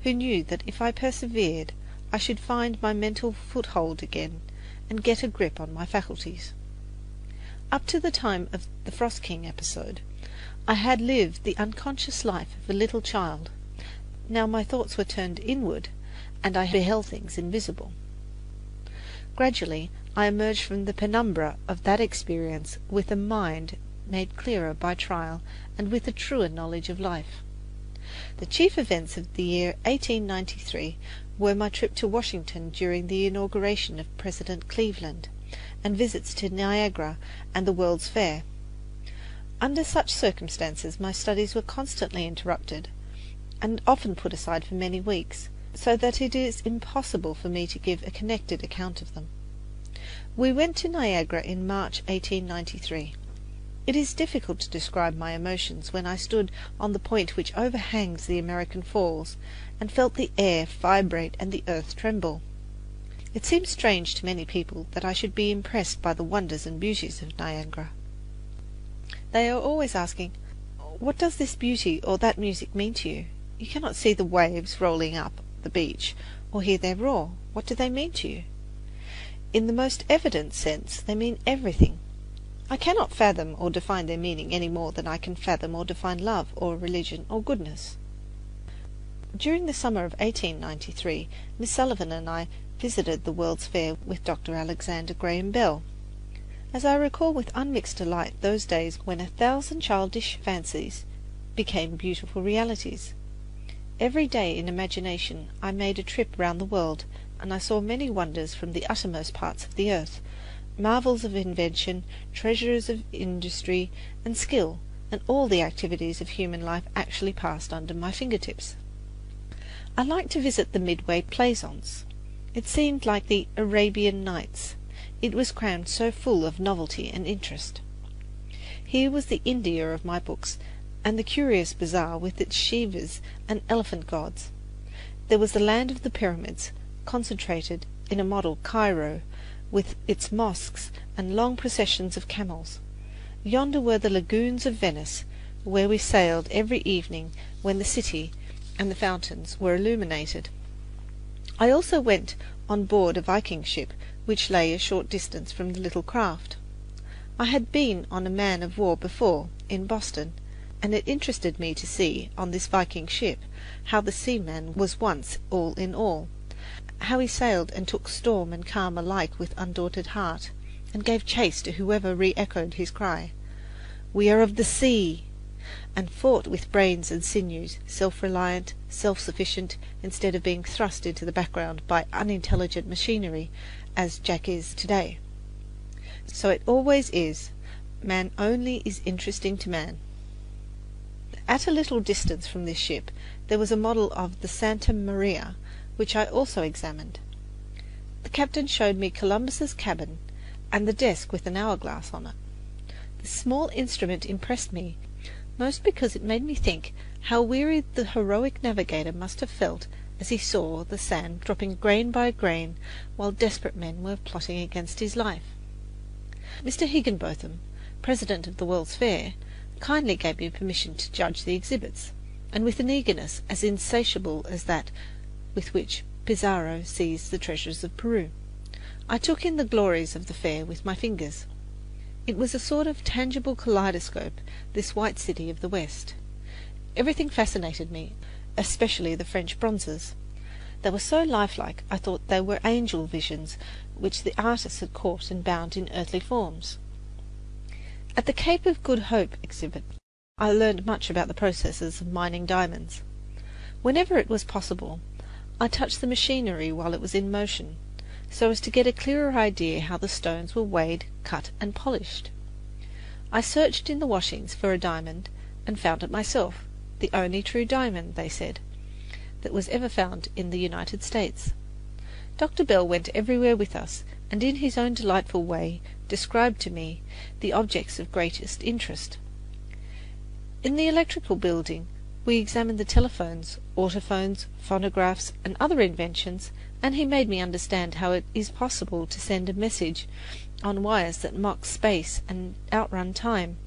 who knew that if I persevered, I should find my mental foothold again, and get a grip on my faculties. Up to the time of the Frost King episode, I had lived the unconscious life of a little child. Now my thoughts were turned inward, and I beheld things invisible. Gradually I emerged from the penumbra of that experience with a mind made clearer by trial and with a truer knowledge of life. The chief events of the year 1893 were my trip to Washington during the inauguration of President Cleveland, and visits to Niagara and the World's Fair. Under such circumstances my studies were constantly interrupted, and often put aside for many weeks, so that it is impossible for me to give a connected account of them. We went to Niagara in March 1893. It is difficult to describe my emotions when I stood on the point which overhangs the American Falls, and felt the air vibrate and the earth tremble. It seems strange to many people that I should be impressed by the wonders and beauties of Niagara. They are always asking, "What does this beauty or that music mean to you? You cannot see the waves rolling up the beach, or hear their roar. What do they mean to you?" In the most evident sense, they mean everything. I cannot fathom or define their meaning any more than I can fathom or define love or religion or goodness. During the summer of 1893, Miss Sullivan and I visited the World's Fair with Dr. Alexander Graham Bell. As I recall with unmixed delight those days when 1,000 childish fancies became beautiful realities. Every day in imagination I made a trip round the world, and I saw many wonders from the uttermost parts of the earth, marvels of invention, treasures of industry and skill, and all the activities of human life actually passed under my fingertips. I liked to visit the Midway Plaisance. It seemed like the Arabian Nights. It was crammed so full of novelty and interest. Here was the India of my books, and the curious bazaar with its Shivas and elephant gods. There was the land of the pyramids, concentrated in a model Cairo, with its mosques and long processions of camels. Yonder were the lagoons of Venice, where we sailed every evening when the city and the fountains were illuminated. I also went on board a Viking ship which lay a short distance from the little craft. I had been on a man of war before, in Boston, and it interested me to see, on this Viking ship, how the seaman was once all in all, how he sailed and took storm and calm alike with undaunted heart, and gave chase to whoever re-echoed his cry, "We are of the sea!" and fought with brains and sinews, self-reliant, self-sufficient, instead of being thrust into the background by unintelligent machinery, as Jack is today. So it always is. Man only is interesting to man. At a little distance from this ship there was a model of the Santa Maria, which I also examined. The captain showed me Columbus's cabin and the desk with an hourglass on it. The small instrument impressed me, most because it made me think how weary the heroic navigator must have felt as he saw the sand dropping grain by grain while desperate men were plotting against his life. Mr. Higginbotham, president of the World's Fair, kindly gave me permission to judge the exhibits, and with an eagerness as insatiable as that with which Pizarro seized the treasures of Peru, I took in the glories of the fair with my fingers. It was a sort of tangible kaleidoscope, this white city of the West. Everything fascinated me, especially the French bronzes. They were so lifelike I thought they were angel visions which the artists had caught and bound in earthly forms. At the Cape of Good Hope exhibit I learned much about the processes of mining diamonds. Whenever it was possible, I touched the machinery while it was in motion, so as to get a clearer idea how the stones were weighed, cut, and polished. I searched in the washings for a diamond, and found it myself, the only true diamond, they said, that was ever found in the United States. Dr. Bell went everywhere with us, and in his own delightful way described to me the objects of greatest interest. In the electrical building we examined the telephones, autophones, phonographs, and other inventions, and he made me understand how it is possible to send a message on wires that mock space and outrun time,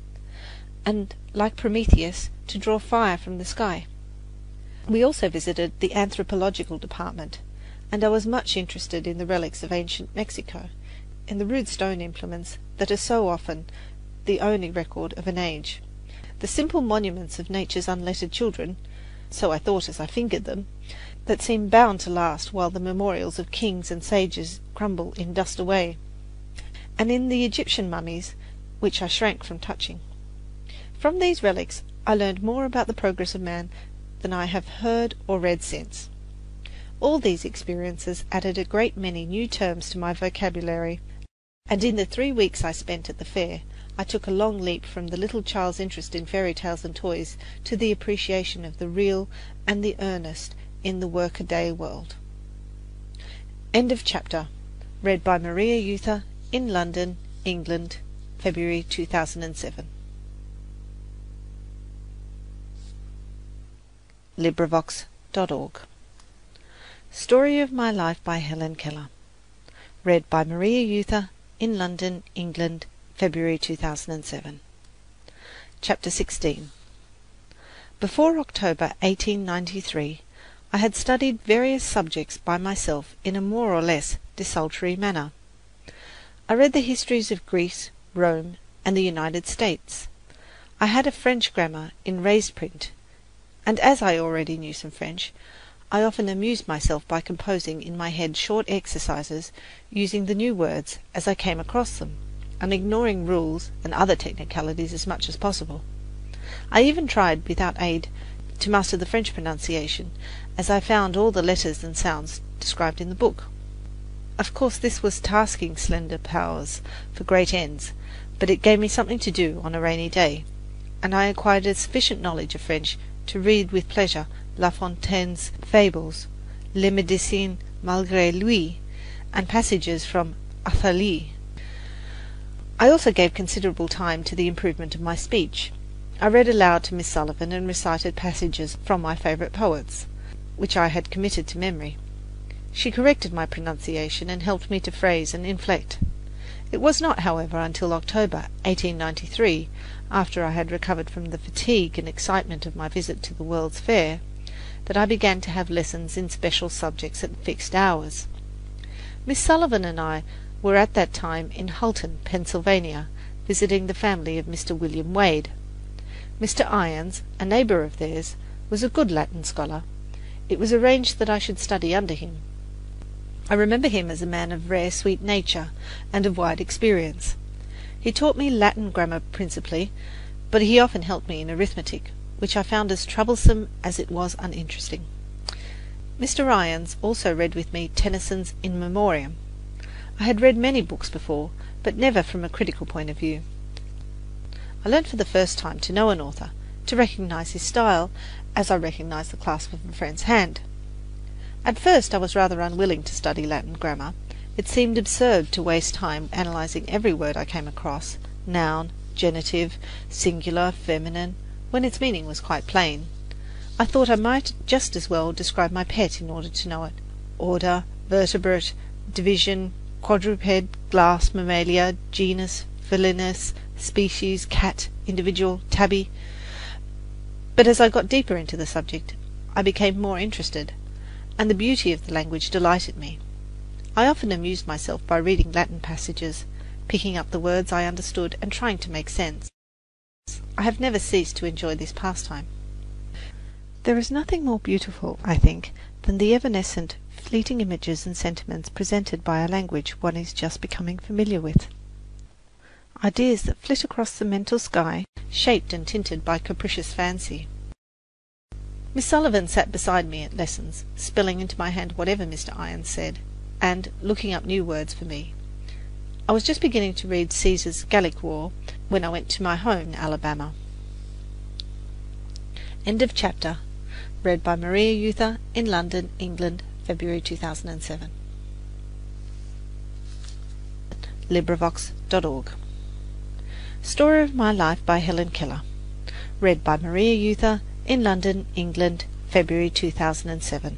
and, like Prometheus, to draw fire from the sky. We also visited the anthropological department, and I was much interested in the relics of ancient Mexico, in the rude stone implements that are so often the only record of an age. The simple monuments of nature's unlettered children, so I thought as I fingered them, that seem bound to last while the memorials of kings and sages crumble in dust away, and in the Egyptian mummies, which I shrank from touching. From these relics I learned more about the progress of man than I have heard or read since. All these experiences added a great many new terms to my vocabulary, and in the 3 weeks I spent at the fair I took a long leap from the little child's interest in fairy tales and toys to the appreciation of the real and the earnest in the workaday world. End of chapter. Read by Maria Euther in London, England, February 2007. LibriVox.org. Story of My Life by Helen Keller. Read by Maria Euther in London, England, February 2007. Chapter 16. Before October 1893, I had studied various subjects by myself in a more or less desultory manner. I read the histories of Greece, Rome, and the United States. I had a French grammar in raised print, and as I already knew some French, I often amused myself by composing in my head short exercises using the new words as I came across them, and ignoring rules and other technicalities as much as possible. I even tried, without aid, to master the French pronunciation, as I found all the letters and sounds described in the book. Of course this was tasking slender powers for great ends, but it gave me something to do on a rainy day, and I acquired a sufficient knowledge of French to read with pleasure La Fontaine's Fables, Les Médecins malgré lui, and passages from Athalie. I also gave considerable time to the improvement of my speech. I read aloud to Miss Sullivan and recited passages from my favourite poets, which I had committed to memory. She corrected my pronunciation and helped me to phrase and inflect. It was not, however, until October 1893, after I had recovered from the fatigue and excitement of my visit to the World's Fair, that I began to have lessons in special subjects at fixed hours. Miss Sullivan and I were at that time in Hulton, Pennsylvania, visiting the family of Mr. William Wade. Mr. Irons, a neighbour of theirs, was a good Latin scholar. It was arranged that I should study under him. I remember him as a man of rare sweet nature and of wide experience. He taught me Latin grammar principally, but he often helped me in arithmetic, which I found as troublesome as it was uninteresting. Mr. Irons also read with me Tennyson's In Memoriam. I had read many books before, but never from a critical point of view. I learned for the first time to know an author, to recognise his style, as I recognised the clasp of a friend's hand. At first I was rather unwilling to study Latin grammar. It seemed absurd to waste time analysing every word I came across, noun, genitive, singular, feminine, when its meaning was quite plain. I thought I might just as well describe my pet in order to know it. Order, vertebrate, division, quadruped, glass, mammalia, genus, felinus, species, cat, individual, tabby. But as I got deeper into the subject, I became more interested, and the beauty of the language delighted me. I often amused myself by reading Latin passages, picking up the words I understood and trying to make sense. I have never ceased to enjoy this pastime. There is nothing more beautiful, I think, than the evanescent, fleeting images and sentiments presented by a language one is just becoming familiar with. Ideas that flit across the mental sky, shaped and tinted by capricious fancy. Miss Sullivan sat beside me at lessons, spelling into my hand whatever Mr. Irons said, and looking up new words for me. I was just beginning to read Caesar's Gallic War when I went to my home in Alabama. End of chapter. Read by Maria Euther in London, England, February 2007. LibriVox.org. Story of My Life by Helen Keller. Read by Maria Euther in London, England, February 2007.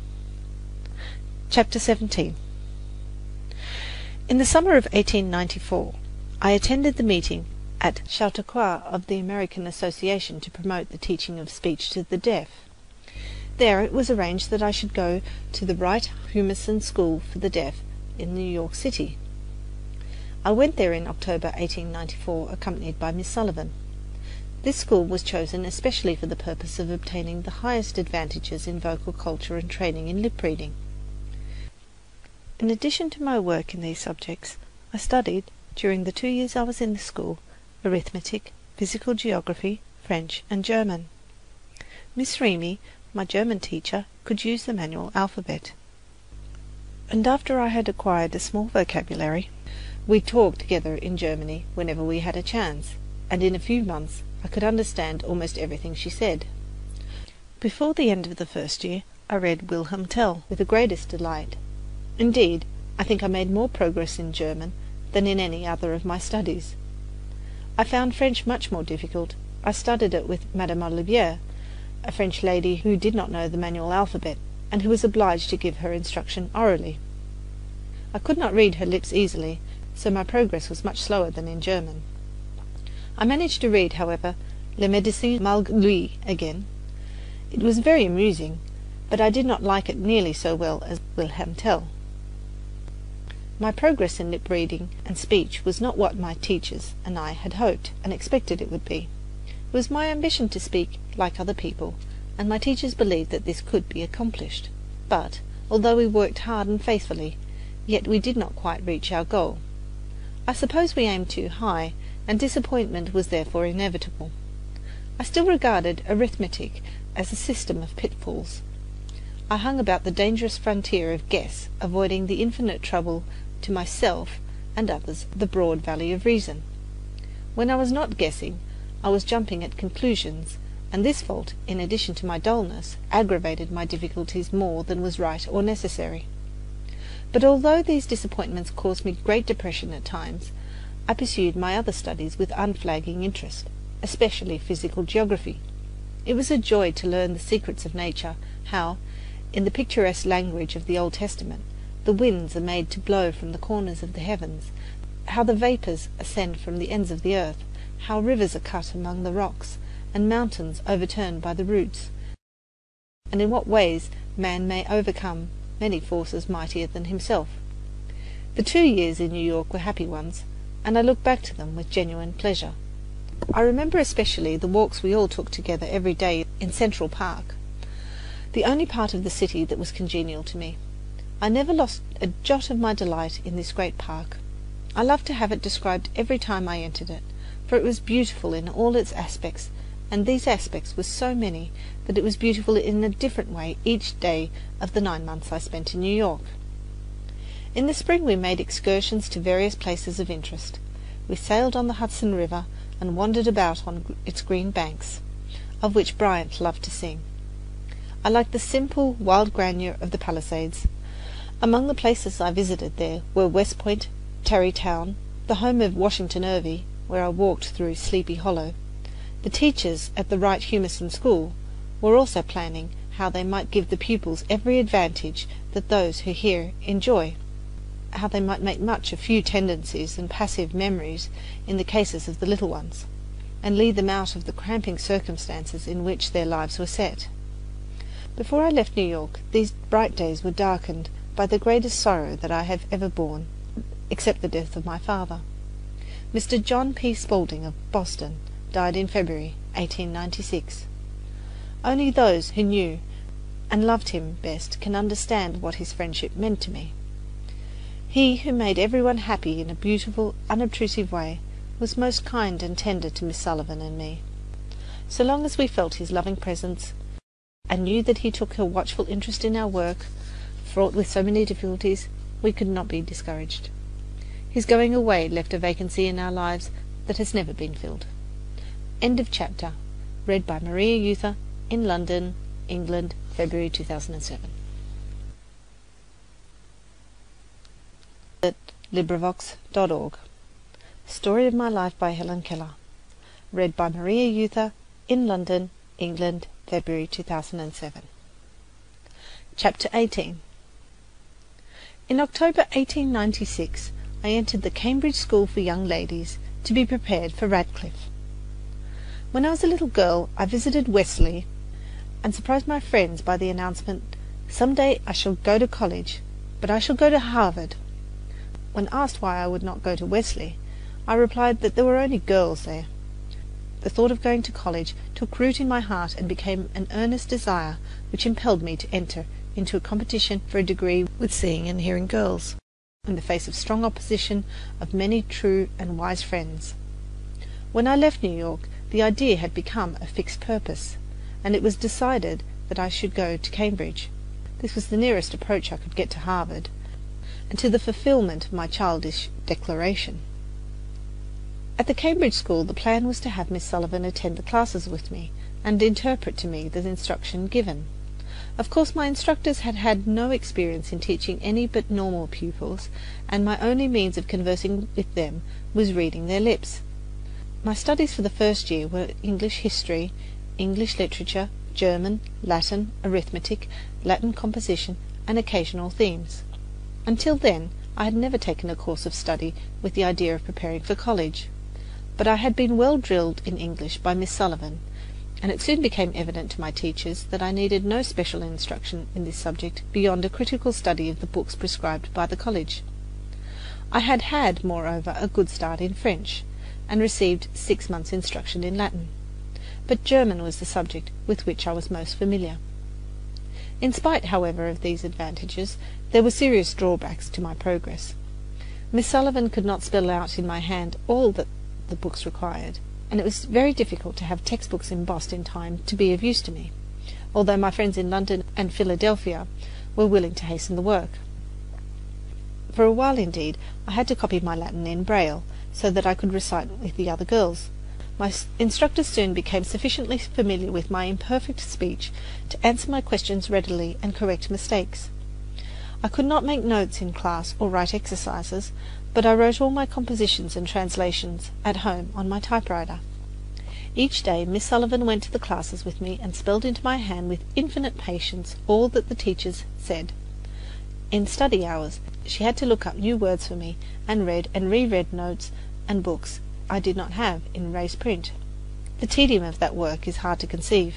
Chapter 17. In the summer of 1894, I attended the meeting at Chautauqua of the American Association to promote the teaching of speech to the deaf. There it was arranged that I should go to the Wright Humason School for the Deaf in New York City. I went there in October 1894, accompanied by Miss Sullivan. This school was chosen especially for the purpose of obtaining the highest advantages in vocal culture and training in lip reading. In addition to my work in these subjects, I studied, during the 2 years I was in the school, arithmetic, physical geography, French, and German. Miss Remy, my German teacher, could use the manual alphabet. And after I had acquired a small vocabulary, we talked together in Germany whenever we had a chance, and in a few months I could understand almost everything she said. Before the end of the first year, I read Wilhelm Tell with the greatest delight. Indeed, I think I made more progress in German than in any other of my studies. I found French much more difficult. I studied it with Madame Olivier, a French lady who did not know the manual alphabet, and who was obliged to give her instruction orally. I could not read her lips easily, so my progress was much slower than in German. I managed to read, however, Le Médecin Malgré Lui again. It was very amusing, but I did not like it nearly so well as Wilhelm Tell. My progress in lip reading and speech was not what my teachers and I had hoped and expected it would be. It was my ambition to speak like other people, and my teachers believed that this could be accomplished. But, although we worked hard and faithfully, yet we did not quite reach our goal. I suppose we aimed too high, and disappointment was therefore inevitable. I still regarded arithmetic as a system of pitfalls. I hung about the dangerous frontier of guess, avoiding the infinite trouble to myself and others the broad valley of reason. When I was not guessing, I was jumping at conclusions, and this fault, in addition to my dullness, aggravated my difficulties more than was right or necessary. But although these disappointments caused me great depression at times, I pursued my other studies with unflagging interest, especially physical geography. It was a joy to learn the secrets of nature, how, in the picturesque language of the Old Testament, the winds are made to blow from the corners of the heavens, how the vapours ascend from the ends of the earth, how rivers are cut among the rocks, and mountains overturned by the roots, and in what ways man may overcome many forces mightier than himself. The 2 years in New York were happy ones, and I look back to them with genuine pleasure. I remember especially the walks we all took together every day in Central Park, the only part of the city that was congenial to me. I never lost a jot of my delight in this great park. I loved to have it described every time I entered it, for it was beautiful in all its aspects, and these aspects were so many that it was beautiful in a different way each day of the 9 months I spent in New York. In the spring we made excursions to various places of interest. We sailed on the Hudson River and wandered about on its green banks, of which Bryant loved to sing. I liked the simple, wild grandeur of the Palisades. Among the places I visited there were West Point, Tarrytown, the home of Washington Irving, where I walked through Sleepy Hollow. The teachers at the Wright Humason School were also planning how they might give the pupils every advantage that those who here enjoy, how they might make much of few tendencies and passive memories in the cases of the little ones, and lead them out of the cramping circumstances in which their lives were set. Before I left New York, these bright days were darkened by the greatest sorrow that I have ever borne, except the death of my father. Mr. John P. Spaulding of Boston died in February 1896. Only those who knew and loved him best can understand what his friendship meant to me. He who made everyone happy in a beautiful, unobtrusive way was most kind and tender to Miss Sullivan and me. So long as we felt his loving presence, and knew that he took a watchful interest in our work, fraught with so many difficulties, we could not be discouraged. His going away left a vacancy in our lives that has never been filled. End of chapter. Read by Maria Euther in London, England, February 2007. At LibriVox.org. Story of My Life by Helen Keller. Read by Maria Euther in London, England, February 2007. Chapter 18. In October 1896, I entered the Cambridge School for Young Ladies to be prepared for Radcliffe. When I was a little girl, I visited Wesley and surprised my friends by the announcement, "Some day I shall go to college, but I shall go to Harvard." When asked why I would not go to Wesley, I replied that there were only girls there. The thought of going to college took root in my heart and became an earnest desire which impelled me to enter into a competition for a degree with seeing and hearing girls, in the face of strong opposition of many true and wise friends. When I left New York, the idea had become a fixed purpose, and it was decided that I should go to Cambridge. This was the nearest approach I could get to Harvard, and to the fulfilment of my childish declaration. At the Cambridge school the plan was to have Miss Sullivan attend the classes with me and interpret to me the instruction given. Of course my instructors had had no experience in teaching any but normal pupils, and my only means of conversing with them was reading their lips. My studies for the first year were English history, English literature, German, Latin, arithmetic, Latin composition, and occasional themes. Until then I had never taken a course of study with the idea of preparing for college, but I had been well drilled in English by Miss Sullivan, and it soon became evident to my teachers that I needed no special instruction in this subject beyond a critical study of the books prescribed by the college. I had had, moreover, a good start in French, and received 6 months' instruction in Latin, but German was the subject with which I was most familiar. In spite, however, of these advantages, there were serious drawbacks to my progress. Miss Sullivan could not spell out in my hand all that the books required, and it was very difficult to have textbooks embossed in time to be of use to me, although my friends in London and Philadelphia were willing to hasten the work. For a while, indeed, I had to copy my Latin in Braille, so that I could recite with the other girls. My instructors soon became sufficiently familiar with my imperfect speech to answer my questions readily and correct mistakes. I could not make notes in class or write exercises, but I wrote all my compositions and translations at home on my typewriter. Each day Miss Sullivan went to the classes with me and spelled into my hand with infinite patience all that the teachers said. In study hours she had to look up new words for me, and read and re-read notes and books I did not have in raised print. The tedium of that work is hard to conceive.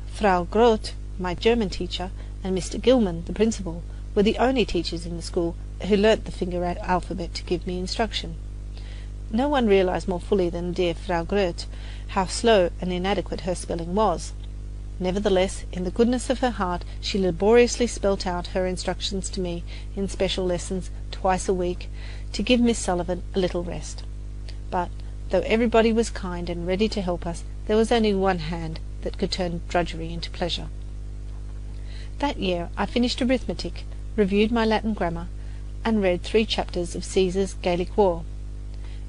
Frau Groth, my German teacher, and Mr. Gilman, the principal, were the only teachers in the school who learnt the finger alphabet to give me instruction. No one realized more fully than dear Frau Groth how slow and inadequate her spelling was. Nevertheless, in the goodness of her heart, she laboriously spelt out her instructions to me in special lessons twice a week, to give Miss Sullivan a little rest. But, though everybody was kind and ready to help us, there was only one hand that could turn drudgery into pleasure. That year I finished arithmetic, reviewed my Latin grammar, and read 3 chapters of Caesar's Gallic War.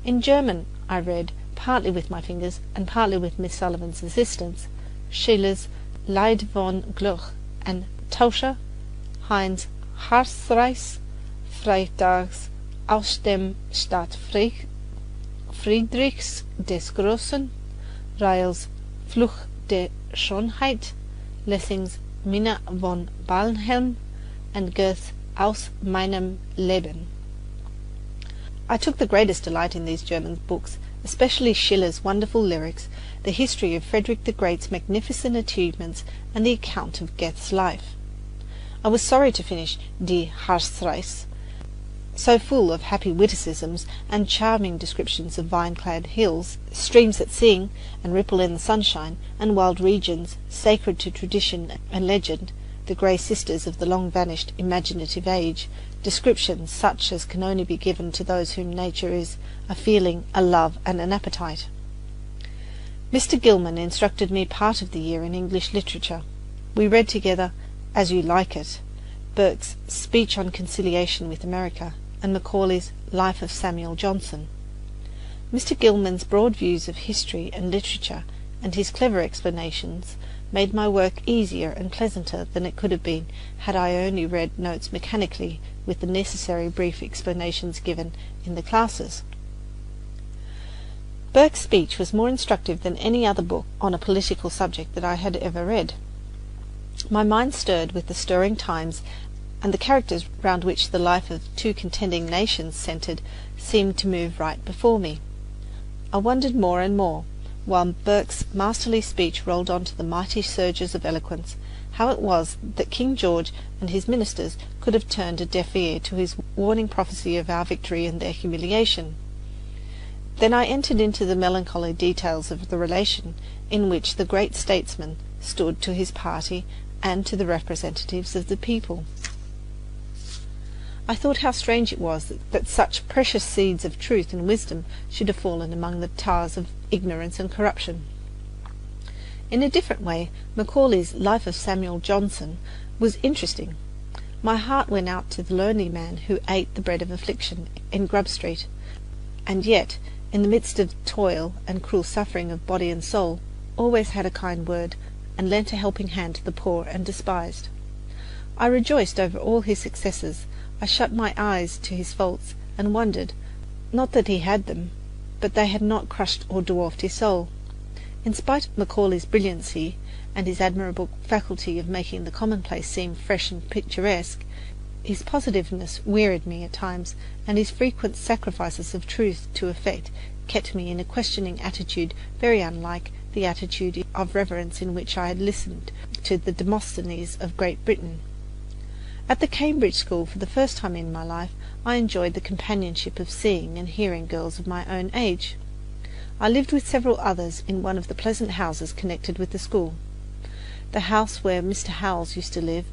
In German I read, partly with my fingers and partly with Miss Sullivan's assistance, Schiller's Lied von Gluck and Tauscher, Heinz Harsreis, Freitags aus dem Stadt Friedrichs des Großen, Reils Fluch der Schönheit, Lessing's Minna von Balnhelm, and Goethe's Aus meinem Leben. I took the greatest delight in these German books, especially Schiller's wonderful lyrics, the history of Frederick the Great's magnificent achievements, and the account of Goethe's life. I was sorry to finish Die Harsreis, so full of happy witticisms and charming descriptions of vine-clad hills, streams that sing and ripple in the sunshine, and wild regions, sacred to tradition and legend, the grey sisters of the long-vanished imaginative age, descriptions such as can only be given to those whom nature is a feeling, a love, and an appetite. Mr. Gilman instructed me part of the year in English literature. We read together As You Like It, Burke's Speech on Conciliation with America, and Macaulay's Life of Samuel Johnson. Mr. Gilman's broad views of history and literature, and his clever explanations, made my work easier and pleasanter than it could have been had I only read notes mechanically with the necessary brief explanations given in the classes. Burke's speech was more instructive than any other book on a political subject that I had ever read. My mind stirred with the stirring times, and the characters round which the life of 2 contending nations centred seemed to move right before me. I wondered more and more, while Burke's masterly speech rolled on to the mighty surges of eloquence, how it was that King George and his ministers could have turned a deaf ear to his warning prophecy of our victory and their humiliation. Then I entered into the melancholy details of the relation in which the great statesman stood to his party and to the representatives of the people. I thought how strange it was that such precious seeds of truth and wisdom should have fallen among the tares of ignorance and corruption. In a different way, Macaulay's Life of Samuel Johnson was interesting. My heart went out to the lonely man who ate the bread of affliction in Grub Street, and yet in the midst of toil and cruel suffering of body and soul, always had a kind word and lent a helping hand to the poor and despised. I rejoiced over all his successes. I shut my eyes to his faults and wondered, not that he had them, but they had not crushed or dwarfed his soul. In spite of Macaulay's brilliancy and his admirable faculty of making the commonplace seem fresh and picturesque, his positiveness wearied me at times, and his frequent sacrifices of truth to effect kept me in a questioning attitude very unlike the attitude of reverence in which I had listened to the Demosthenes of Great Britain. At the Cambridge school, for the first time in my life, I enjoyed the companionship of seeing and hearing girls of my own age. I lived with several others in one of the pleasant houses connected with the school, the house where Mr. Howells used to live,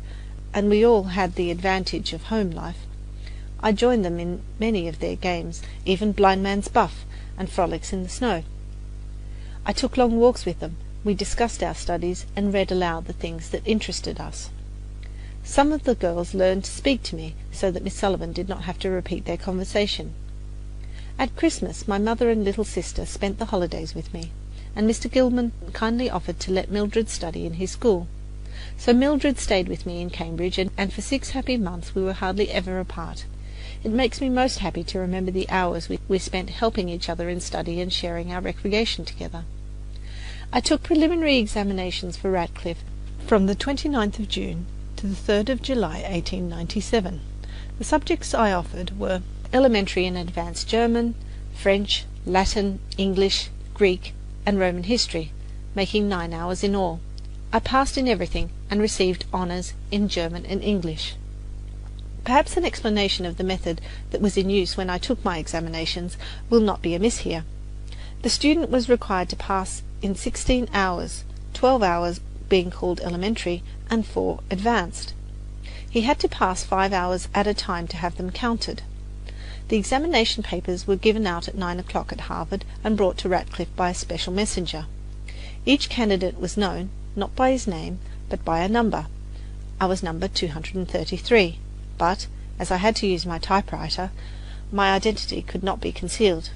and we all had the advantage of home life. I joined them in many of their games, even blindman's buff and frolics in the snow. I took long walks with them. We discussed our studies and read aloud the things that interested us. Some of the girls learned to speak to me so that Miss Sullivan did not have to repeat their conversation. At Christmas my mother and little sister spent the holidays with me, and Mr. Gilman kindly offered to let Mildred study in his school. So Mildred stayed with me in Cambridge, and for 6 happy months we were hardly ever apart. It makes me most happy to remember the hours we spent helping each other in study and sharing our recreation together. I took preliminary examinations for Radcliffe from the 29th of June to the 3rd of July 1897. The subjects I offered were elementary and advanced German, French, Latin, English, Greek, and Roman history, making 9 hours in all. I passed in everything and received honours in German and English. Perhaps an explanation of the method that was in use when I took my examinations will not be amiss here. The student was required to pass in 16 hours, 12 hours being called elementary and 4 advanced. He had to pass 5 hours at a time to have them counted. The examination papers were given out at 9 o'clock at Harvard and brought to Radcliffe by a special messenger. Each candidate was known, not by his name, but by a number. I was number 233, but, as I had to use my typewriter, my identity could not be concealed.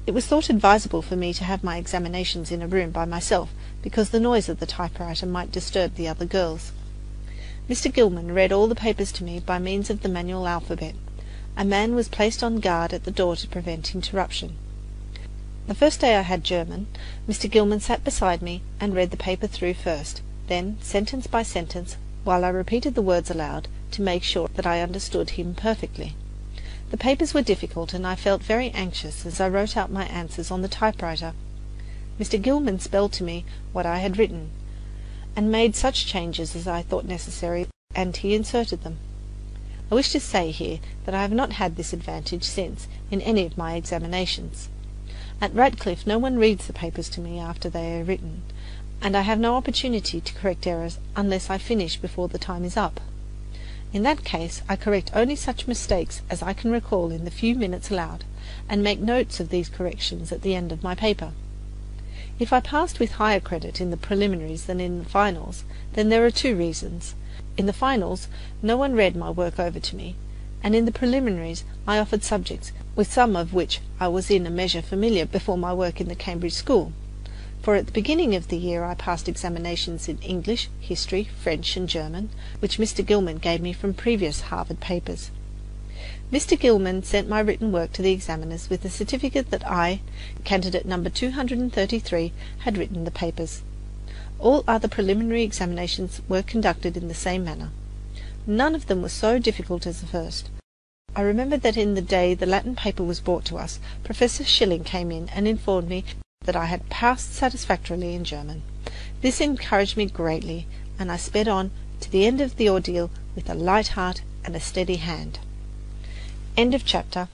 It was thought advisable for me to have my examinations in a room by myself, because the noise of the typewriter might disturb the other girls. Mr. Gilman read all the papers to me by means of the manual alphabet. A man was placed on guard at the door to prevent interruption. The first day I had German, Mr. Gilman sat beside me and read the paper through first, then sentence by sentence, while I repeated the words aloud to make sure that I understood him perfectly. The papers were difficult, and I felt very anxious as I wrote out my answers on the typewriter. Mr. Gilman spelled to me what I had written, and made such changes as I thought necessary, and he inserted them. I wish to say here that I have not had this advantage since in any of my examinations. At Radcliffe no one reads the papers to me after they are written, and I have no opportunity to correct errors unless I finish before the time is up. In that case I correct only such mistakes as I can recall in the few minutes allowed, and make notes of these corrections at the end of my paper. If I passed with higher credit in the preliminaries than in the finals, then there are 2 reasons. In the finals no one read my work over to me, and in the preliminaries I offered subjects with some of which I was in a measure familiar before my work in the Cambridge school. For at the beginning of the year I passed examinations in English, history, French, and German, which Mr. Gilman gave me from previous Harvard papers. Mr. Gilman sent my written work to the examiners with a certificate that I, candidate number 233, had written the papers. All other preliminary examinations were conducted in the same manner. None of them was so difficult as the first. I remember that in the day the Latin paper was brought to us, Professor Schilling came in and informed me that I had passed satisfactorily in German. This encouraged me greatly, and I sped on to the end of the ordeal with a light heart and a steady hand. End of chapter.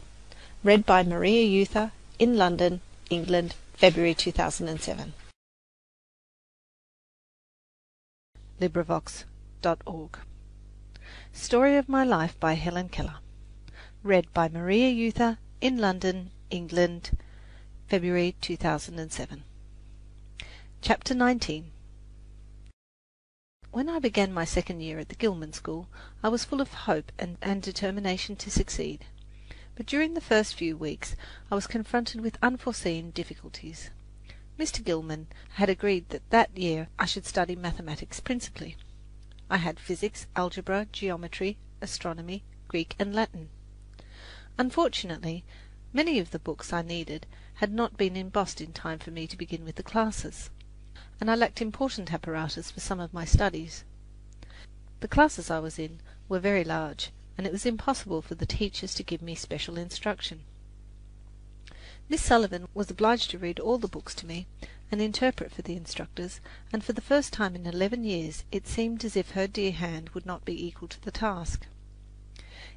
Read by Maria Euther in London, England, February 2007. LibriVox.org. Story of My Life by Helen Keller. Read by Maria Euther in London, England, February 2007. Chapter 19. When I began my second year at the Gilman School, I was full of hope and determination to succeed. But during the first few weeks I was confronted with unforeseen difficulties. Mr. Gilman had agreed that that year I should study mathematics principally. I had physics, algebra, geometry, astronomy, Greek and Latin. Unfortunately, many of the books I needed had not been embossed in time for me to begin with the classes, and I lacked important apparatus for some of my studies. The classes I was in were very large, and it was impossible for the teachers to give me special instruction. Miss Sullivan was obliged to read all the books to me and interpret for the instructors, and for the first time in 11 years it seemed as if her dear hand would not be equal to the task.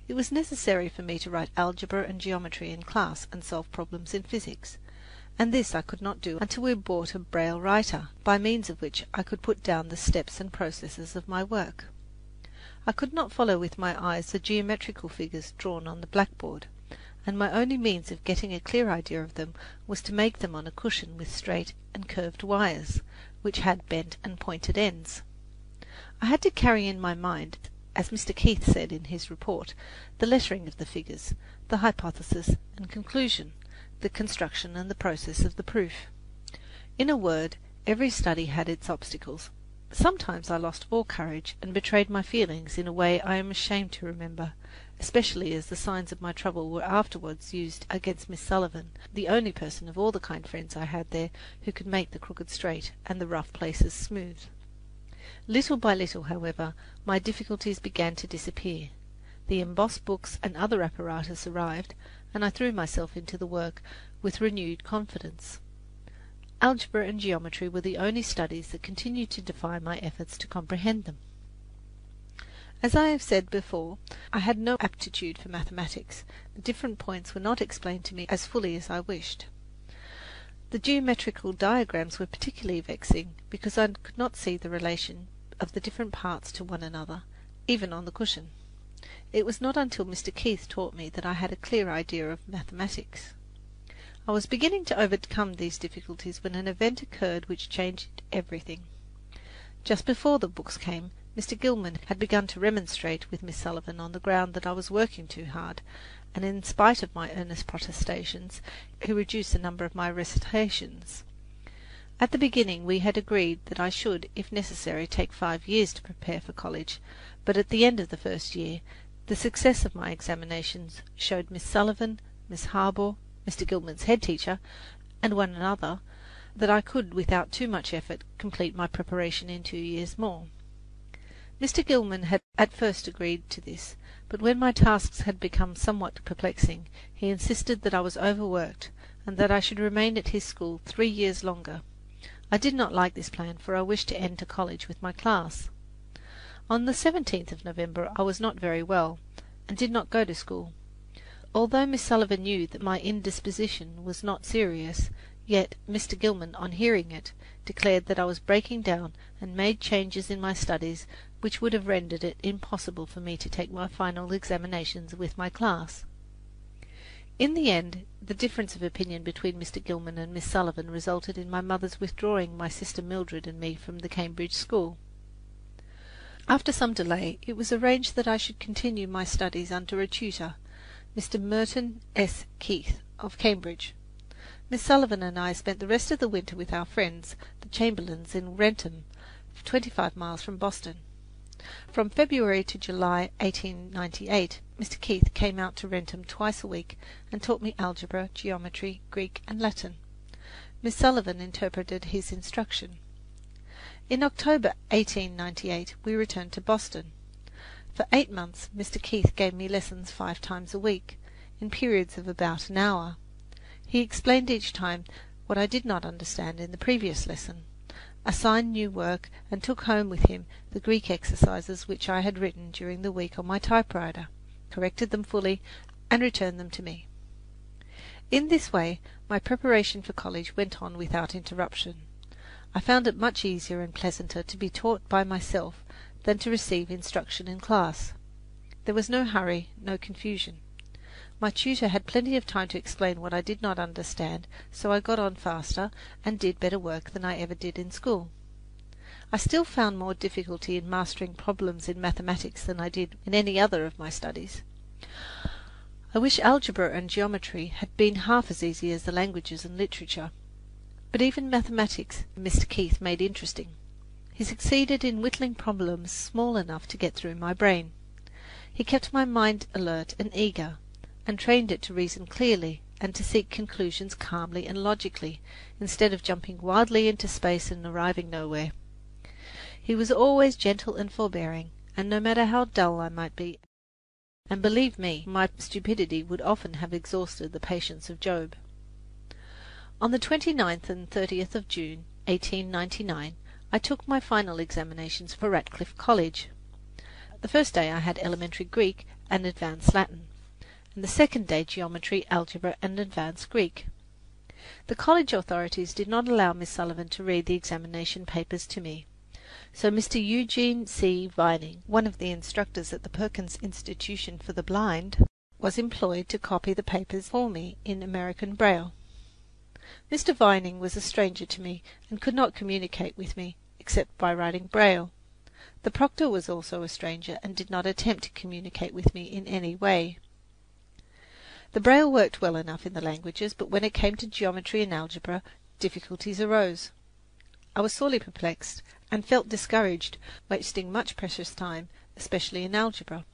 It was necessary for me to write algebra and geometry in class and solve problems in physics, and this I could not do until we bought a braille writer, by means of which I could put down the steps and processes of my work. I could not follow with my eyes the geometrical figures drawn on the blackboard, and my only means of getting a clear idea of them was to make them on a cushion with straight and curved wires, which had bent and pointed ends. I had to carry in my mind, as Mr. Keith said in his report, the lettering of the figures, the hypothesis and conclusion, the construction and the process of the proof. In a word, every study had its obstacles. Sometimes I lost all courage and betrayed my feelings in a way I am ashamed to remember, especially as the signs of my trouble were afterwards used against Miss Sullivan, the only person of all the kind friends I had there who could make the crooked straight and the rough places smooth. Little by little, however, my difficulties began to disappear. The embossed books and other apparatus arrived, and I threw myself into the work with renewed confidence. Algebra and geometry were the only studies that continued to defy my efforts to comprehend them. As I have said before, I had no aptitude for mathematics. The different points were not explained to me as fully as I wished. The geometrical diagrams were particularly vexing, because I could not see the relation of the different parts to one another, even on the cushion. It was not until Mr. Keith taught me that I had a clear idea of mathematics. I was beginning to overcome these difficulties when an event occurred which changed everything. Just before the books came, Mr. Gilman had begun to remonstrate with Miss Sullivan on the ground that I was working too hard, and in spite of my earnest protestations, he reduced the number of my recitations. At the beginning we had agreed that I should, if necessary, take 5 years to prepare for college, but at the end of the first year, the success of my examinations showed Miss Sullivan, Miss Harbaugh, Mr. Gilman's head teacher, and one another, that I could, without too much effort, complete my preparation in 2 years more. Mr. Gilman had at first agreed to this, but when my tasks had become somewhat perplexing, he insisted that I was overworked, and that I should remain at his school 3 years longer. I did not like this plan, for I wished to enter college with my class. On the 17th of November I was not very well, and did not go to school. Although Miss Sullivan knew that my indisposition was not serious, yet Mr. Gilman, on hearing it, declared that I was breaking down, and made changes in my studies which would have rendered it impossible for me to take my final examinations with my class. In the end, the difference of opinion between Mr. Gilman and Miss Sullivan resulted in my mother's withdrawing my sister Mildred and me from the Cambridge school. After some delay, it was arranged that I should continue my studies under a tutor, Mr. Merton S. Keith, of Cambridge. Miss Sullivan and I spent the rest of the winter with our friends, the Chamberlains, in Wrentham, 25 miles from Boston. From February to July 1898, Mr. Keith came out to Wrentham twice a week and taught me algebra, geometry, Greek, and Latin. Miss Sullivan interpreted his instruction. In October 1898 we returned to Boston. For 8 months Mr. Keith gave me lessons 5 times a week, in periods of about an hour. He explained each time what I did not understand in the previous lesson, assigned new work, and took home with him the Greek exercises which I had written during the week on my typewriter, corrected them fully, and returned them to me. In this way my preparation for college went on without interruption. I found it much easier and pleasanter to be taught by myself than to receive instruction in class. There was no hurry, no confusion. My tutor had plenty of time to explain what I did not understand, so I got on faster and did better work than I ever did in school. I still found more difficulty in mastering problems in mathematics than I did in any other of my studies. I wish algebra and geometry had been half as easy as the languages and literature. But even mathematics Mr. Keith made interesting. He succeeded in whittling problems small enough to get through my brain. He kept my mind alert and eager, and trained it to reason clearly and to seek conclusions calmly and logically, instead of jumping wildly into space and arriving nowhere. He was always gentle and forbearing, and no matter how dull I might be, and believe me, my stupidity would often have exhausted the patience of Job. On the 29th and 30th of June, 1899, I took my final examinations for Radcliffe College. The first day I had elementary Greek and advanced Latin, and the second day geometry, algebra, and advanced Greek. The college authorities did not allow Miss Sullivan to read the examination papers to me, so Mr. Eugene C. Vining, one of the instructors at the Perkins Institution for the Blind, was employed to copy the papers for me in American Braille. Mr. Vining was a stranger to me and could not communicate with me except by writing Braille. The proctor was also a stranger and did not attempt to communicate with me in any way. The Braille worked well enough in the languages, but when it came to geometry and algebra, difficulties arose. I was sorely perplexed and felt discouraged, wasting much precious time, especially in algebra.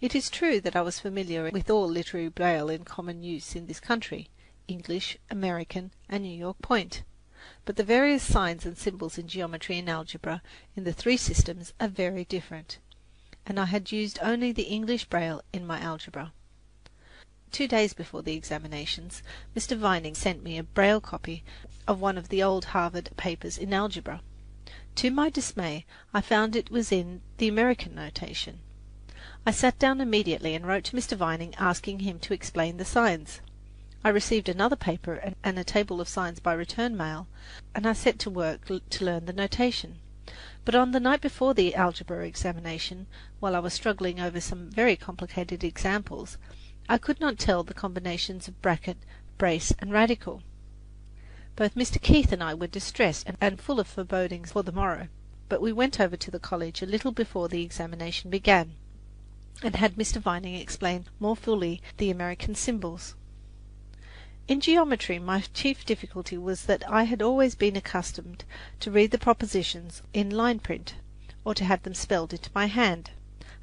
It is true that I was familiar with all literary Braille in common use in this country, English, American, and New York Point, but the various signs and symbols in geometry and algebra in the three systems are very different, and I had used only the English Braille in my algebra. 2 days before the examinations, Mr. Vining sent me a Braille copy of one of the old Harvard papers in algebra. To my dismay, I found it was in the American notation. I sat down immediately and wrote to Mr. Vining asking him to explain the signs. I received another paper and a table of signs by return mail, and I set to work to learn the notation. But on the night before the algebra examination, while I was struggling over some very complicated examples, I could not tell the combinations of bracket, brace, and radical. Both Mr. Keith and I were distressed and full of forebodings for the morrow, but we went over to the college a little before the examination began, and had Mr. Vining explain more fully the American symbols. In geometry, my chief difficulty was that I had always been accustomed to read the propositions in line print, or to have them spelled into my hand,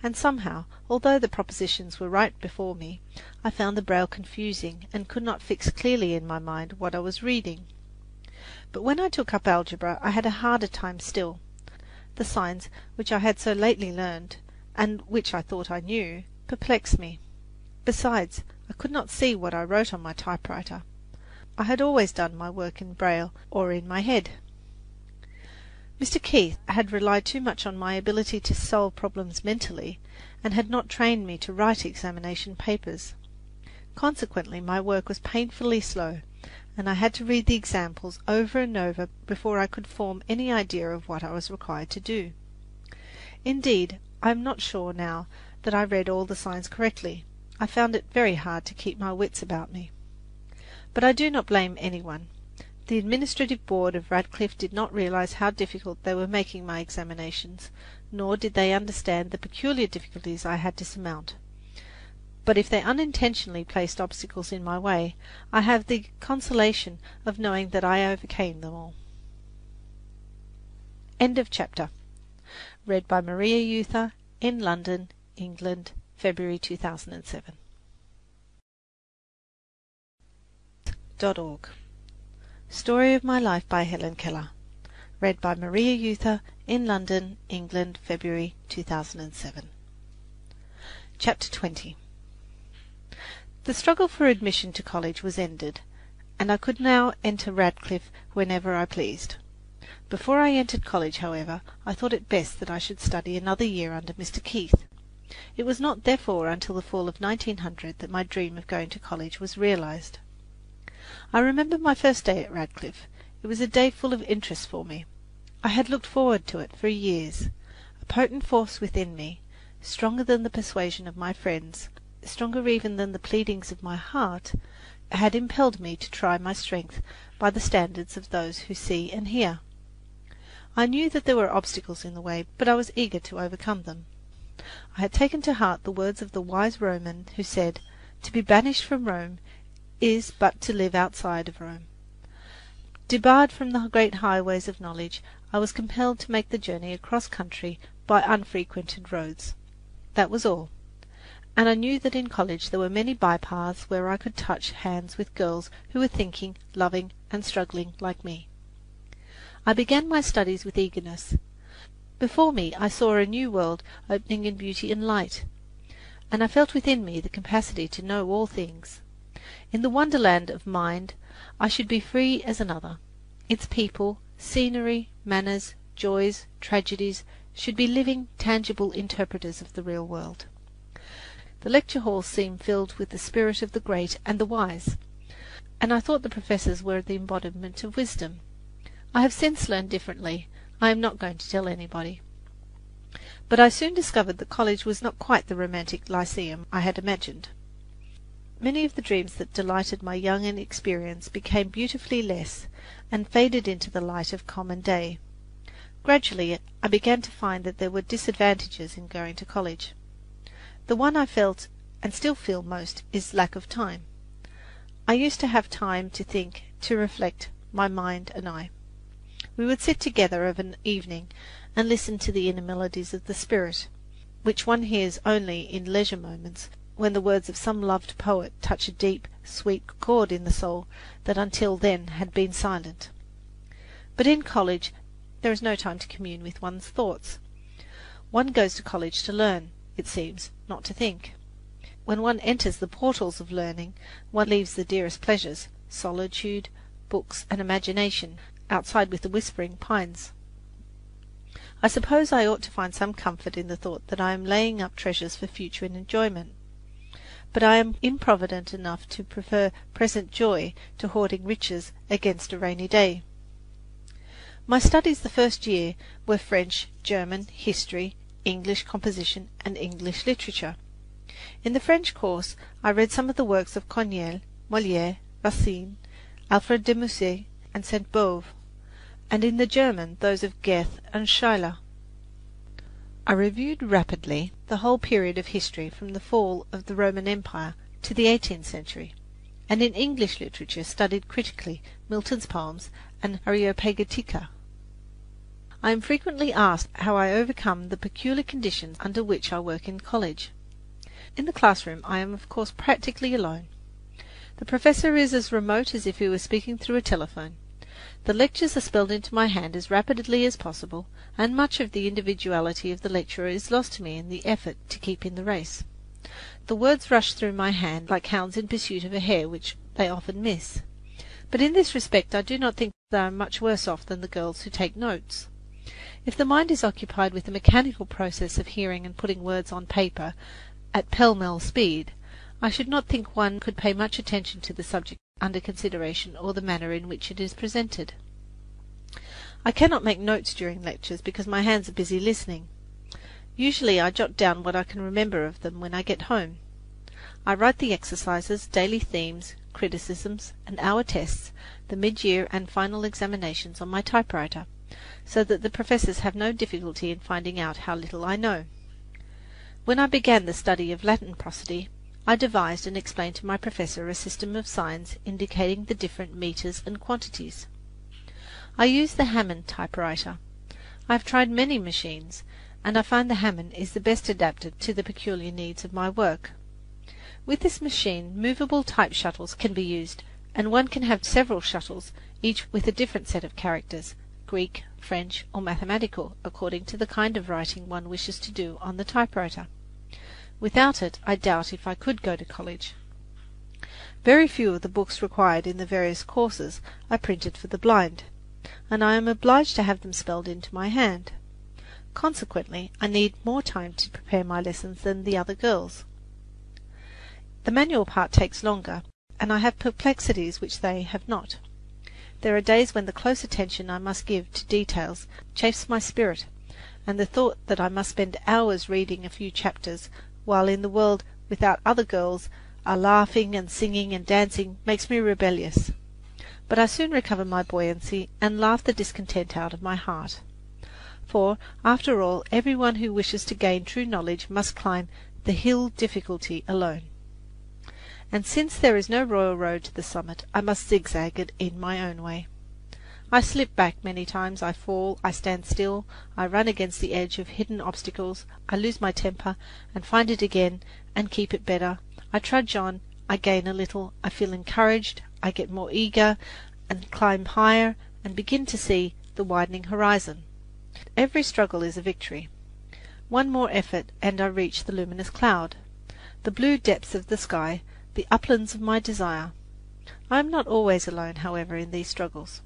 and somehow, although the propositions were right before me, I found the Braille confusing and could not fix clearly in my mind what I was reading. But when I took up algebra, I had a harder time still. The signs, which I had so lately learned, and which I thought I knew, perplexed me. Besides, I could not see what I wrote on my typewriter. I had always done my work in Braille or in my head. Mr. Keith had relied too much on my ability to solve problems mentally, and had not trained me to write examination papers. Consequently, my work was painfully slow, and I had to read the examples over and over before I could form any idea of what I was required to do. Indeed, I am not sure now that I read all the signs correctly. I found it very hard to keep my wits about me. But I do not blame anyone. The administrative board of Radcliffe did not realize how difficult they were making my examinations, nor did they understand the peculiar difficulties I had to surmount. But if they unintentionally placed obstacles in my way, I have the consolation of knowing that I overcame them all. End of chapter. Read by Maria Euther in London, England, February 2007. .org. Story of My Life by Helen Keller. Read by Maria Euther in London, England, February 2007. Chapter 20. The struggle for admission to college was ended, and I could now enter Radcliffe whenever I pleased. Before I entered college, however, I thought it best that I should study another year under Mr. Keith. It was not, therefore, until the fall of 1900 that my dream of going to college was realized. I remember my first day at Radcliffe. It was a day full of interest for me. I had looked forward to it for years. A potent force within me, stronger than the persuasion of my friends, stronger even than the pleadings of my heart, had impelled me to try my strength by the standards of those who see and hear. I knew that there were obstacles in the way, but I was eager to overcome them. I had taken to heart the words of the wise Roman who said, To be banished from Rome is but to live outside of Rome. Debarred from the great highways of knowledge, I was compelled to make the journey across country by unfrequented roads. That was all. And I knew that in college there were many bypaths where I could touch hands with girls who were thinking, loving, and struggling like me. I began my studies with eagerness. Before me I saw a new world opening in beauty and light, and I felt within me the capacity to know all things. In the wonderland of mind I should be free as another. Its people, scenery, manners, joys, tragedies should be living, tangible interpreters of the real world. The lecture halls seemed filled with the spirit of the great and the wise, and I thought the professors were the embodiment of wisdom. I have since learned differently. I am not going to tell anybody. But I soon discovered that college was not quite the romantic lyceum I had imagined. Many of the dreams that delighted my young inexperience became beautifully less, and faded into the light of common day. Gradually I began to find that there were disadvantages in going to college. The one I felt, and still feel most, is lack of time. I used to have time to think, to reflect, my mind and I. We would sit together of an evening and listen to the inner melodies of the spirit, which one hears only in leisure moments, when the words of some loved poet touch a deep, sweet chord in the soul that until then had been silent. But in college there is no time to commune with one's thoughts. One goes to college to learn, it seems, not to think. When one enters the portals of learning, one leaves the dearest pleasures, solitude, books, and imagination, outside with the whispering pines. I suppose I ought to find some comfort in the thought that I am laying up treasures for future enjoyment. But I am improvident enough to prefer present joy to hoarding riches against a rainy day. My studies the first year were French, German, history, English composition, and English literature. In the French course I read some of the works of Corneille, Molière, Racine, Alfred de Musset, and Sainte-Beuve, and in the German those of Goethe and Schiller. I reviewed rapidly the whole period of history from the fall of the Roman Empire to the 18th century, and in English literature studied critically Milton's poems and Areopagitica. I am frequently asked how I overcome the peculiar conditions under which I work in college. In the classroom I am of course practically alone. The professor is as remote as if he were speaking through a telephone. The lectures are spelled into my hand as rapidly as possible, and much of the individuality of the lecturer is lost to me in the effort to keep in the race. The words rush through my hand like hounds in pursuit of a hare which they often miss. But in this respect I do not think that I am much worse off than the girls who take notes. If the mind is occupied with the mechanical process of hearing and putting words on paper at pell-mell speed, I should not think one could pay much attention to the subject under consideration or the manner in which it is presented. I cannot make notes during lectures because my hands are busy listening. Usually I jot down what I can remember of them when I get home. I write the exercises, daily themes, criticisms, and hour tests, the mid-year and final examinations on my typewriter, so that the professors have no difficulty in finding out how little I know. When I began the study of Latin prosody, I devised and explained to my professor a system of signs indicating the different meters and quantities. I use the Hammond typewriter. I have tried many machines, and I find the Hammond is the best adapted to the peculiar needs of my work. With this machine, movable type shuttles can be used, and one can have several shuttles, each with a different set of characters, Greek, French, or mathematical, according to the kind of writing one wishes to do on the typewriter. Without it, I doubt if I could go to college. Very few of the books required in the various courses are printed for the blind, and I am obliged to have them spelled into my hand. Consequently, I need more time to prepare my lessons than the other girls. The manual part takes longer, and I have perplexities which they have not. There are days when the close attention I must give to details chafes my spirit, and the thought that I must spend hours reading a few chapters while in the world without other girls are laughing and singing and dancing makes me rebellious. But I soon recover my buoyancy and laugh the discontent out of my heart. For, after all, everyone who wishes to gain true knowledge must climb the hill difficulty alone. and since there is no royal road to the summit, I must zigzag it in my own way. I slip back many times, I fall, I stand still, I run against the edge of hidden obstacles, I lose my temper and find it again and keep it better. I trudge on, I gain a little, I feel encouraged, I get more eager and climb higher and begin to see the widening horizon. Every struggle is a victory. One more effort and I reach the luminous cloud, the blue depths of the sky, the uplands of my desire. I am not always alone, however, in these struggles.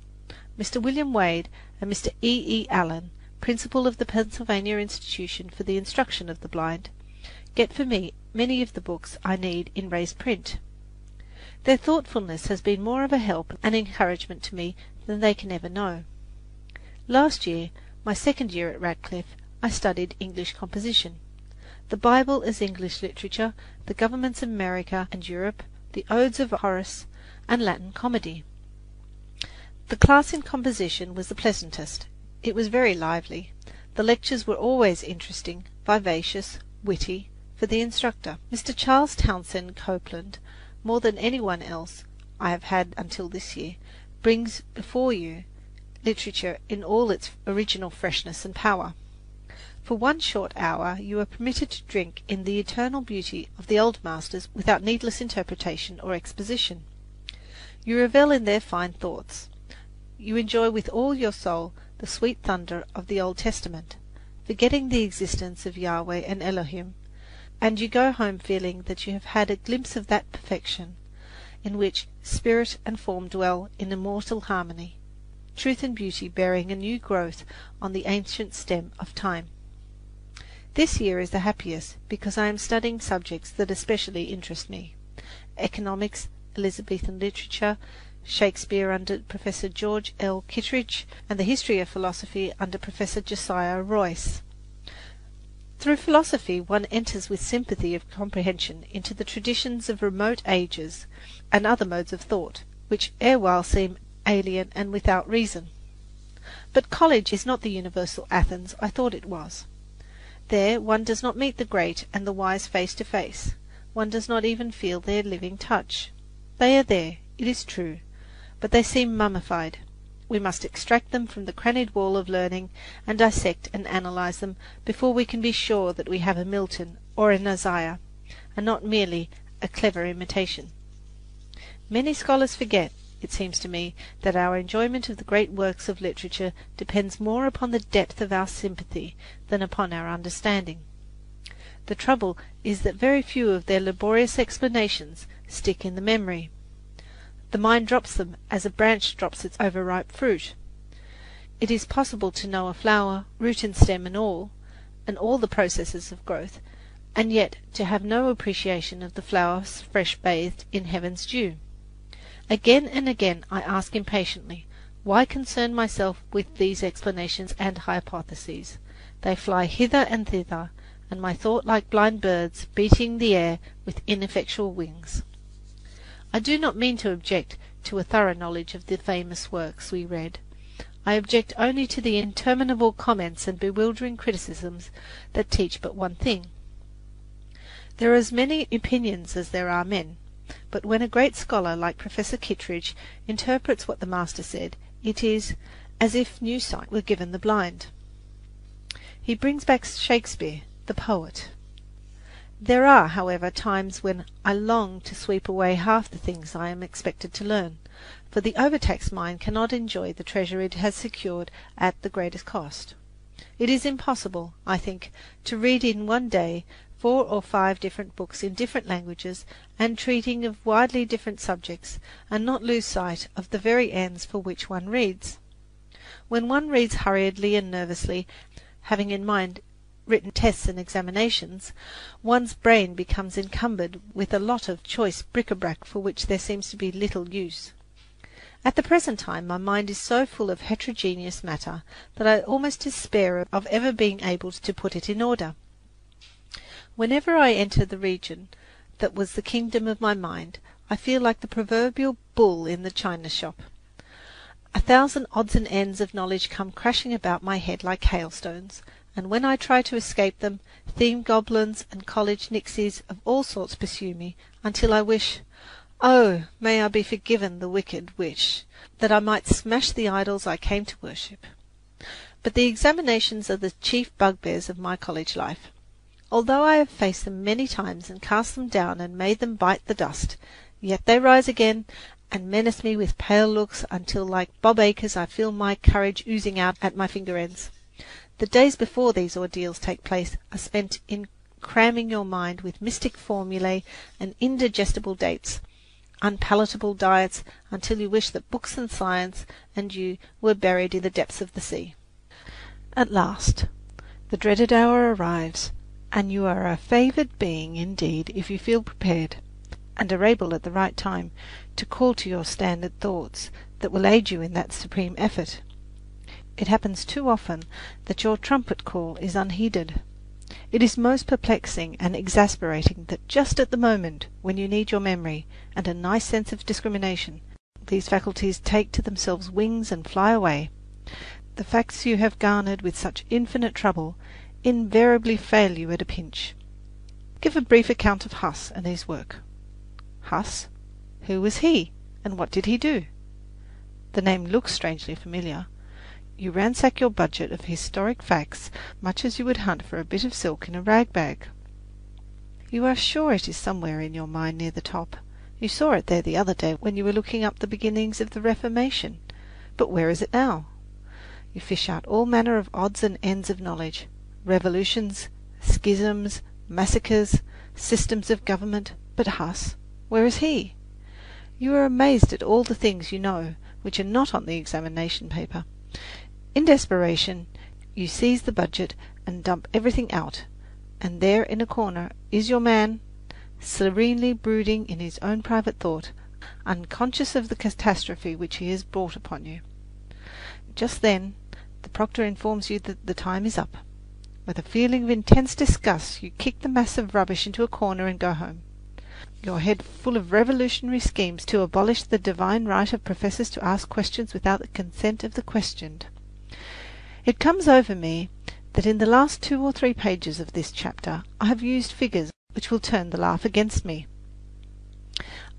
Mr. William Wade and Mr. E. E. Allen, principal of the Pennsylvania Institution for the Instruction of the Blind, get for me many of the books I need in raised print. Their thoughtfulness has been more of a help and encouragement to me than they can ever know. Last year, my second year at Radcliffe, I studied English composition. The Bible as English literature, the governments of America and Europe, the odes of Horace, and Latin comedy. The class in composition was the pleasantest. It was very lively. The lectures were always interesting, vivacious, witty, for the instructor. Mr. Charles Townsend Copeland, more than anyone else I have had until this year, brings before you literature in all its original freshness and power. For 1 short hour you are permitted to drink in the eternal beauty of the old masters without needless interpretation or exposition. You revel in their fine thoughts. You enjoy with all your soul the sweet thunder of the Old Testament, forgetting the existence of Yahweh and Elohim, and you go home feeling that you have had a glimpse of that perfection in which spirit and form dwell in immortal harmony, truth and beauty bearing a new growth on the ancient stem of time. This year is the happiest because I am studying subjects that especially interest me: economics, Elizabethan literature, Shakespeare under Professor George L. Kittredge, and the history of philosophy under Professor Josiah Royce. Through philosophy one enters with sympathy of comprehension into the traditions of remote ages and other modes of thought, which erewhile seem alien and without reason. But college is not the universal Athens I thought it was. There one does not meet the great and the wise face to face. One does not even feel their living touch. They are there, it is true, but they seem mummified. We must extract them from the crannied wall of learning and dissect and analyze them before we can be sure that we have a Milton or an Isaiah, and not merely a clever imitation. Many scholars forget, it seems to me, that our enjoyment of the great works of literature depends more upon the depth of our sympathy than upon our understanding. The trouble is that very few of their laborious explanations stick in the memory. The mind drops them as a branch drops its overripe fruit. It is possible to know a flower, root and stem and all the processes of growth, and yet to have no appreciation of the flowers fresh bathed in heaven's dew. Again and again I ask impatiently, why concern myself with these explanations and hypotheses? They fly hither and thither, and my thought like blind birds beating the air with ineffectual wings. I do not mean to object to a thorough knowledge of the famous works we read. I object only to the interminable comments and bewildering criticisms that teach but one thing. There are as many opinions as there are men. But when a great scholar like Professor Kittredge interprets what the master said, it is as if new sight were given the blind. He brings back Shakespeare, the poet. There are, however, times when I long to sweep away half the things I am expected to learn, for the overtaxed mind cannot enjoy the treasure it has secured at the greatest cost. It is impossible, I think, to read in one day 4 or 5 different books in different languages and treating of widely different subjects, and not lose sight of the very ends for which one reads. When one reads hurriedly and nervously, having in mind written tests and examinations, one's brain becomes encumbered with a lot of choice bric-a-brac for which there seems to be little use. At the present time my mind is so full of heterogeneous matter that I almost despair of ever being able to put it in order. Whenever I enter the region that was the kingdom of my mind, I feel like the proverbial bull in the china shop. 1,000 odds and ends of knowledge come crashing about my head like hailstones, and when I try to escape them, theme goblins and college nixies of all sorts pursue me, until I wish, Oh, may I be forgiven the wicked wish that I might smash the idols I came to worship. But the examinations are the chief bugbears of my college life. Although I have faced them many times and cast them down and made them bite the dust, yet they rise again and menace me with pale looks until, like Bob Acres, I feel my courage oozing out at my finger ends. The days before these ordeals take place are spent in cramming your mind with mystic formulae and indigestible dates, unpalatable diets, until you wish that books and science and you were buried in the depths of the sea. At last, the dreaded hour arrives, and you are a favoured being indeed if you feel prepared, and are able at the right time to call to your standard thoughts that will aid you in that supreme effort. It happens too often that your trumpet call is unheeded. It is most perplexing and exasperating that just at the moment when you need your memory and a nice sense of discrimination, these faculties take to themselves wings and fly away. The facts you have garnered with such infinite trouble invariably fail you at a pinch. Give a brief account of Huss and his work. Huss? Who was he, and what did he do? The name looks strangely familiar. You ransack your budget of historic facts much as you would hunt for a bit of silk in a rag bag. You are sure it is somewhere in your mind near the top. You saw it there the other day when you were looking up the beginnings of the Reformation. But where is it now? You fish out all manner of odds and ends of knowledge, revolutions, schisms, massacres, systems of government. But Huss, where is he? You are amazed at all the things you know which are not on the examination paper. In desperation, you seize the budget and dump everything out, and there in a corner is your man, serenely brooding in his own private thought, unconscious of the catastrophe which he has brought upon you. Just then the proctor informs you that the time is up. With a feeling of intense disgust, you kick the mass of rubbish into a corner and go home, your head full of revolutionary schemes to abolish the divine right of professors to ask questions without the consent of the questioned. It comes over me that in the last 2 or 3 pages of this chapter I have used figures which will turn the laugh against me.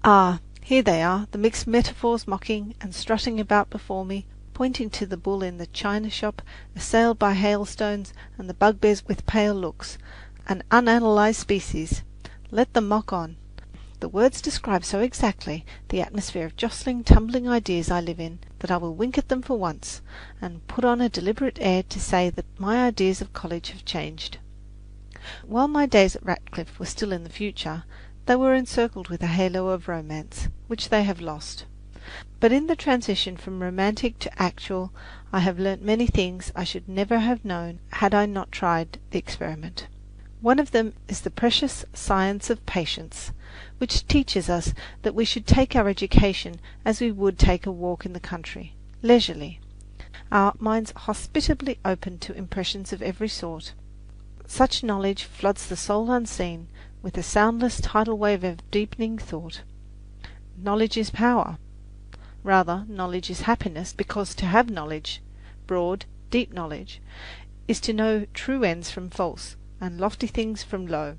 Ah, here they are, the mixed metaphors mocking and strutting about before me, pointing to the bull in the china shop, assailed by hailstones, and the bugbears with pale looks, an unanalyzed species. Let them mock on. The words describe so exactly the atmosphere of jostling, tumbling ideas I live in that I will wink at them for once, and put on a deliberate air to say that my ideas of college have changed. While my days at Radcliffe were still in the future, they were encircled with a halo of romance, which they have lost. But in the transition from romantic to actual, I have learnt many things I should never have known had I not tried the experiment. One of them is the precious science of patience, which teaches us that we should take our education as we would take a walk in the country, leisurely, our minds hospitably open to impressions of every sort. Such knowledge floods the soul unseen with a soundless tidal wave of deepening thought. Knowledge is power. Rather, knowledge is happiness, because to have knowledge, broad, deep knowledge, is to know true ends from false, and lofty things from low.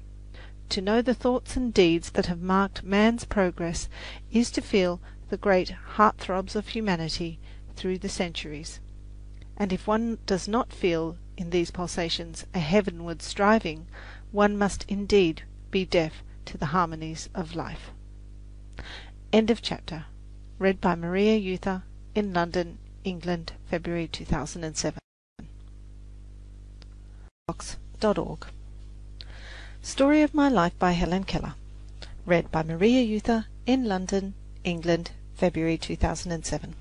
To know the thoughts and deeds that have marked man's progress is to feel the great heart-throbs of humanity through the centuries. And if one does not feel in these pulsations a heavenward striving, one must indeed be deaf to the harmonies of life. End of chapter. Read by Maria Euther in London, England, February 2007. Audiobooks.org. Story of My Life by Helen Keller. Read by Maria Euther in London, England, February 2007.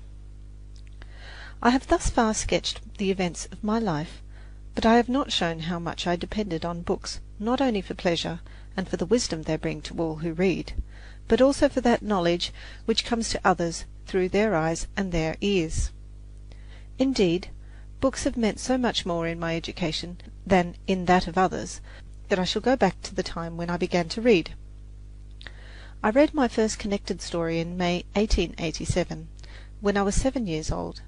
I have thus far sketched the events of my life, but I have not shown how much I depended on books, not only for pleasure and for the wisdom they bring to all who read, but also for that knowledge which comes to others through their eyes and their ears. Indeed, books have meant so much more in my education than in that of others, that I shall go back to the time when I began to read. I read my first connected story in May 1887, when I was 7 years old,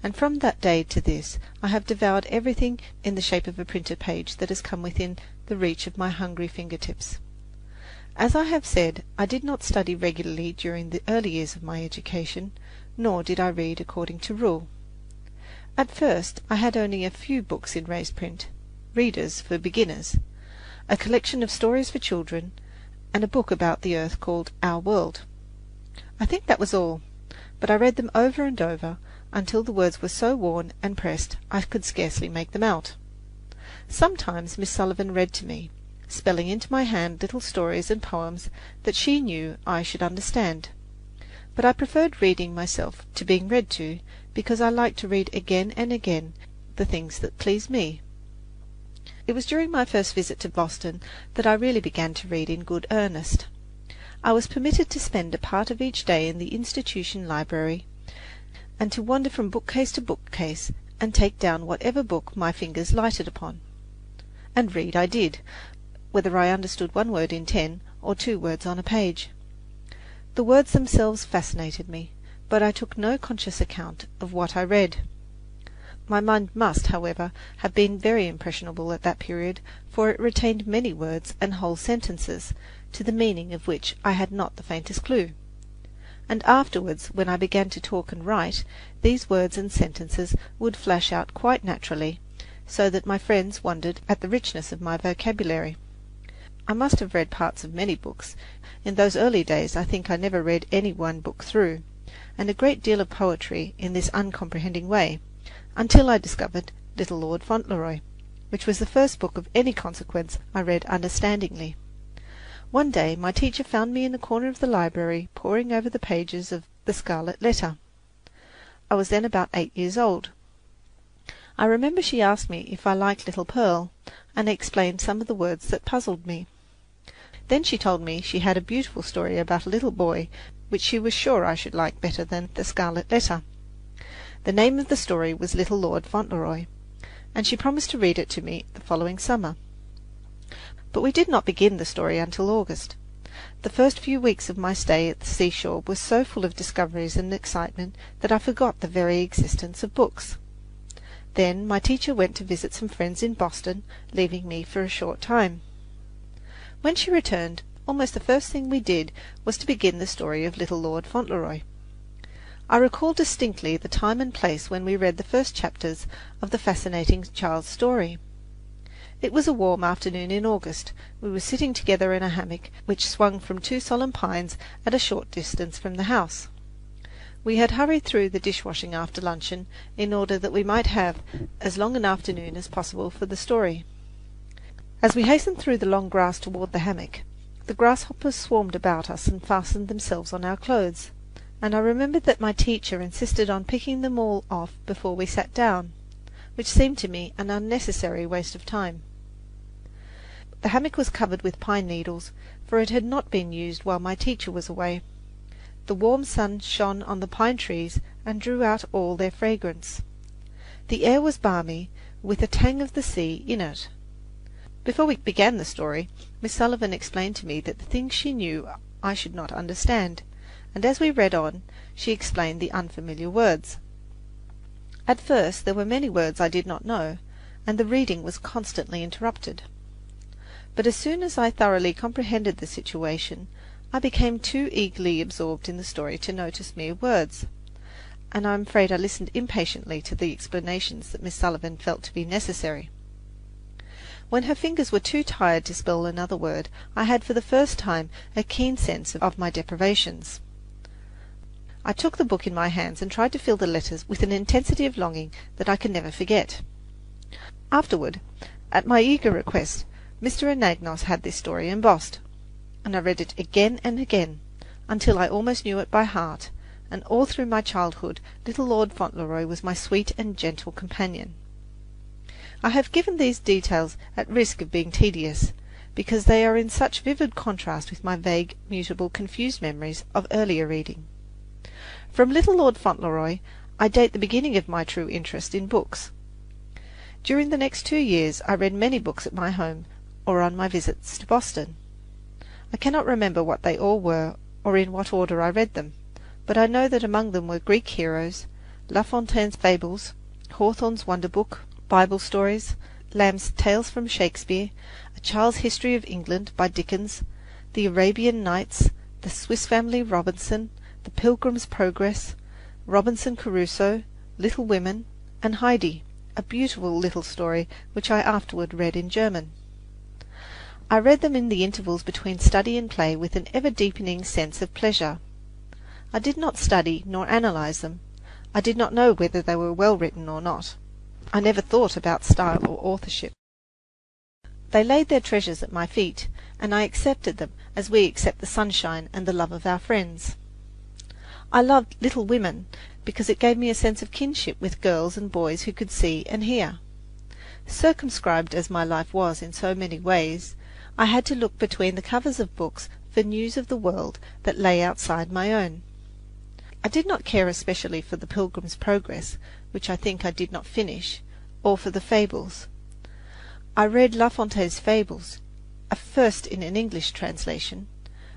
and from that day to this I have devoured everything in the shape of a printed page that has come within the reach of my hungry fingertips. As I have said, I did not study regularly during the early years of my education, nor did I read according to rule. At first I had only a few books in raised print, readers for beginners, a collection of stories for children, and a book about the earth called Our World. I think that was all, but I read them over and over until the words were so worn and pressed I could scarcely make them out. Sometimes Miss Sullivan read to me, spelling into my hand little stories and poems that she knew I should understand. But I preferred reading myself to being read to, because I liked to read again and again the things that pleased me. It was during my first visit to Boston that I really began to read in good earnest. I was permitted to spend a part of each day in the institution library, and to wander from bookcase to bookcase and take down whatever book my fingers lighted upon. And read I did, whether I understood one word in 10 or 2 words on a page. The words themselves fascinated me, but I took no conscious account of what I read. My mind must, however, have been very impressionable at that period, for it retained many words and whole sentences, to the meaning of which I had not the faintest clue. And afterwards, when I began to talk and write, these words and sentences would flash out quite naturally, so that my friends wondered at the richness of my vocabulary. I must have read parts of many books. In those early days I think I never read any one book through, and a great deal of poetry in this uncomprehending way, until I discovered Little Lord Fauntleroy, which was the first book of any consequence I read understandingly. One day my teacher found me in a corner of the library poring over the pages of The Scarlet Letter. I was then about 8 years old. I remember she asked me if I liked Little Pearl, and explained some of the words that puzzled me. Then she told me she had a beautiful story about a little boy, which she was sure I should like better than The Scarlet Letter. The name of the story was Little Lord Fauntleroy, and she promised to read it to me the following summer. But we did not begin the story until August. The first few weeks of my stay at the seashore were so full of discoveries and excitement that I forgot the very existence of books. Then my teacher went to visit some friends in Boston, leaving me for a short time. When she returned, almost the first thing we did was to begin the story of Little Lord Fauntleroy. I recall distinctly the time and place when we read the first chapters of the fascinating child's story. It was a warm afternoon in August. We were sitting together in a hammock which swung from 2 solemn pines at a short distance from the house. We had hurried through the dishwashing after luncheon in order that we might have as long an afternoon as possible for the story. As we hastened through the long grass toward the hammock, the grasshoppers swarmed about us and fastened themselves on our clothes, and I remembered that my teacher insisted on picking them all off before we sat down, which seemed to me an unnecessary waste of time. The hammock was covered with pine needles, for it had not been used while my teacher was away. The warm sun shone on the pine trees and drew out all their fragrance. The air was balmy, with a tang of the sea in it. Before we began the story, Miss Sullivan explained to me that the things she knew I should not understand, and as we read on, she explained the unfamiliar words. At first there were many words I did not know, and the reading was constantly interrupted. But as soon as I thoroughly comprehended the situation, I became too eagerly absorbed in the story to notice mere words, and I am afraid I listened impatiently to the explanations that Miss Sullivan felt to be necessary. When her fingers were too tired to spell another word, I had for the first time a keen sense of my deprivations. I took the book in my hands and tried to fill the letters with an intensity of longing that I can never forget. Afterward, at my eager request, Mr. Anagnos had this story embossed, and I read it again and again, until I almost knew it by heart, and all through my childhood Little Lord Fauntleroy was my sweet and gentle companion. I have given these details at risk of being tedious, because they are in such vivid contrast with my vague, mutable, confused memories of earlier reading. From Little Lord Fauntleroy I date the beginning of my true interest in books. During the next 2 years I read many books at my home or on my visits to Boston. I cannot remember what they all were or in what order I read them, but I know that among them were Greek heroes, La Fontaine's Fables, Hawthorne's Wonder Book, Bible stories, Lamb's Tales from Shakespeare, A Child's History of England by Dickens, The Arabian Nights, The Swiss Family Robinson, The Pilgrim's Progress, Robinson Crusoe, Little Women, and Heidi, a beautiful little story which I afterward read in German. I read them in the intervals between study and play with an ever-deepening sense of pleasure. I did not study nor analyze them. I did not know whether they were well written or not. I never thought about style or authorship. They laid their treasures at my feet, and I accepted them as we accept the sunshine and the love of our friends. I loved Little Women because it gave me a sense of kinship with girls and boys who could see and hear. Circumscribed as my life was in so many ways, I had to look between the covers of books for news of the world that lay outside my own. I did not care especially for The Pilgrim's Progress, which I think I did not finish, or for the fables. I read La Fontaine's Fables, a first in an English translation,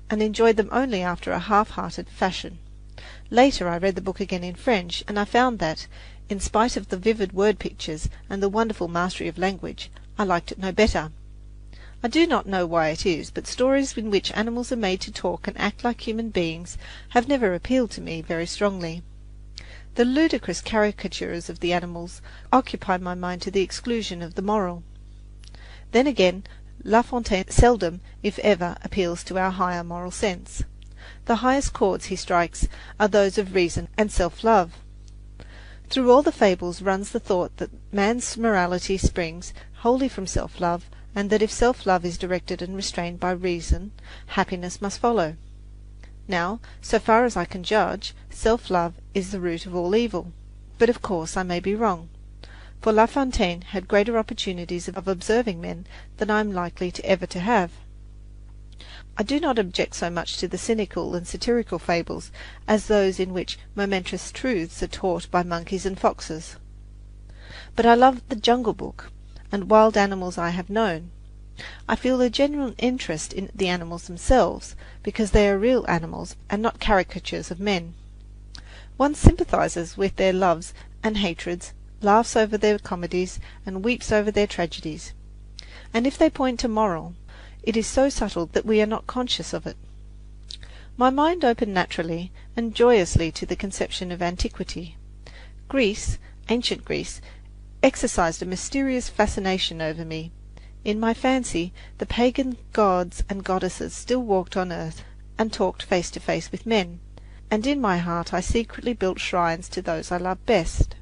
and enjoyed them only after a half-hearted fashion. Later I read the book again in French, and I found that, in spite of the vivid word pictures and the wonderful mastery of language, I liked it no better. I do not know why it is, but stories in which animals are made to talk and act like human beings have never appealed to me very strongly. The ludicrous caricatures of the animals occupy my mind to the exclusion of the moral. Then again, La Fontaine seldom, if ever, appeals to our higher moral sense. The highest chords he strikes are those of reason and self-love. Through all the fables runs the thought that man's morality springs wholly from self-love, and that if self-love is directed and restrained by reason, happiness must follow. Now, so far as I can judge, self-love is the root of all evil. But of course I may be wrong, for La Fontaine had greater opportunities of observing men than I am likely ever to have. I do not object so much to the cynical and satirical fables as those in which momentous truths are taught by monkeys and foxes. But I love the Jungle Book, and wild animals I have known. I feel a genuine interest in the animals themselves, because they are real animals and not caricatures of men. One sympathizes with their loves and hatreds, laughs over their comedies, and weeps over their tragedies. And if they point to moral, it is so subtle that we are not conscious of it. My mind opened naturally and joyously to the conception of antiquity. Greece, ancient Greece, exercised a mysterious fascination over me. In my fancy, the pagan gods and goddesses still walked on earth and talked face to face with men, and in my heart I secretly built shrines to those I loved best.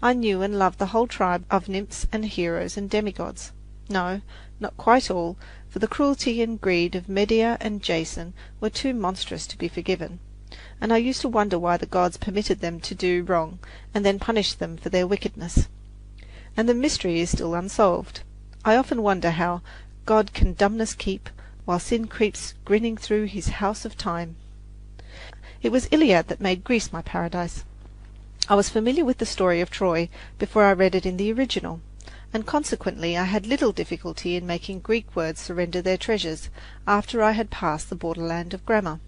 I knew and loved the whole tribe of nymphs and heroes and demigods. No, not quite all, for the cruelty and greed of Medea and Jason were too monstrous to be forgiven, and I used to wonder why the gods permitted them to do wrong and then punished them for their wickedness. And the mystery is still unsolved. I often wonder how God can dumbness keep, while sin creeps grinning through his house of time. It was Iliad that made Greece my paradise. I was familiar with the story of Troy before I read it in the original, and consequently I had little difficulty in making Greek words surrender their treasures after I had passed the borderland of grammar.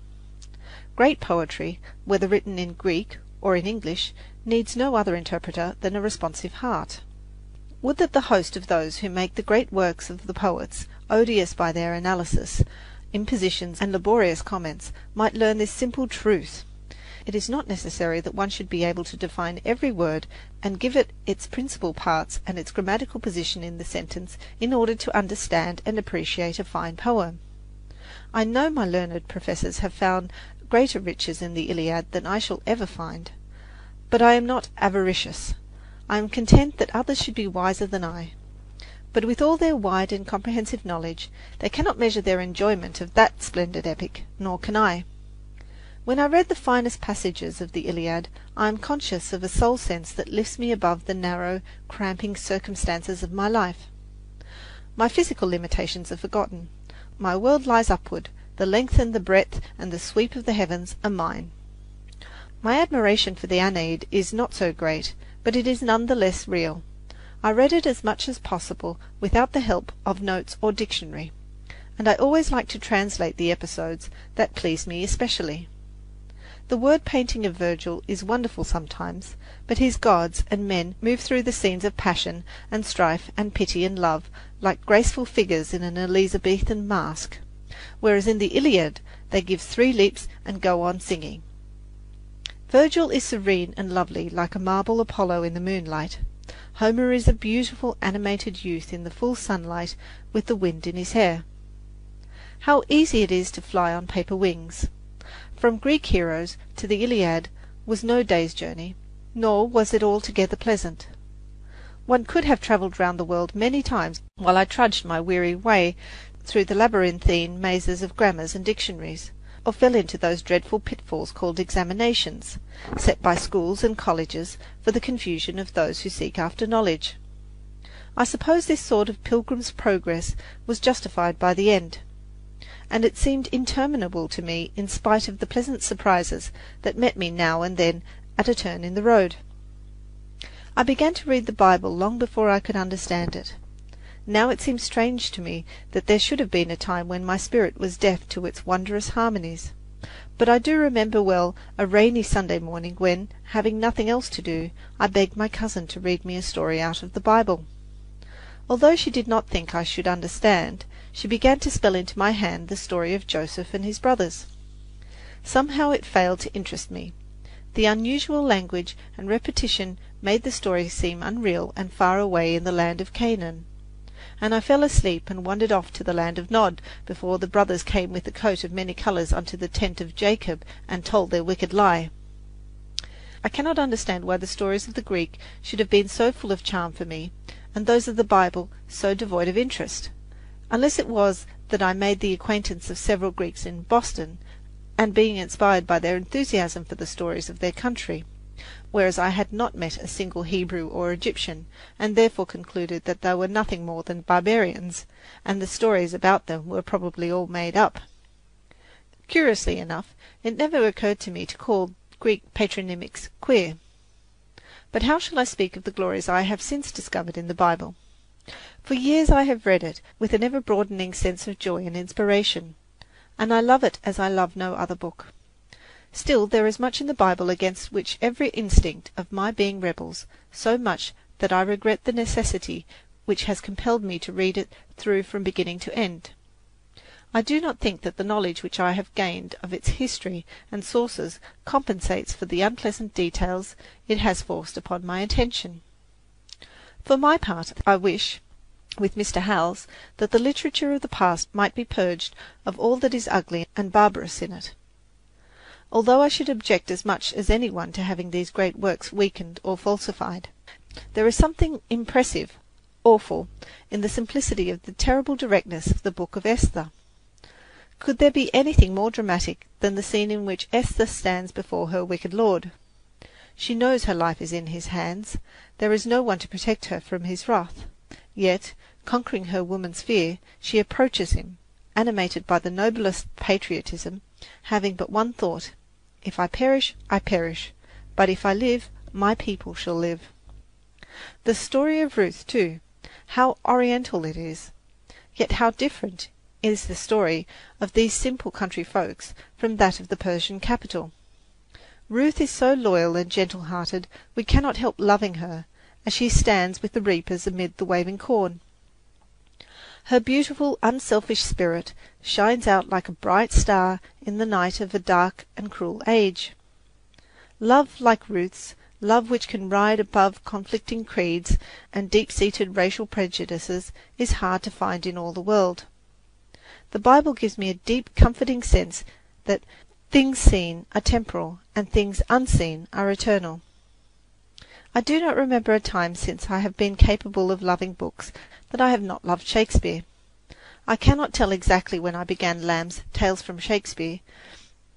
Great poetry, whether written in Greek or in English, needs no other interpreter than a responsive heart. Would that the host of those who make the great works of the poets, odious by their analysis, impositions, and laborious comments, might learn this simple truth! It is not necessary that one should be able to define every word and give it its principal parts and its grammatical position in the sentence in order to understand and appreciate a fine poem. I know my learned professors have found greater riches in the Iliad than I shall ever find. But I am not avaricious. I am content that others should be wiser than I. But with all their wide and comprehensive knowledge, they cannot measure their enjoyment of that splendid epic, nor can I. When I read the finest passages of the Iliad, I am conscious of a soul sense that lifts me above the narrow, cramping circumstances of my life. My physical limitations are forgotten. My world lies upward. The length and the breadth and the sweep of the heavens are mine. My admiration for the Aeneid is not so great, but it is none the less real. I read it as much as possible without the help of notes or dictionary, and I always like to translate the episodes that please me especially. The word painting of Virgil is wonderful sometimes, but his gods and men move through the scenes of passion and strife and pity and love like graceful figures in an Elizabethan masque. whereas in the Iliad they give 3 leaps and go on singing. Virgil is serene and lovely like a marble Apollo in the moonlight. Homer is a beautiful animated youth in the full sunlight with the wind in his hair. How easy it is to fly on paper wings! From Greek heroes to the Iliad was no day's journey, nor was it altogether pleasant. One could have travelled round the world many times while I trudged my weary way through the labyrinthine mazes of grammars and dictionaries, or fell into those dreadful pitfalls called examinations, set by schools and colleges for the confusion of those who seek after knowledge. I suppose this sort of pilgrim's progress was justified by the end, and it seemed interminable to me in spite of the pleasant surprises that met me now and then at a turn in the road. I began to read the Bible long before I could understand it. Now it seems strange to me that there should have been a time when my spirit was deaf to its wondrous harmonies. But I do remember well a rainy Sunday morning when, having nothing else to do, I begged my cousin to read me a story out of the Bible. Although she did not think I should understand, she began to spell into my hand the story of Joseph and his brothers. Somehow it failed to interest me. The unusual language and repetition made the story seem unreal and far away in the land of Canaan, and I fell asleep and wandered off to the land of Nod before the brothers came with the coat of many colours unto the tent of Jacob and told their wicked lie. I cannot understand why the stories of the Greek should have been so full of charm for me, and those of the Bible so devoid of interest, unless it was that I made the acquaintance of several Greeks in Boston, and being inspired by their enthusiasm for the stories of their country, whereas I had not met a single Hebrew or Egyptian, and therefore concluded that they were nothing more than barbarians, and the stories about them were probably all made up. Curiously enough, it never occurred to me to call Greek patronymics queer. But how shall I speak of the glories I have since discovered in the Bible? For years I have read it with an ever-broadening sense of joy and inspiration, and I love it as I love no other book. Still, there is much in the Bible against which every instinct of my being rebels, so much that I regret the necessity which has compelled me to read it through from beginning to end. I do not think that the knowledge which I have gained of its history and sources compensates for the unpleasant details it has forced upon my attention. For my part, I wish, with Mr. Howells, that the literature of the past might be purged of all that is ugly and barbarous in it. Although I should object as much as any one to having these great works weakened or falsified, there is something impressive, awful, in the simplicity of the terrible directness of the Book of Esther. Could there be anything more dramatic than the scene in which Esther stands before her wicked lord? She knows her life is in his hands. There is no one to protect her from his wrath. Yet, conquering her woman's fear, she approaches him, animated by the noblest patriotism, having but one thought: if I perish, I perish, but if I live, my people shall live. The story of Ruth, too, how oriental it is! Yet how different is the story of these simple country folks from that of the Persian capital. Ruth is so loyal and gentle-hearted, we cannot help loving her, as she stands with the reapers amid the waving corn. Her beautiful, unselfish spirit shines out like a bright star in the night of a dark and cruel age. Love like Ruth's, love which can ride above conflicting creeds and deep-seated racial prejudices, is hard to find in all the world. The Bible gives me a deep, comforting sense that things seen are temporal and things unseen are eternal. I do not remember a time since I have been capable of loving books that I have not loved Shakespeare. I cannot tell exactly when I began Lamb's Tales from Shakespeare,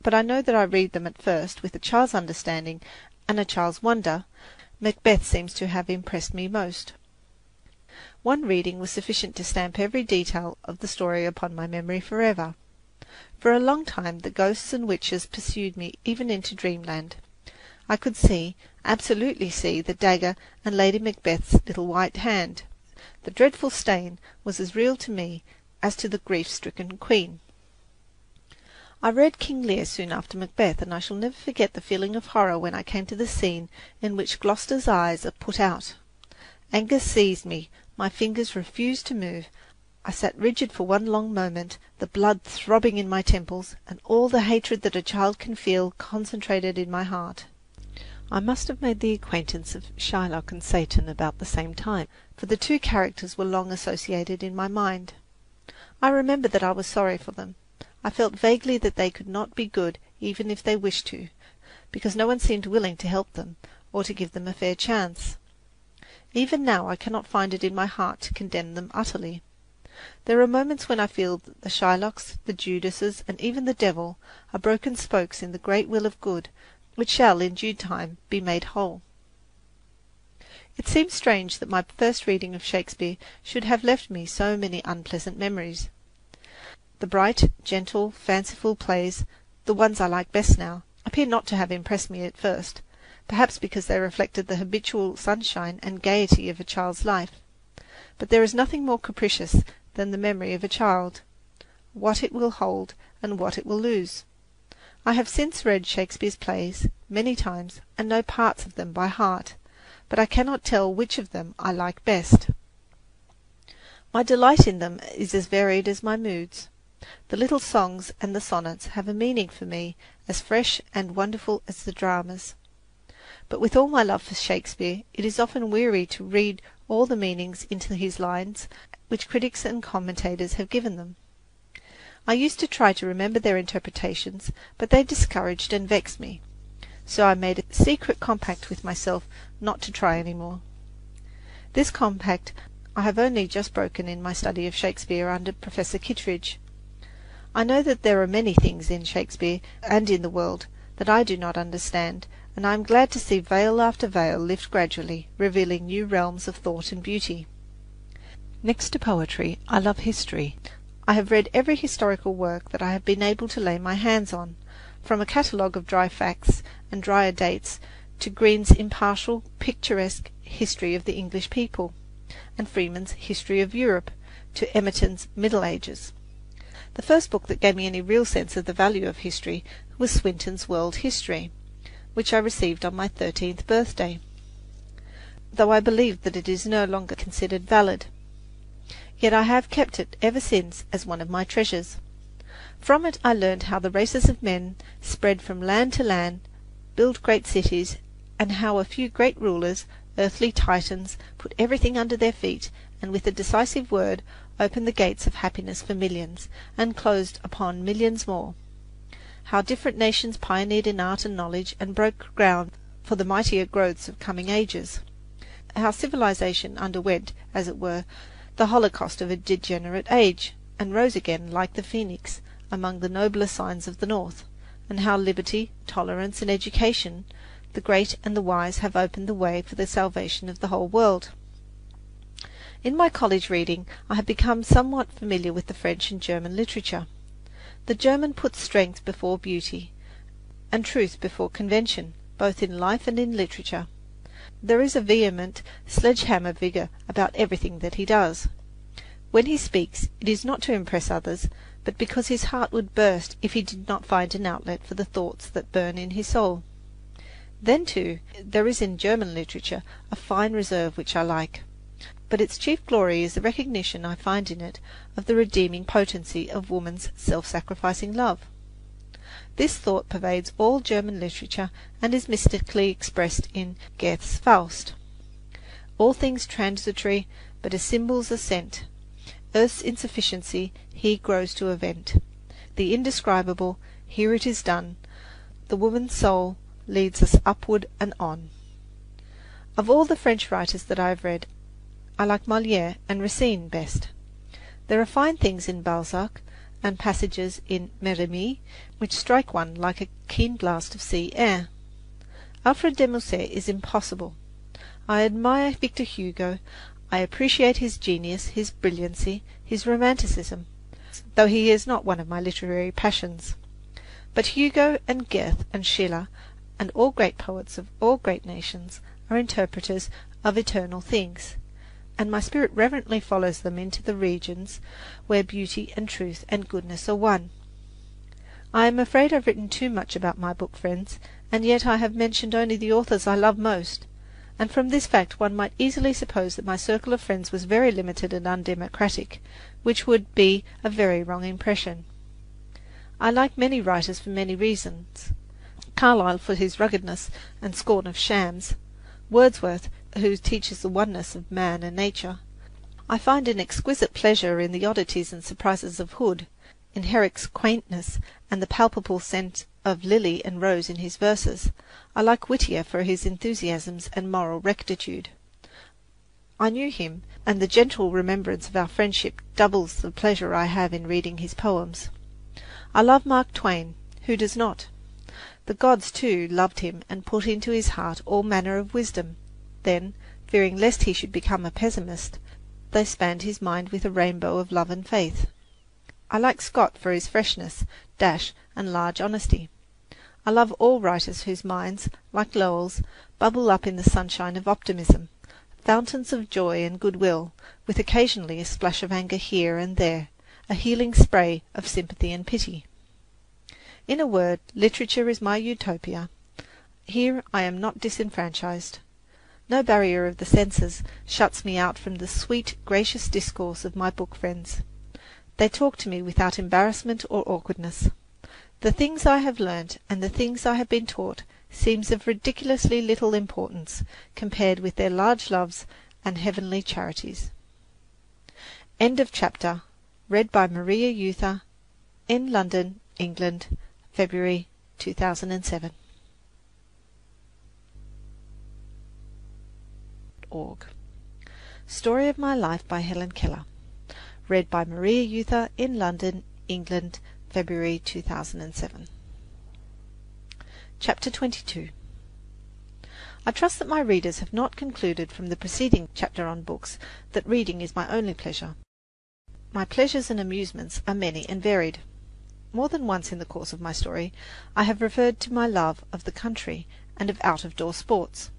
but I know that I read them at first with a child's understanding and a child's wonder. Macbeth seems to have impressed me most. One reading was sufficient to stamp every detail of the story upon my memory forever. For a long time the ghosts and witches pursued me even into dreamland. I could see, absolutely see, the dagger and Lady Macbeth's little white hand. The dreadful stain was as real to me as to the grief-stricken queen. I read King Lear soon after Macbeth, and I shall never forget the feeling of horror when I came to the scene in which Gloucester's eyes are put out. Anger seized me, my fingers refused to move. I sat rigid for one long moment, the blood throbbing in my temples, and all the hatred that a child can feel concentrated in my heart. I must have made the acquaintance of Shylock and Satan about the same time, for the two characters were long associated in my mind. I remember that I was sorry for them. I felt vaguely that they could not be good even if they wished to, because no one seemed willing to help them or to give them a fair chance. Even now I cannot find it in my heart to condemn them utterly. There are moments when I feel that the Shylocks, the Judases, and even the devil are broken spokes in the great wheel of good, which shall in due time be made whole. It seems strange that my first reading of Shakespeare should have left me so many unpleasant memories. The bright, gentle, fanciful plays, the ones I like best now, appear not to have impressed me at first, perhaps because they reflected the habitual sunshine and gaiety of a child's life. But there is nothing more capricious than the memory of a child, what it will hold and what it will lose. I have since read Shakespeare's plays many times and know parts of them by heart, but I cannot tell which of them I like best. My delight in them is as varied as my moods. The little songs and the sonnets have a meaning for me as fresh and wonderful as the dramas. But with all my love for Shakespeare, it is often weary to read all the meanings into his lines which critics and commentators have given them. I used to try to remember their interpretations, but they discouraged and vexed me. So I made a secret compact with myself not to try any more. This compact I have only just broken in my study of Shakespeare under Professor Kittredge. I know that there are many things in Shakespeare and in the world that I do not understand, and I am glad to see veil after veil lift gradually, revealing new realms of thought and beauty. Next to poetry, I love history. I have read every historical work that I have been able to lay my hands on, from a catalogue of dry facts and drier dates to Green's impartial, picturesque History of the English People, and Freeman's History of Europe, to Emerton's Middle Ages. The first book that gave me any real sense of the value of history was Swinton's World History, which I received on my 13th birthday, though I believe that it is no longer considered valid. Yet I have kept it ever since as one of my treasures. From it I learned how the races of men spread from land to land, build great cities, and how a few great rulers, earthly Titans, put everything under their feet, and with a decisive word opened the gates of happiness for millions, and closed upon millions more. How different nations pioneered in art and knowledge, and broke ground for the mightier growths of coming ages. How civilization underwent, as it were, the holocaust of a degenerate age, and rose again like the phoenix among the nobler signs of the north, and how liberty, tolerance, and education, the great and the wise, have opened the way for the salvation of the whole world. In my college reading I have become somewhat familiar with the French and German literature. The German puts strength before beauty, and truth before convention, both in life and in literature. There is a vehement, sledge-hammer vigour about everything that he does. When he speaks, it is not to impress others, but because his heart would burst if he did not find an outlet for the thoughts that burn in his soul. Then, too, there is in German literature a fine reserve which I like. But its chief glory is the recognition I find in it of the redeeming potency of woman's self-sacrificing love. This thought pervades all German literature and is mystically expressed in Goethe's Faust. All things transitory, but as symbols are sent. Earth's insufficiency he grows to a vent. The indescribable, here it is done. The woman's soul leads us upward and on. Of all the French writers that I have read, I like Molière and Racine best. There are fine things in Balzac, and passages in Mérimée which strike one like a keen blast of sea air. Alfred de Musset is impossible. I admire Victor Hugo. I appreciate his genius, his brilliancy, his romanticism, though he is not one of my literary passions. But Hugo and Goethe and Schiller and all great poets of all great nations are interpreters of eternal things, and my spirit reverently follows them into the regions where beauty and truth and goodness are one. I am afraid I've written too much about my book, friends, and yet I have mentioned only the authors I love most. and from this fact one might easily suppose that my circle of friends was very limited and undemocratic, which would be a very wrong impression. I like many writers for many reasons. Carlyle for his ruggedness and scorn of shams, Wordsworth who teaches the oneness of man and nature. I find an exquisite pleasure in the oddities and surprises of Hood, in Herrick's quaintness and the palpable scent of lily and rose in his verses. I like Whittier for his enthusiasms and moral rectitude. I knew him, and the gentle remembrance of our friendship doubles the pleasure I have in reading his poems. I love Mark Twain. Who does not? The gods, too, loved him and put into his heart all manner of wisdom. Then, fearing lest he should become a pessimist, they spanned his mind with a rainbow of love and faith. I like Scott for his freshness, dash, and large honesty. I love all writers whose minds, like Lowell's, bubble up in the sunshine of optimism, fountains of joy and goodwill, with occasionally a splash of anger here and there, a healing spray of sympathy and pity. In a word, literature is my utopia. Here I am not disenfranchised. No barrier of the senses shuts me out from the sweet, gracious discourse of my book friends. They talk to me without embarrassment or awkwardness. The things I have learnt and the things I have been taught seems of ridiculously little importance compared with their large loves and heavenly charities. End of chapter. Read by Maria Euther, in London, England, February 2007. Story of My Life by Helen Keller. Read by Maria Euther, in London, England, February 2007. Chapter 22. I trust that my readers have not concluded from the preceding chapter on books that reading is my only pleasure. My pleasures and amusements are many and varied. More than once in the course of my story I have referred to my love of the country and of out-of-door sports.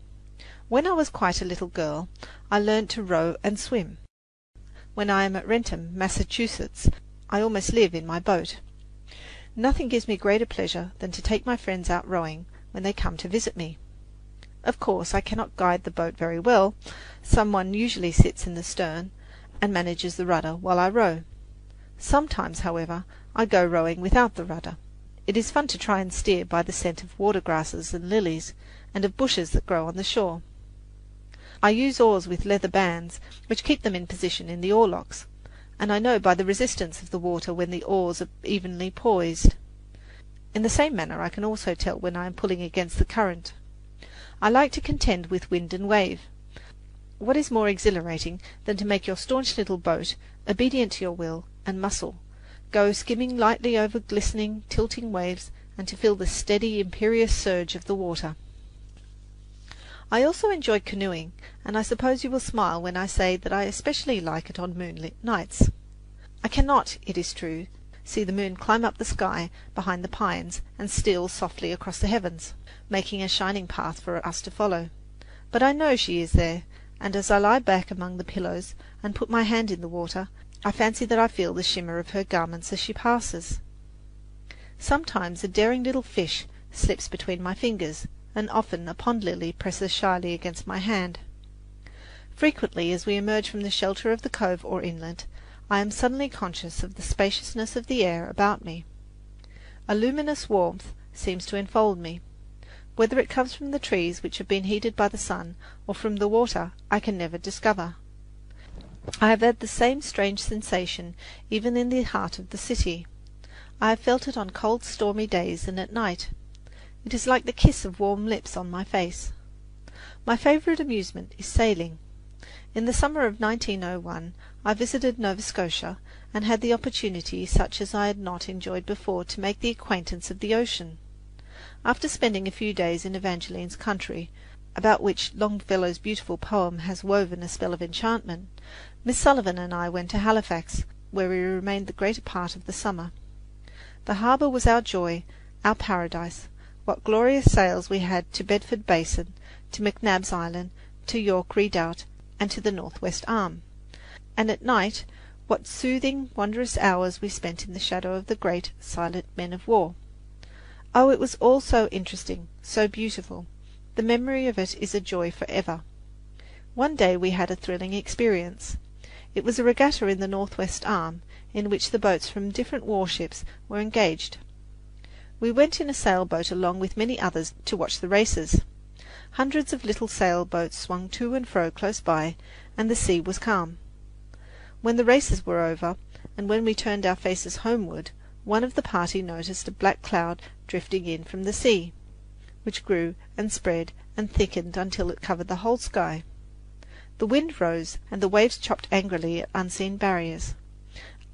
When I was quite a little girl, I learned to row and swim. When I am at Wrentham, Massachusetts, I almost live in my boat. Nothing gives me greater pleasure than to take my friends out rowing when they come to visit me. Of course, I cannot guide the boat very well. Someone usually sits in the stern and manages the rudder while I row. Sometimes, however, I go rowing without the rudder. It is fun to try and steer by the scent of water grasses and lilies, and of bushes that grow on the shore. I use oars with leather bands, which keep them in position in the oarlocks, and I know by the resistance of the water when the oars are evenly poised. In the same manner I can also tell when I am pulling against the current. I like to contend with wind and wave. What is more exhilarating than to make your staunch little boat, obedient to your will and muscle, go skimming lightly over glistening, tilting waves, and to feel the steady, imperious surge of the water? I also enjoy canoeing, and I suppose you will smile when I say that I especially like it on moonlit nights. I cannot, it is true, see the moon climb up the sky behind the pines and steal softly across the heavens, making a shining path for us to follow. But I know she is there, and as I lie back among the pillows and put my hand in the water, I fancy that I feel the shimmer of her garments as she passes. Sometimes a daring little fish slips between my fingers, and often a pond lily presses shyly against my hand. Frequently, as we emerge from the shelter of the cove or inlet, I am suddenly conscious of the spaciousness of the air about me. A luminous warmth seems to enfold me. Whether it comes from the trees which have been heated by the sun, or from the water, I can never discover. I have had the same strange sensation even in the heart of the city. I have felt it on cold stormy days and at night. It is like the kiss of warm lips on my face. My favourite amusement is sailing. In the summer of 1901 I visited Nova Scotia, and had the opportunity, such as I had not enjoyed before, to make the acquaintance of the ocean. After spending a few days in Evangeline's country, about which Longfellow's beautiful poem has woven a spell of enchantment, Miss Sullivan and I went to Halifax, where we remained the greater part of the summer. The harbour was our joy, our paradise. What glorious sails we had to Bedford Basin, to McNab's Island, to York Redoubt, and to the Northwest Arm. And at night, what soothing, wondrous hours we spent in the shadow of the great, silent men of war. Oh, it was all so interesting, so beautiful. The memory of it is a joy forever. One day we had a thrilling experience. It was a regatta in the Northwest Arm, in which the boats from different warships were engaged. We went in a sailboat along with many others to watch the races. Hundreds of little sailboats swung to and fro close by, and the sea was calm. When the races were over, and when we turned our faces homeward, one of the party noticed a black cloud drifting in from the sea, which grew and spread and thickened until it covered the whole sky. The wind rose, and the waves chopped angrily at unseen barriers.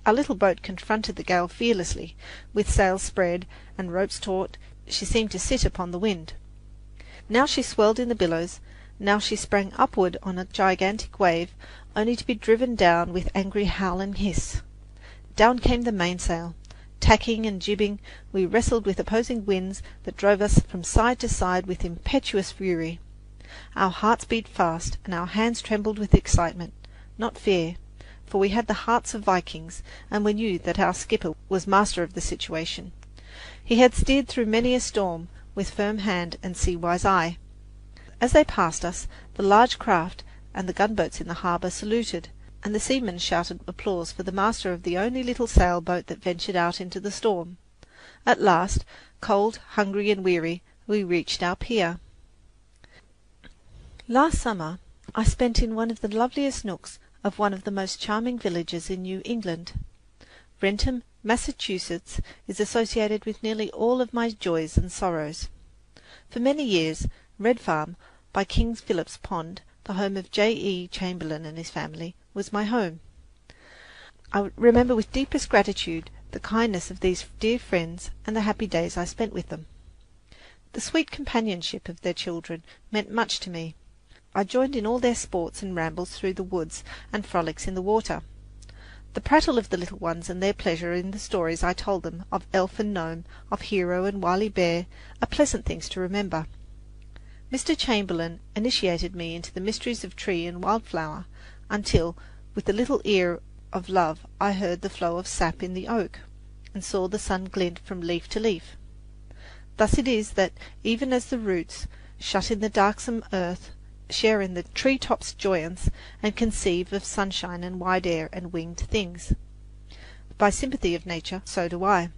Our little boat confronted the gale fearlessly. With sails spread and ropes taut, she seemed to sit upon the wind. Now she swelled in the billows, now she sprang upward on a gigantic wave, only to be driven down with angry howl and hiss. Down came the mainsail. Tacking and jibbing, we wrestled with opposing winds that drove us from side to side with impetuous fury. Our hearts beat fast, and our hands trembled with excitement, not fear, for we had the hearts of Vikings, and we knew that our skipper was master of the situation. He had steered through many a storm with firm hand and sea-wise eye. As they passed us, the large craft and the gunboats in the harbour saluted, and the seamen shouted applause for the master of the only little sailboat that ventured out into the storm. At last, cold, hungry, and weary, we reached our pier. Last summer I spent in one of the loveliest nooks of one of the most charming villages in New England. Wrentham, Massachusetts, is associated with nearly all of my joys and sorrows. For many years, Red Farm, by King Philip's Pond, the home of J.E. Chamberlain and his family, was my home. I remember with deepest gratitude the kindness of these dear friends and the happy days I spent with them. The sweet companionship of their children meant much to me. I joined in all their sports and rambles through the woods and frolics in the water. The prattle of the little ones and their pleasure in the stories I told them of elf and gnome, of hero and wily bear, are pleasant things to remember. Mr. Chamberlain initiated me into the mysteries of tree and wildflower, until, with the little ear of love, I heard the flow of sap in the oak, and saw the sun glint from leaf to leaf. Thus it is that, even as the roots, shut in the darksome earth, share in the tree-tops' joyance, and conceive of sunshine and wide air and winged things, by sympathy of nature, so do I.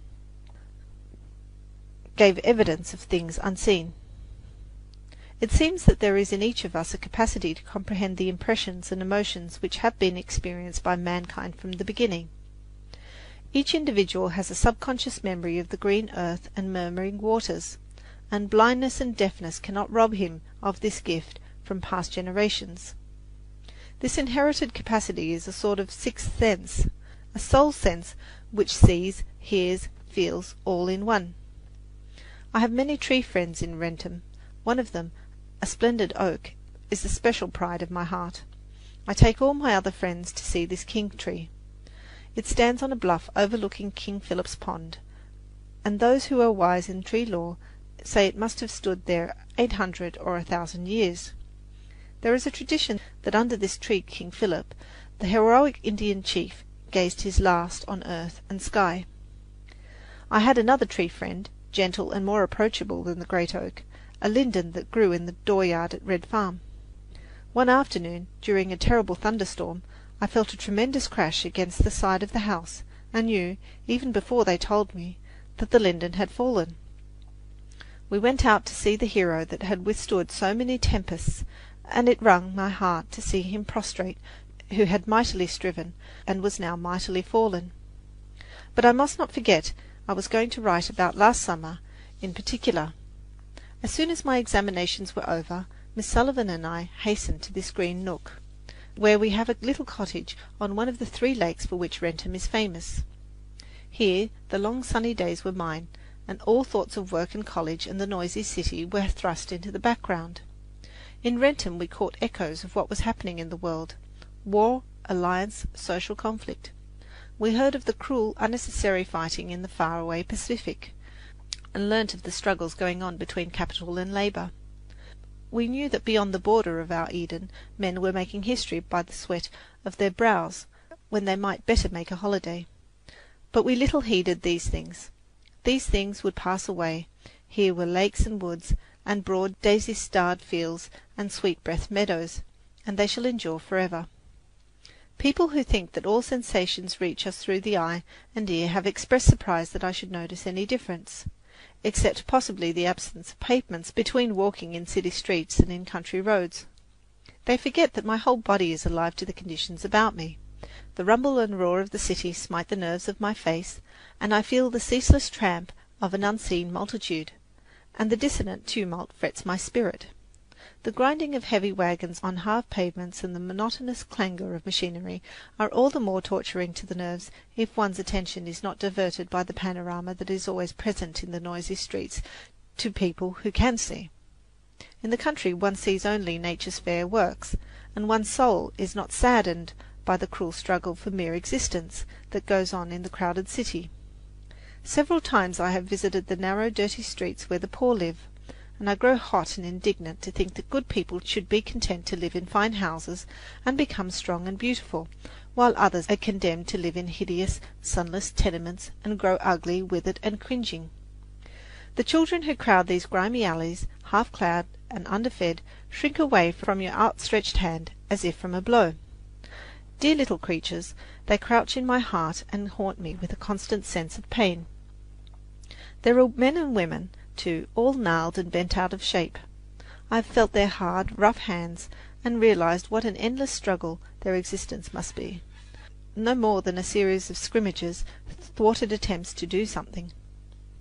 Gave evidence of things unseen. It seems that there is in each of us a capacity to comprehend the impressions and emotions which have been experienced by mankind from the beginning. Each individual has a subconscious memory of the green earth and murmuring waters, and blindness and deafness cannot rob him of this gift from past generations. This inherited capacity is a sort of sixth sense, a soul sense which sees, hears, feels all in one. I have many tree friends in Wrentham. One of them, a splendid oak, is the special pride of my heart. I take all my other friends to see this king tree. It stands on a bluff overlooking King Philip's Pond, and those who are wise in tree lore say it must have stood there 800 or 1,000 years. There is a tradition that under this tree King Philip, the heroic Indian chief, gazed his last on earth and sky. I had another tree friend, gentle and more approachable than the great oak, a linden that grew in the dooryard at Red Farm. One afternoon, during a terrible thunderstorm, I felt a tremendous crash against the side of the house, and knew, even before they told me, that the linden had fallen. We went out to see the hero that had withstood so many tempests, and it wrung my heart to see him prostrate, who had mightily striven, and was now mightily fallen. But I must not forget I was going to write about last summer in particular. As soon as my examinations were over, Miss Sullivan and I hastened to this green nook, where we have a little cottage on one of the 3 lakes for which Wrentham is famous. Here the long sunny days were mine, and all thoughts of work and college and the noisy city were thrust into the background. In Wrentham we caught echoes of what was happening in the world: war, alliance, social conflict. We heard of the cruel, unnecessary fighting in the far-away Pacific, and learnt of the struggles going on between capital and labour. We knew that beyond the border of our Eden men were making history by the sweat of their brows, when they might better make a holiday. But we little heeded these things. These things would pass away. Here were lakes and woods, and broad daisy-starred fields and sweet-breathed meadows, and they shall endure forever. People who think that all sensations reach us through the eye and ear have expressed surprise that I should notice any difference, except possibly the absence of pavements between walking in city streets and in country roads. They forget that my whole body is alive to the conditions about me. The rumble and roar of the city smite the nerves of my face, and I feel the ceaseless tramp of an unseen multitude, and the dissonant tumult frets my spirit. The grinding of heavy wagons on hard pavements and the monotonous clangour of machinery are all the more torturing to the nerves if one's attention is not diverted by the panorama that is always present in the noisy streets to people who can see. In the country one sees only nature's fair works, and one's soul is not saddened by the cruel struggle for mere existence that goes on in the crowded city. Several times I have visited the narrow, dirty streets where the poor live, and I grow hot and indignant to think that good people should be content to live in fine houses and become strong and beautiful, while others are condemned to live in hideous, sunless tenements and grow ugly, withered, and cringing. The children who crowd these grimy alleys, half-clad and underfed, shrink away from your outstretched hand as if from a blow. Dear little creatures, they crouch in my heart and haunt me with a constant sense of pain. There are men and women, too, all gnarled and bent out of shape. I have felt their hard, rough hands, and realized what an endless struggle their existence must be, no more than a series of scrimmages, thwarted attempts to do something.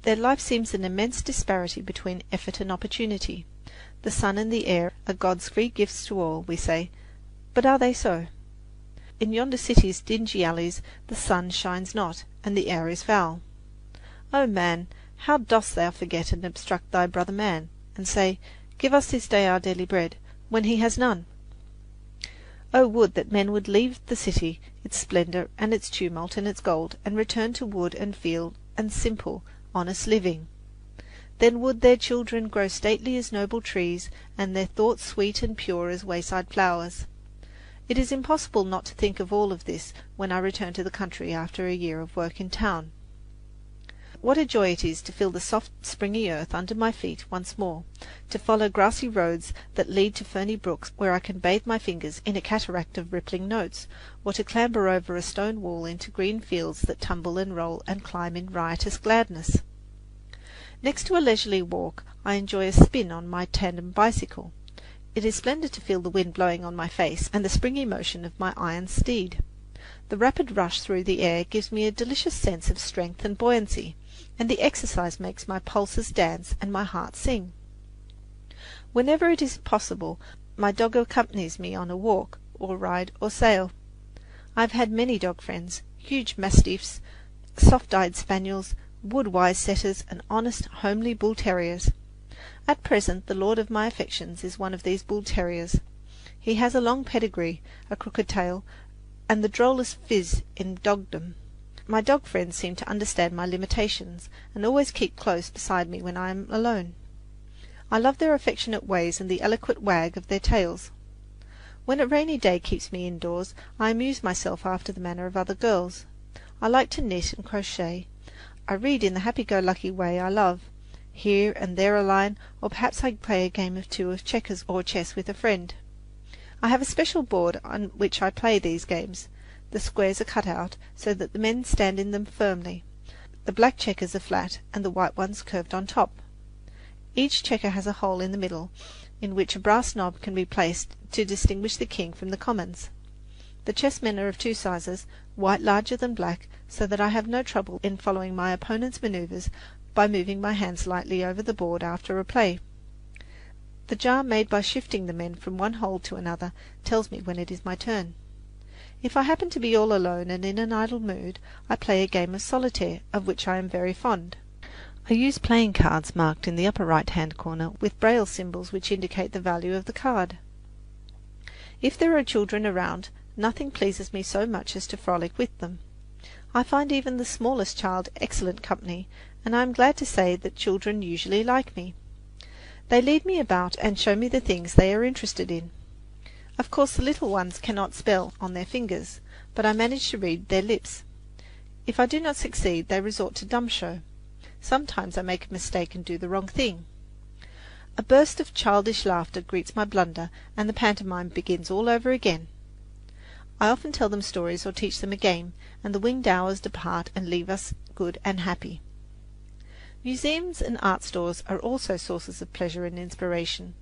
Their life seems an immense disparity between effort and opportunity. The sun and the air are God's free gifts to all, we say, but are they so? In yonder city's dingy alleys the sun shines not, and the air is foul. O man, how dost thou forget and obstruct thy brother man, and say, Give us this day our daily bread, when he has none? O would that men would leave the city, its splendour and its tumult and its gold, and return to wood and field and simple, honest living. Then would their children grow stately as noble trees, and their thoughts sweet and pure as wayside flowers. It is impossible not to think of all of this when I return to the country after a year of work in town. What a joy it is to feel the soft springy earth under my feet once more, to follow grassy roads that lead to ferny brooks where I can bathe my fingers in a cataract of rippling notes, or to clamber over a stone wall into green fields that tumble and roll and climb in riotous gladness. Next to a leisurely walk, I enjoy a spin on my tandem bicycle. It is splendid to feel the wind blowing on my face and the springy motion of my iron steed. The rapid rush through the air gives me a delicious sense of strength and buoyancy, and the exercise makes my pulses dance and my heart sing. Whenever it is possible, my dog accompanies me on a walk, or ride, or sail. I have had many dog friends, huge mastiffs, soft-eyed spaniels, wood-wise setters, and honest, homely bull-terriers. At present the lord of my affections is one of these bull-terriers. He has a long pedigree, a crooked tail, and the drollest phiz in dogdom. My dog friends seem to understand my limitations, and always keep close beside me when I am alone. I love their affectionate ways and the eloquent wag of their tails. When a rainy day keeps me indoors, I amuse myself after the manner of other girls. I like to knit and crochet. I read in the happy-go-lucky way I love. Here and there a line, or perhaps I play a game or two of checkers or chess with a friend. I have a special board on which I play these games. The squares are cut out so that the men stand in them firmly. The black checkers are flat and the white ones curved on top. Each checker has a hole in the middle, in which a brass knob can be placed to distinguish the king from the commons. The chessmen are of two sizes, white larger than black, so that I have no trouble in following my opponent's manoeuvres by moving my hands lightly over the board after a play. The jar made by shifting the men from one hole to another tells me when it is my turn. If I happen to be all alone and in an idle mood, I play a game of solitaire, of which I am very fond. I use playing cards marked in the upper right-hand corner with braille symbols which indicate the value of the card. If there are children around, nothing pleases me so much as to frolic with them. I find even the smallest child excellent company, and I am glad to say that children usually like me. They lead me about and show me the things they are interested in. Of course the little ones cannot spell on their fingers, but I manage to read their lips. If I do not succeed, they resort to dumb show. Sometimes I make a mistake and do the wrong thing. A burst of childish laughter greets my blunder, and the pantomime begins all over again. I often tell them stories or teach them a game, and the winged hours depart and leave us good and happy. Museums and art stores are also sources of pleasure and inspiration.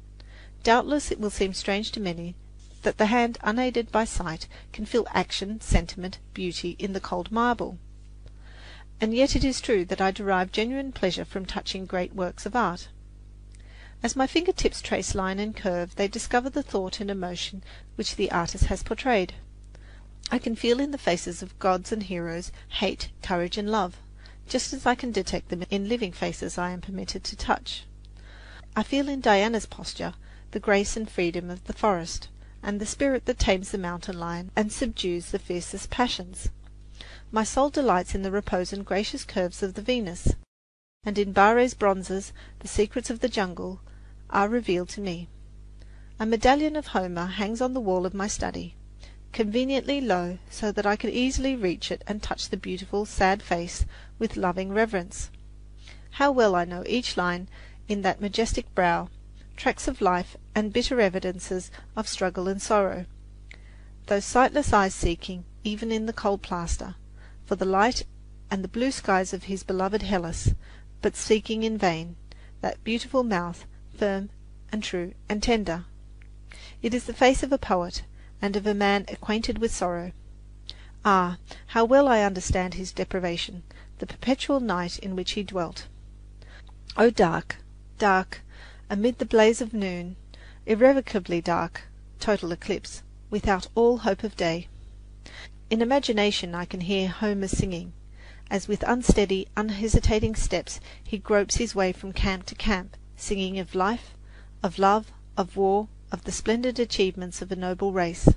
Doubtless it will seem strange to many that the hand unaided by sight can feel action, sentiment, beauty in the cold marble. And yet it is true that I derive genuine pleasure from touching great works of art. As my fingertips trace line and curve, they discover the thought and emotion which the artist has portrayed. I can feel in the faces of gods and heroes hate, courage, and love, just as I can detect them in living faces I am permitted to touch. I feel in Diana's posture the grace and freedom of the forest, and the spirit that tames the mountain lion and subdues the fiercest passions. My soul delights in the repose and gracious curves of the Venus, and in Barre's bronzes the secrets of the jungle are revealed to me. A medallion of Homer hangs on the wall of my study, conveniently low so that I could easily reach it and touch the beautiful, sad face with loving reverence. How well I know each line in that majestic brow, tracks of life and bitter evidences of struggle and sorrow. Those sightless eyes seeking, even in the cold plaster, for the light and the blue skies of his beloved Hellas, but seeking in vain, that beautiful mouth, firm and true and tender. It is the face of a poet, and of a man acquainted with sorrow. Ah, how well I understand his deprivation, the perpetual night in which he dwelt. O dark, dark, amid the blaze of noon, irrevocably dark, total eclipse, without all hope of day. In imagination I can hear Homer singing, as with unsteady, unhesitating steps he gropes his way from camp to camp, singing of life, of love, of war, of the splendid achievements of a noble race.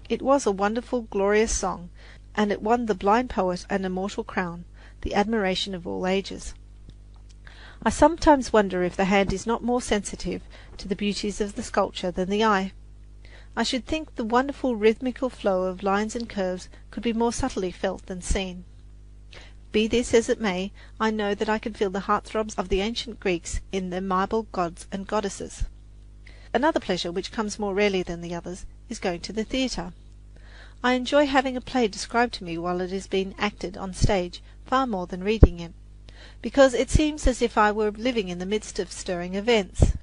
It was a wonderful, glorious song, and it won the blind poet an immortal crown, the admiration of all ages. I sometimes wonder if the hand is not more sensitive to the beauties of the sculpture than the eye. I should think the wonderful rhythmical flow of lines and curves could be more subtly felt than seen. Be this as it may, I know that I can feel the heart-throbs of the ancient Greeks in their marble gods and goddesses. Another pleasure, which comes more rarely than the others, is going to the theatre. I enjoy having a play described to me while it is being acted on stage far more than reading it, because it seems as if I were living in the midst of stirring events.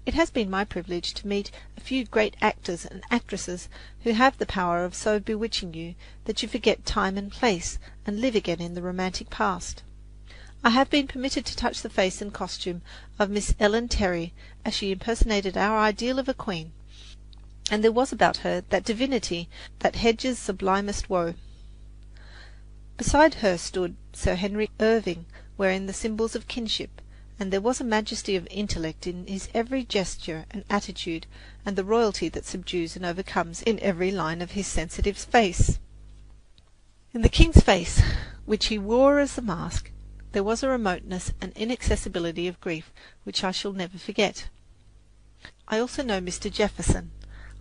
It has been my privilege to meet a few great actors and actresses who have the power of so bewitching you that you forget time and place and live again in the romantic past. I have been permitted to touch the face and costume of Miss Ellen Terry as she impersonated our ideal of a queen, and there was about her that divinity that hedges sublimest woe. Beside her stood Sir Henry Irving, wearing the symbols of kinship, and there was a majesty of intellect in his every gesture and attitude, and the royalty that subdues and overcomes in every line of his sensitive face. In the king's face, which he wore as a mask, there was a remoteness and inaccessibility of grief which I shall never forget. I also know Mr. Jefferson.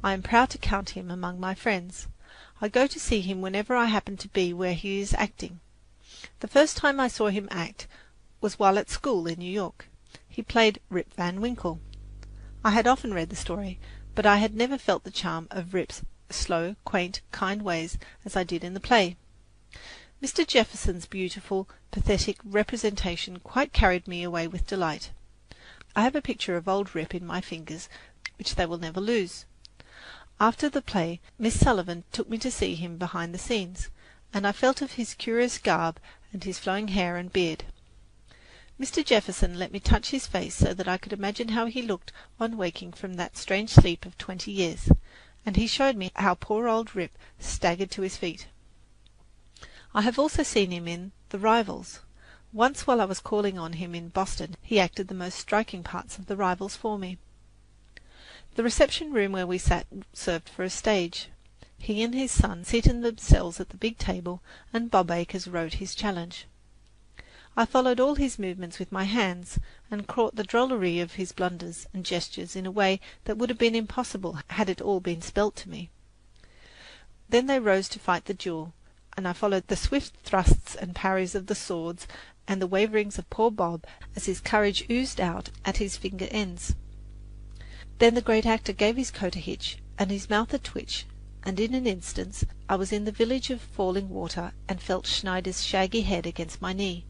I am proud to count him among my friends. I go to see him whenever I happen to be where he is acting. The first time I saw him act was while at school in New York. He played Rip Van Winkle. I had often read the story, but I had never felt the charm of Rip's slow, quaint, kind ways as I did in the play. Mr. Jefferson's beautiful, pathetic representation quite carried me away with delight. I have a picture of old Rip in my fingers, which they will never lose. After the play, Miss Sullivan took me to see him behind the scenes, and I felt of his curious garb and his flowing hair and beard. Mr. Jefferson let me touch his face so that I could imagine how he looked on waking from that strange sleep of 20 years, and he showed me how poor old Rip staggered to his feet. I have also seen him in The Rivals. Once while I was calling on him in Boston, he acted the most striking parts of The Rivals for me. The reception room where we sat served for a stage. He and his son seated themselves at the big table, and Bob Acres wrote his challenge. I followed all his movements with my hands, and caught the drollery of his blunders and gestures in a way that would have been impossible had it all been spelt to me. Then they rose to fight the duel, and I followed the swift thrusts and parries of the swords and the waverings of poor Bob as his courage oozed out at his finger ends. Then the great actor gave his coat a hitch and his mouth a twitch, and in an instant I was in the village of Falling Water and felt Schneider's shaggy head against my knee.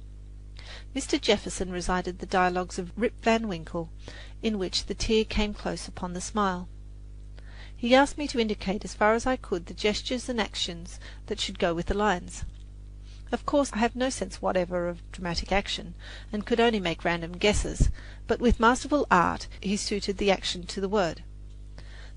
Mr. Jefferson recited the dialogues of Rip Van Winkle, in which the tear came close upon the smile. He asked me to indicate as far as I could the gestures and actions that should go with the lines. Of course, I have no sense whatever of dramatic action, and could only make random guesses, but with masterful art he suited the action to the word.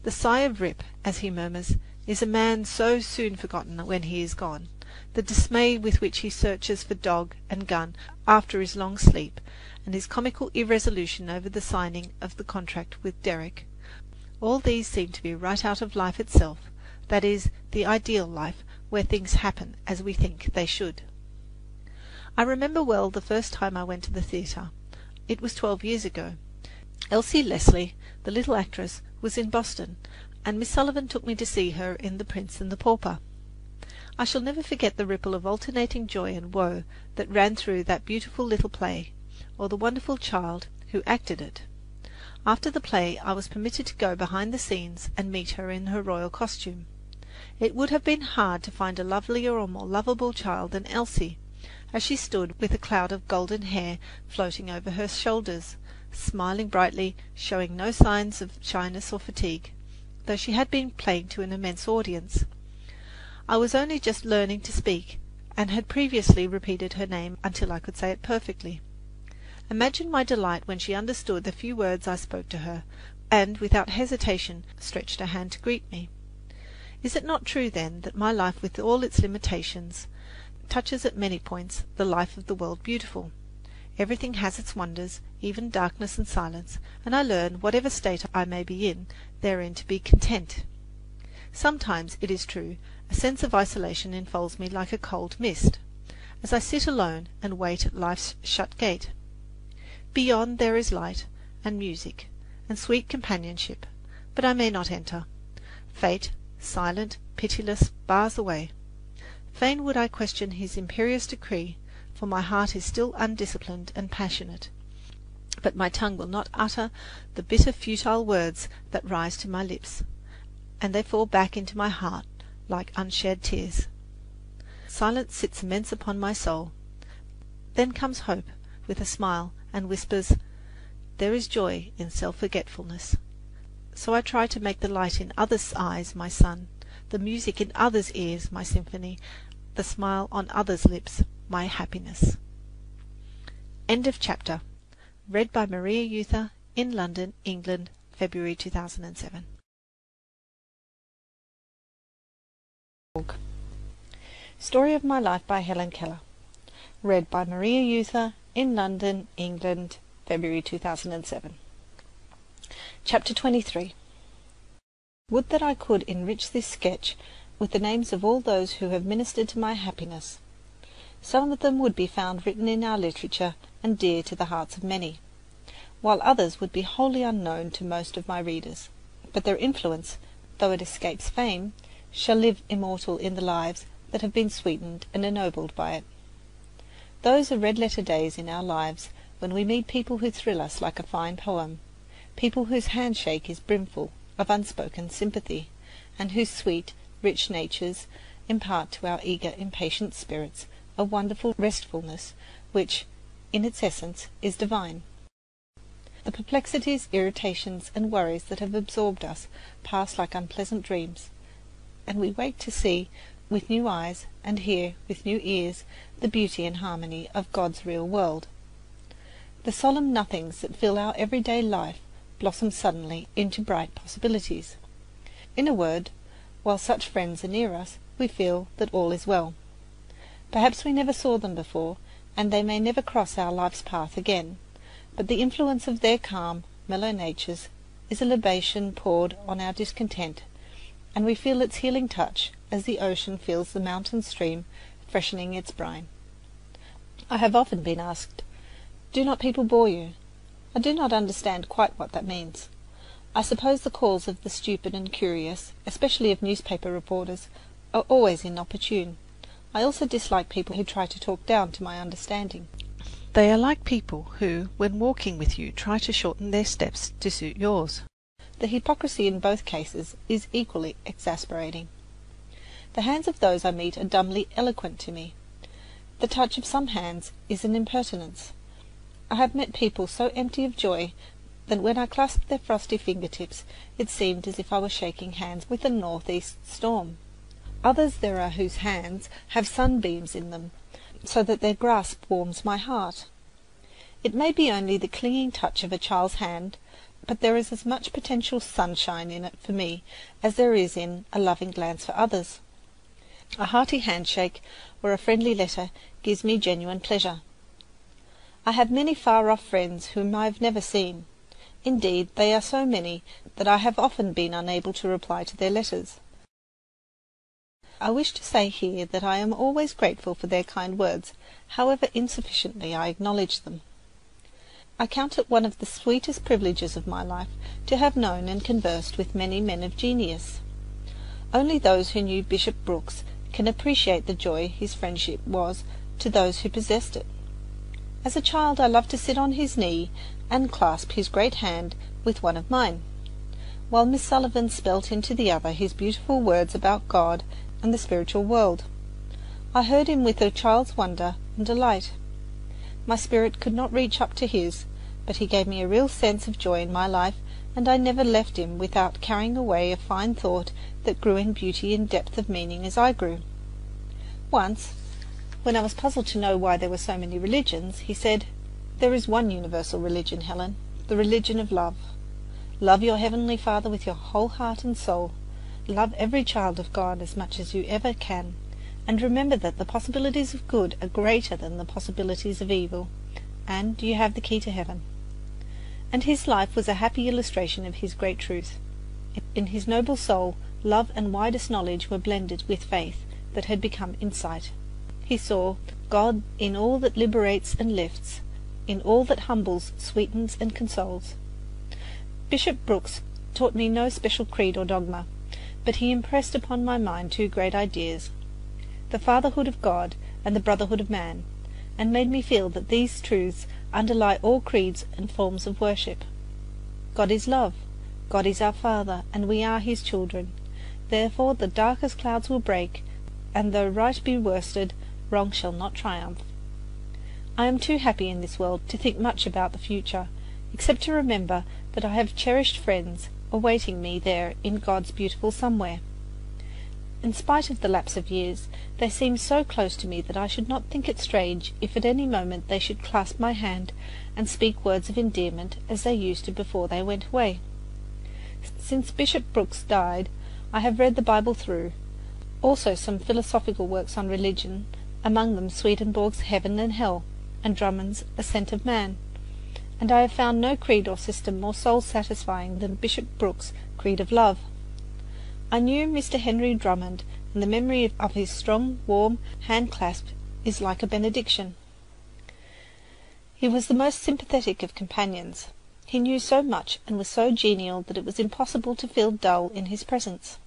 The sigh of Rip, as he murmurs, is a man so soon forgotten when he is gone. The dismay with which he searches for dog and gun after his long sleep, and his comical irresolution over the signing of the contract with Derrick, all these seem to be right out of life itself, that is, the ideal life, where things happen as we think they should. I remember well the first time I went to the theatre. It was 12 years ago. Elsie Leslie, the little actress, was in Boston, and Miss Sullivan took me to see her in The Prince and the Pauper. I shall never forget the ripple of alternating joy and woe that ran through that beautiful little play, or the wonderful child who acted it. After the play I was permitted to go behind the scenes and meet her in her royal costume. It would have been hard to find a lovelier or more lovable child than Elsie, as she stood with a cloud of golden hair floating over her shoulders, smiling brightly, showing no signs of shyness or fatigue, though she had been playing to an immense audience. I was only just learning to speak, and had previously repeated her name until I could say it perfectly. Imagine my delight when she understood the few words I spoke to her, and without hesitation stretched her hand to greet me. Is it not true, then, that my life, with all its limitations, touches at many points the life of the world beautiful? Everything has its wonders, even darkness and silence, and I learn, whatever state I may be in, therein to be content. Sometimes, it is true, a sense of isolation enfolds me like a cold mist, as I sit alone and wait at life's shut gate. Beyond there is light, and music, and sweet companionship, but I may not enter. Fate, silent, pitiless, bars the way. Fain would I question his imperious decree, for my heart is still undisciplined and passionate, but my tongue will not utter the bitter futile words that rise to my lips, and they fall back into my heart like unshed tears. Silence sits immense upon my soul. Then comes hope with a smile, and whispers, "There is joy in self-forgetfulness." So I try to make the light in others' eyes my sun, the music in others' ears my symphony, the smile on others' lips my happiness. End of chapter. Read by Maria Euther in London, England, February 2007. Story of My Life by Helen Keller. Read by Maria Euther in London, England, February 2007. Chapter 23. Would that I could enrich this sketch with the names of all those who have ministered to my happiness. Some of them would be found written in our literature and dear to the hearts of many, while others would be wholly unknown to most of my readers. But their influence, though it escapes fame, shall live immortal in the lives that have been sweetened and ennobled by it. Those are red-letter days in our lives when we meet people who thrill us like a fine poem, people whose handshake is brimful of unspoken sympathy, and whose sweet, rich natures impart to our eager, impatient spirits a wonderful restfulness which, in its essence, is divine. The perplexities, irritations, and worries that have absorbed us pass like unpleasant dreams, and we wake to see with new eyes and hear with new ears the beauty and harmony of God's real world. The solemn nothings that fill our everyday life blossom suddenly into bright possibilities. In a word, while such friends are near us, we feel that all is well. Perhaps we never saw them before, and they may never cross our life's path again, but the influence of their calm, mellow natures is a libation poured on our discontent, and we feel its healing touch as the ocean feels the mountain stream freshening its brine. I have often been asked, "Do not people bore you?" I do not understand quite what that means. I suppose the calls of the stupid and curious, especially of newspaper reporters, are always inopportune. I also dislike people who try to talk down to my understanding. They are like people who, when walking with you, try to shorten their steps to suit yours. The hypocrisy in both cases is equally exasperating. The hands of those I meet are dumbly eloquent to me. The touch of some hands is an impertinence. I have met people so empty of joy that when I clasped their frosty fingertips it seemed as if I were shaking hands with a northeast storm. Others there are whose hands have sunbeams in them, so that their grasp warms my heart. It may be only the clinging touch of a child's hand, but there is as much potential sunshine in it for me as there is in a loving glance for others. A hearty handshake or a friendly letter gives me genuine pleasure. I have many far-off friends whom I have never seen. Indeed, they are so many that I have often been unable to reply to their letters. I wish to say here that I am always grateful for their kind words, however insufficiently I acknowledge them. I count it one of the sweetest privileges of my life to have known and conversed with many men of genius. Only those who knew Bishop Brooks can appreciate the joy his friendship was to those who possessed it. As a child I loved to sit on his knee and clasp his great hand with one of mine, while Miss Sullivan spelt into the other his beautiful words about God and the spiritual world. I heard him with a child's wonder and delight. My spirit could not reach up to his, but he gave me a real sense of joy in my life, and I never left him without carrying away a fine thought that grew in beauty and depth of meaning as I grew. Once, when I was puzzled to know why there were so many religions, he said, "There is one universal religion, Helen, the religion of love. Love your Heavenly Father with your whole heart and soul. Love every child of God as much as you ever can, and remember that the possibilities of good are greater than the possibilities of evil, and you have the key to heaven." And his life was a happy illustration of his great truth. In his noble soul, love and widest knowledge were blended with faith that had become insight. He saw God in all that liberates and lifts, in all that humbles, sweetens, and consoles. Bishop Brooks taught me no special creed or dogma, but he impressed upon my mind two great ideas, the fatherhood of God and the brotherhood of man, and made me feel that these truths underlie all creeds and forms of worship. God is love. God is our Father, and we are his children. Therefore the darkest clouds will break, and though right be worsted, wrong shall not triumph. I am too happy in this world to think much about the future, except to remember that I have cherished friends awaiting me there in God's beautiful somewhere. In spite of the lapse of years, they seem so close to me that I should not think it strange if at any moment they should clasp my hand and speak words of endearment as they used to before they went away. Since Bishop Brooks died, I have read the Bible through, also some philosophical works on religion, among them Swedenborg's Heaven and Hell, and Drummond's Ascent of Man, and I have found no creed or system more soul-satisfying than Bishop Brooks' creed of love. I knew Mr. Henry Drummond, and the memory of his strong, warm hand-clasp is like a benediction. He was the most sympathetic of companions. He knew so much and was so genial that it was impossible to feel dull in his presence.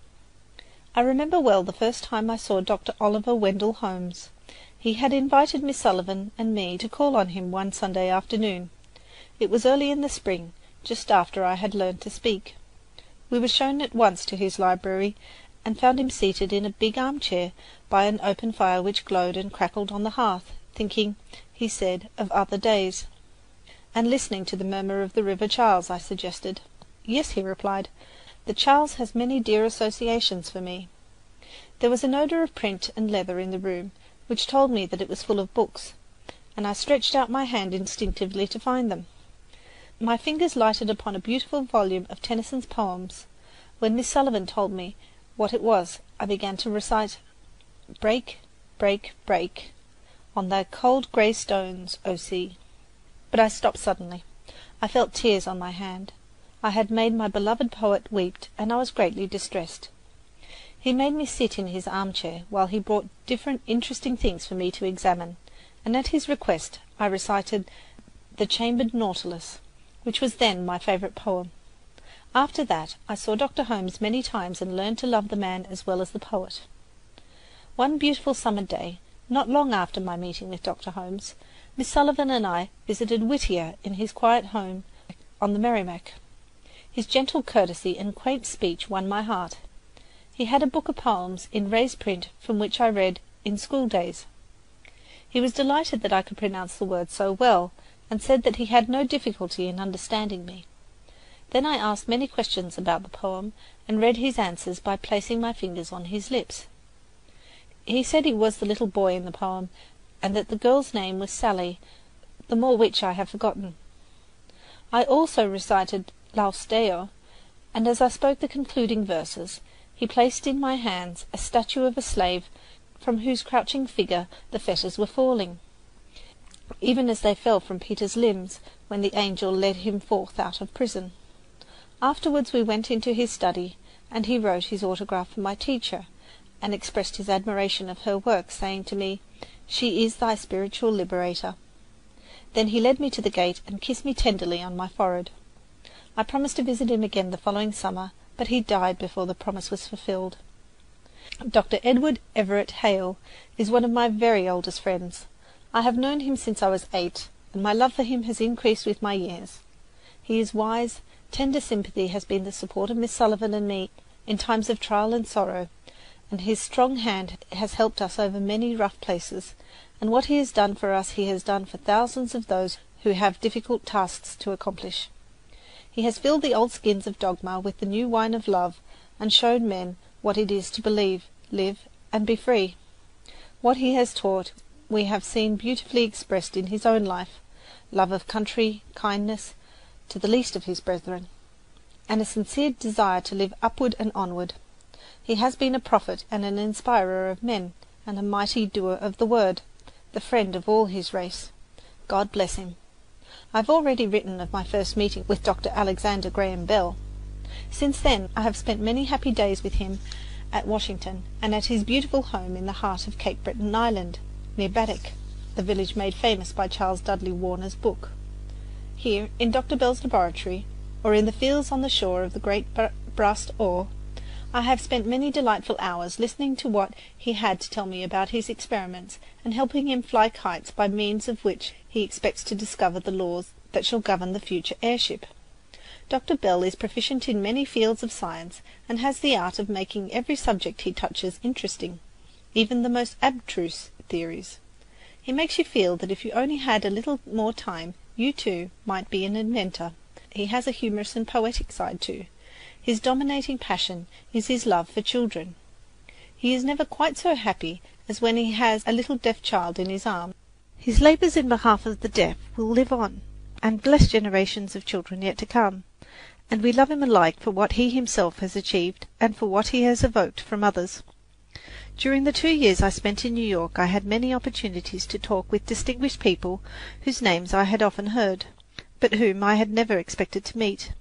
I remember well the first time I saw Dr. Oliver Wendell Holmes. He had invited Miss Sullivan and me to call on him one Sunday afternoon. It was early in the spring, just after I had learned to speak. We were shown at once to his library, and found him seated in a big armchair by an open fire which glowed and crackled on the hearth, thinking, he said, of other days. "And listening to the murmur of the River Charles," I suggested. "Yes," he replied, "the Charles has many dear associations for me." There was an odour of print and leather in the room, which told me that it was full of books, and I stretched out my hand instinctively to find them. My fingers lighted upon a beautiful volume of Tennyson's poems. When Miss Sullivan told me what it was, I began to recite, "Break, break, break, on thy cold grey stones, O sea." But I stopped suddenly. I felt tears on my hand. I had made my beloved poet weep, and I was greatly distressed. He made me sit in his armchair while he brought different interesting things for me to examine, and at his request I recited "The Chambered Nautilus," which was then my favourite poem. After that I saw Dr. Holmes many times and learned to love the man as well as the poet. One beautiful summer day, not long after my meeting with Dr. Holmes, Miss Sullivan and I visited Whittier in his quiet home on the Merrimack. His gentle courtesy and quaint speech won my heart. He had a book of poems in raised print from which I read in school days. He was delighted that I could pronounce the words so well, and said that he had no difficulty in understanding me. Then I asked many questions about the poem, and read his answers by placing my fingers on his lips. He said he was the little boy in the poem, and that the girl's name was Sally, the more which I have forgotten. I also recited Laus Deo, and as I spoke the concluding verses, he placed in my hands a statue of a slave from whose crouching figure the fetters were falling, even as they fell from Peter's limbs when the angel led him forth out of prison. Afterwards we went into his study, and he wrote his autograph for my teacher, and expressed his admiration of her work, saying to me, "She is thy spiritual liberator." Then he led me to the gate and kissed me tenderly on my forehead. I promised to visit him again the following summer, but he died before the promise was fulfilled. Dr. Edward Everett Hale is one of my very oldest friends. I have known him since I was 8, and my love for him has increased with my years. He is wise. Tender sympathy has been the support of Miss Sullivan and me in times of trial and sorrow, and his strong hand has helped us over many rough places, and what he has done for us he has done for thousands of those who have difficult tasks to accomplish. He has filled the old skins of dogma with the new wine of love, and shown men what it is to believe, live, and be free. What he has taught we have seen beautifully expressed in his own life: love of country, kindness to the least of his brethren, and a sincere desire to live upward and onward. He has been a prophet and an inspirer of men, and a mighty doer of the word, the friend of all his race. God bless him. I have already written of my first meeting with Dr. Alexander Graham Bell. Since then I have spent many happy days with him at Washington, and at his beautiful home in the heart of Cape Breton Island, near Baddeck, the village made famous by Charles Dudley Warner's book. Here, in Dr. Bell's laboratory, or in the fields on the shore of the great Brast Oar, I have spent many delightful hours listening to what he had to tell me about his experiments, and helping him fly kites by means of which he expects to discover the laws that shall govern the future airship. Dr. Bell is proficient in many fields of science, and has the art of making every subject he touches interesting, even the most abstruse theories. He makes you feel that if you only had a little more time, you too might be an inventor. He has a humorous and poetic side too. His dominating passion is his love for children. He is never quite so happy as when he has a little deaf child in his arms. His labours in behalf of the deaf will live on, and bless generations of children yet to come, and we love him alike for what he himself has achieved and for what he has evoked from others. During the 2 years I spent in New York I had many opportunities to talk with distinguished people whose names I had often heard, but whom I had never expected to meet.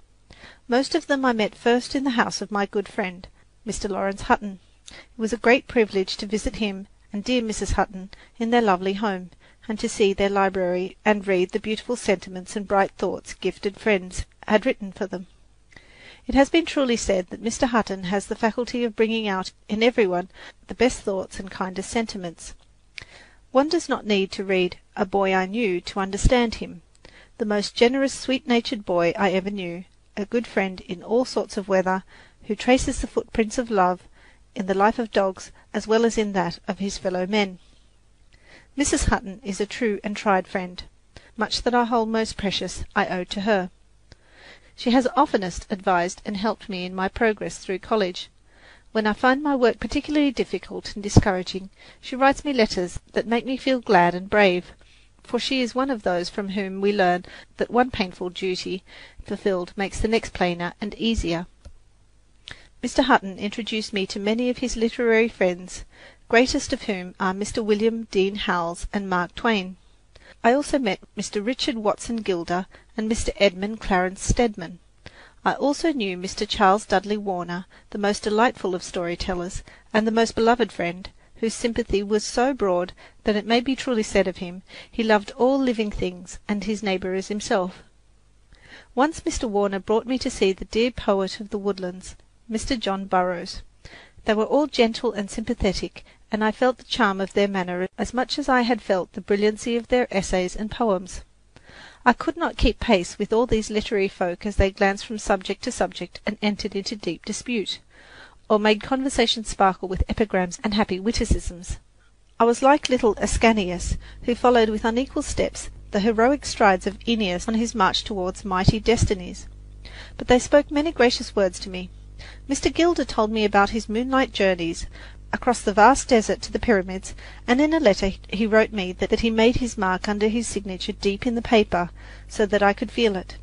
Most of them I met first in the house of my good friend, Mr. Lawrence Hutton. It was a great privilege to visit him and dear Mrs. Hutton in their lovely home, and to see their library and read the beautiful sentiments and bright thoughts gifted friends had written for them. It has been truly said that Mr. Hutton has the faculty of bringing out in everyone the best thoughts and kindest sentiments. One does not need to read A Boy I Knew to understand him. The most generous, sweet-natured boy I ever knew, a good friend in all sorts of weather, who traces the footprints of love in the life of dogs as well as in that of his fellow men. Mrs. Hutton is a true and tried friend. Much that I hold most precious I owe to her. She has oftenest advised and helped me in my progress through college. When I find my work particularly difficult and discouraging, she writes me letters that make me feel glad and brave, for she is one of those from whom we learn that one painful duty fulfilled makes the next plainer and easier. Mr. Hutton introduced me to many of his literary friends, greatest of whom are Mr. William Dean Howells and Mark Twain. I also met Mr. Richard Watson Gilder and Mr. Edmund Clarence Stedman. I also knew Mr. Charles Dudley Warner, the most delightful of storytellers, and the most beloved friend, whose sympathy was so broad that it may be truly said of him, he loved all living things, and his neighbour as himself. Once Mr. Warner brought me to see the dear poet of the woodlands, Mr. John Burroughs. They were all gentle and sympathetic, and I felt the charm of their manner as much as I had felt the brilliancy of their essays and poems. I could not keep pace with all these literary folk as they glanced from subject to subject and entered into deep dispute, or made conversation sparkle with epigrams and happy witticisms. I was like little Ascanius, who followed with unequal steps the heroic strides of Aeneas on his march towards mighty destinies. But they spoke many gracious words to me. Mr. Gilder told me about his moonlight journeys across the vast desert to the pyramids, and in a letter he wrote me that he made his mark under his signature deep in the paper so that I could feel it.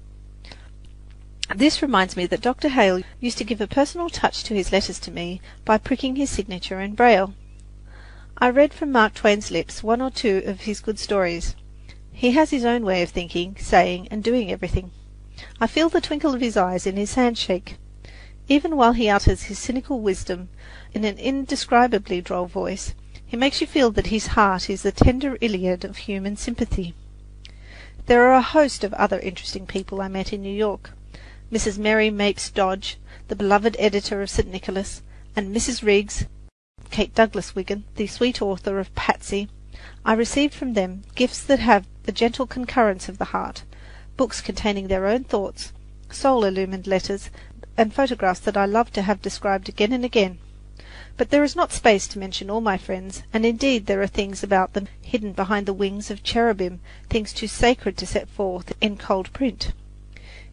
This reminds me that Dr. Hale used to give a personal touch to his letters to me by pricking his signature in braille. I read from Mark Twain's lips one or two of his good stories. He has his own way of thinking, saying, and doing everything. I feel the twinkle of his eyes in his handshake. Even while he utters his cynical wisdom in an indescribably droll voice, he makes you feel that his heart is the tender Iliad of human sympathy. There are a host of other interesting people I met in New York. Mrs. Mary Mapes Dodge, the beloved editor of St. Nicholas, and Mrs. Riggs, Kate Douglas Wiggin, the sweet author of Patsy. I received from them gifts that have the gentle concurrence of the heart, books containing their own thoughts, soul-illumined letters, and photographs that I love to have described again and again. But there is not space to mention all my friends, and indeed there are things about them hidden behind the wings of cherubim, things too sacred to set forth in cold print.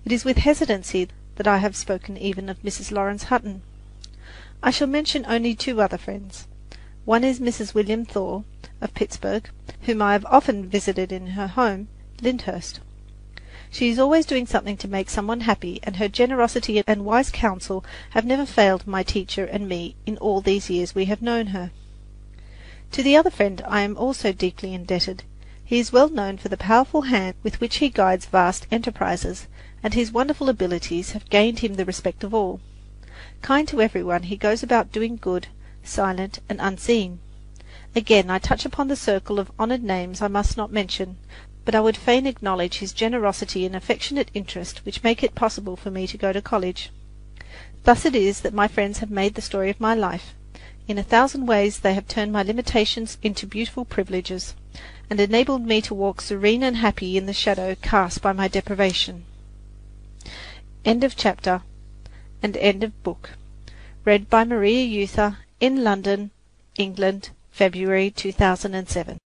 It is with hesitancy that I have spoken even of Mrs. Lawrence Hutton. I shall mention only two other friends. One is Mrs. William Thaw, of Pittsburgh, whom I have often visited in her home, Lyndhurst. She is always doing something to make someone happy, and her generosity and wise counsel have never failed my teacher and me in all these years we have known her. To the other friend I am also deeply indebted. He is well known for the powerful hand with which he guides vast enterprises, and his wonderful abilities have gained him the respect of all. Kind to everyone, he goes about doing good, silent and unseen. Again I touch upon the circle of honoured names I must not mention, but I would fain acknowledge his generosity and affectionate interest which make it possible for me to go to college. Thus it is that my friends have made the story of my life. In 1,000 ways they have turned my limitations into beautiful privileges, and enabled me to walk serene and happy in the shadow cast by my deprivation. End of chapter, and end of book. Read by Maria Euther in London, England, February 2007.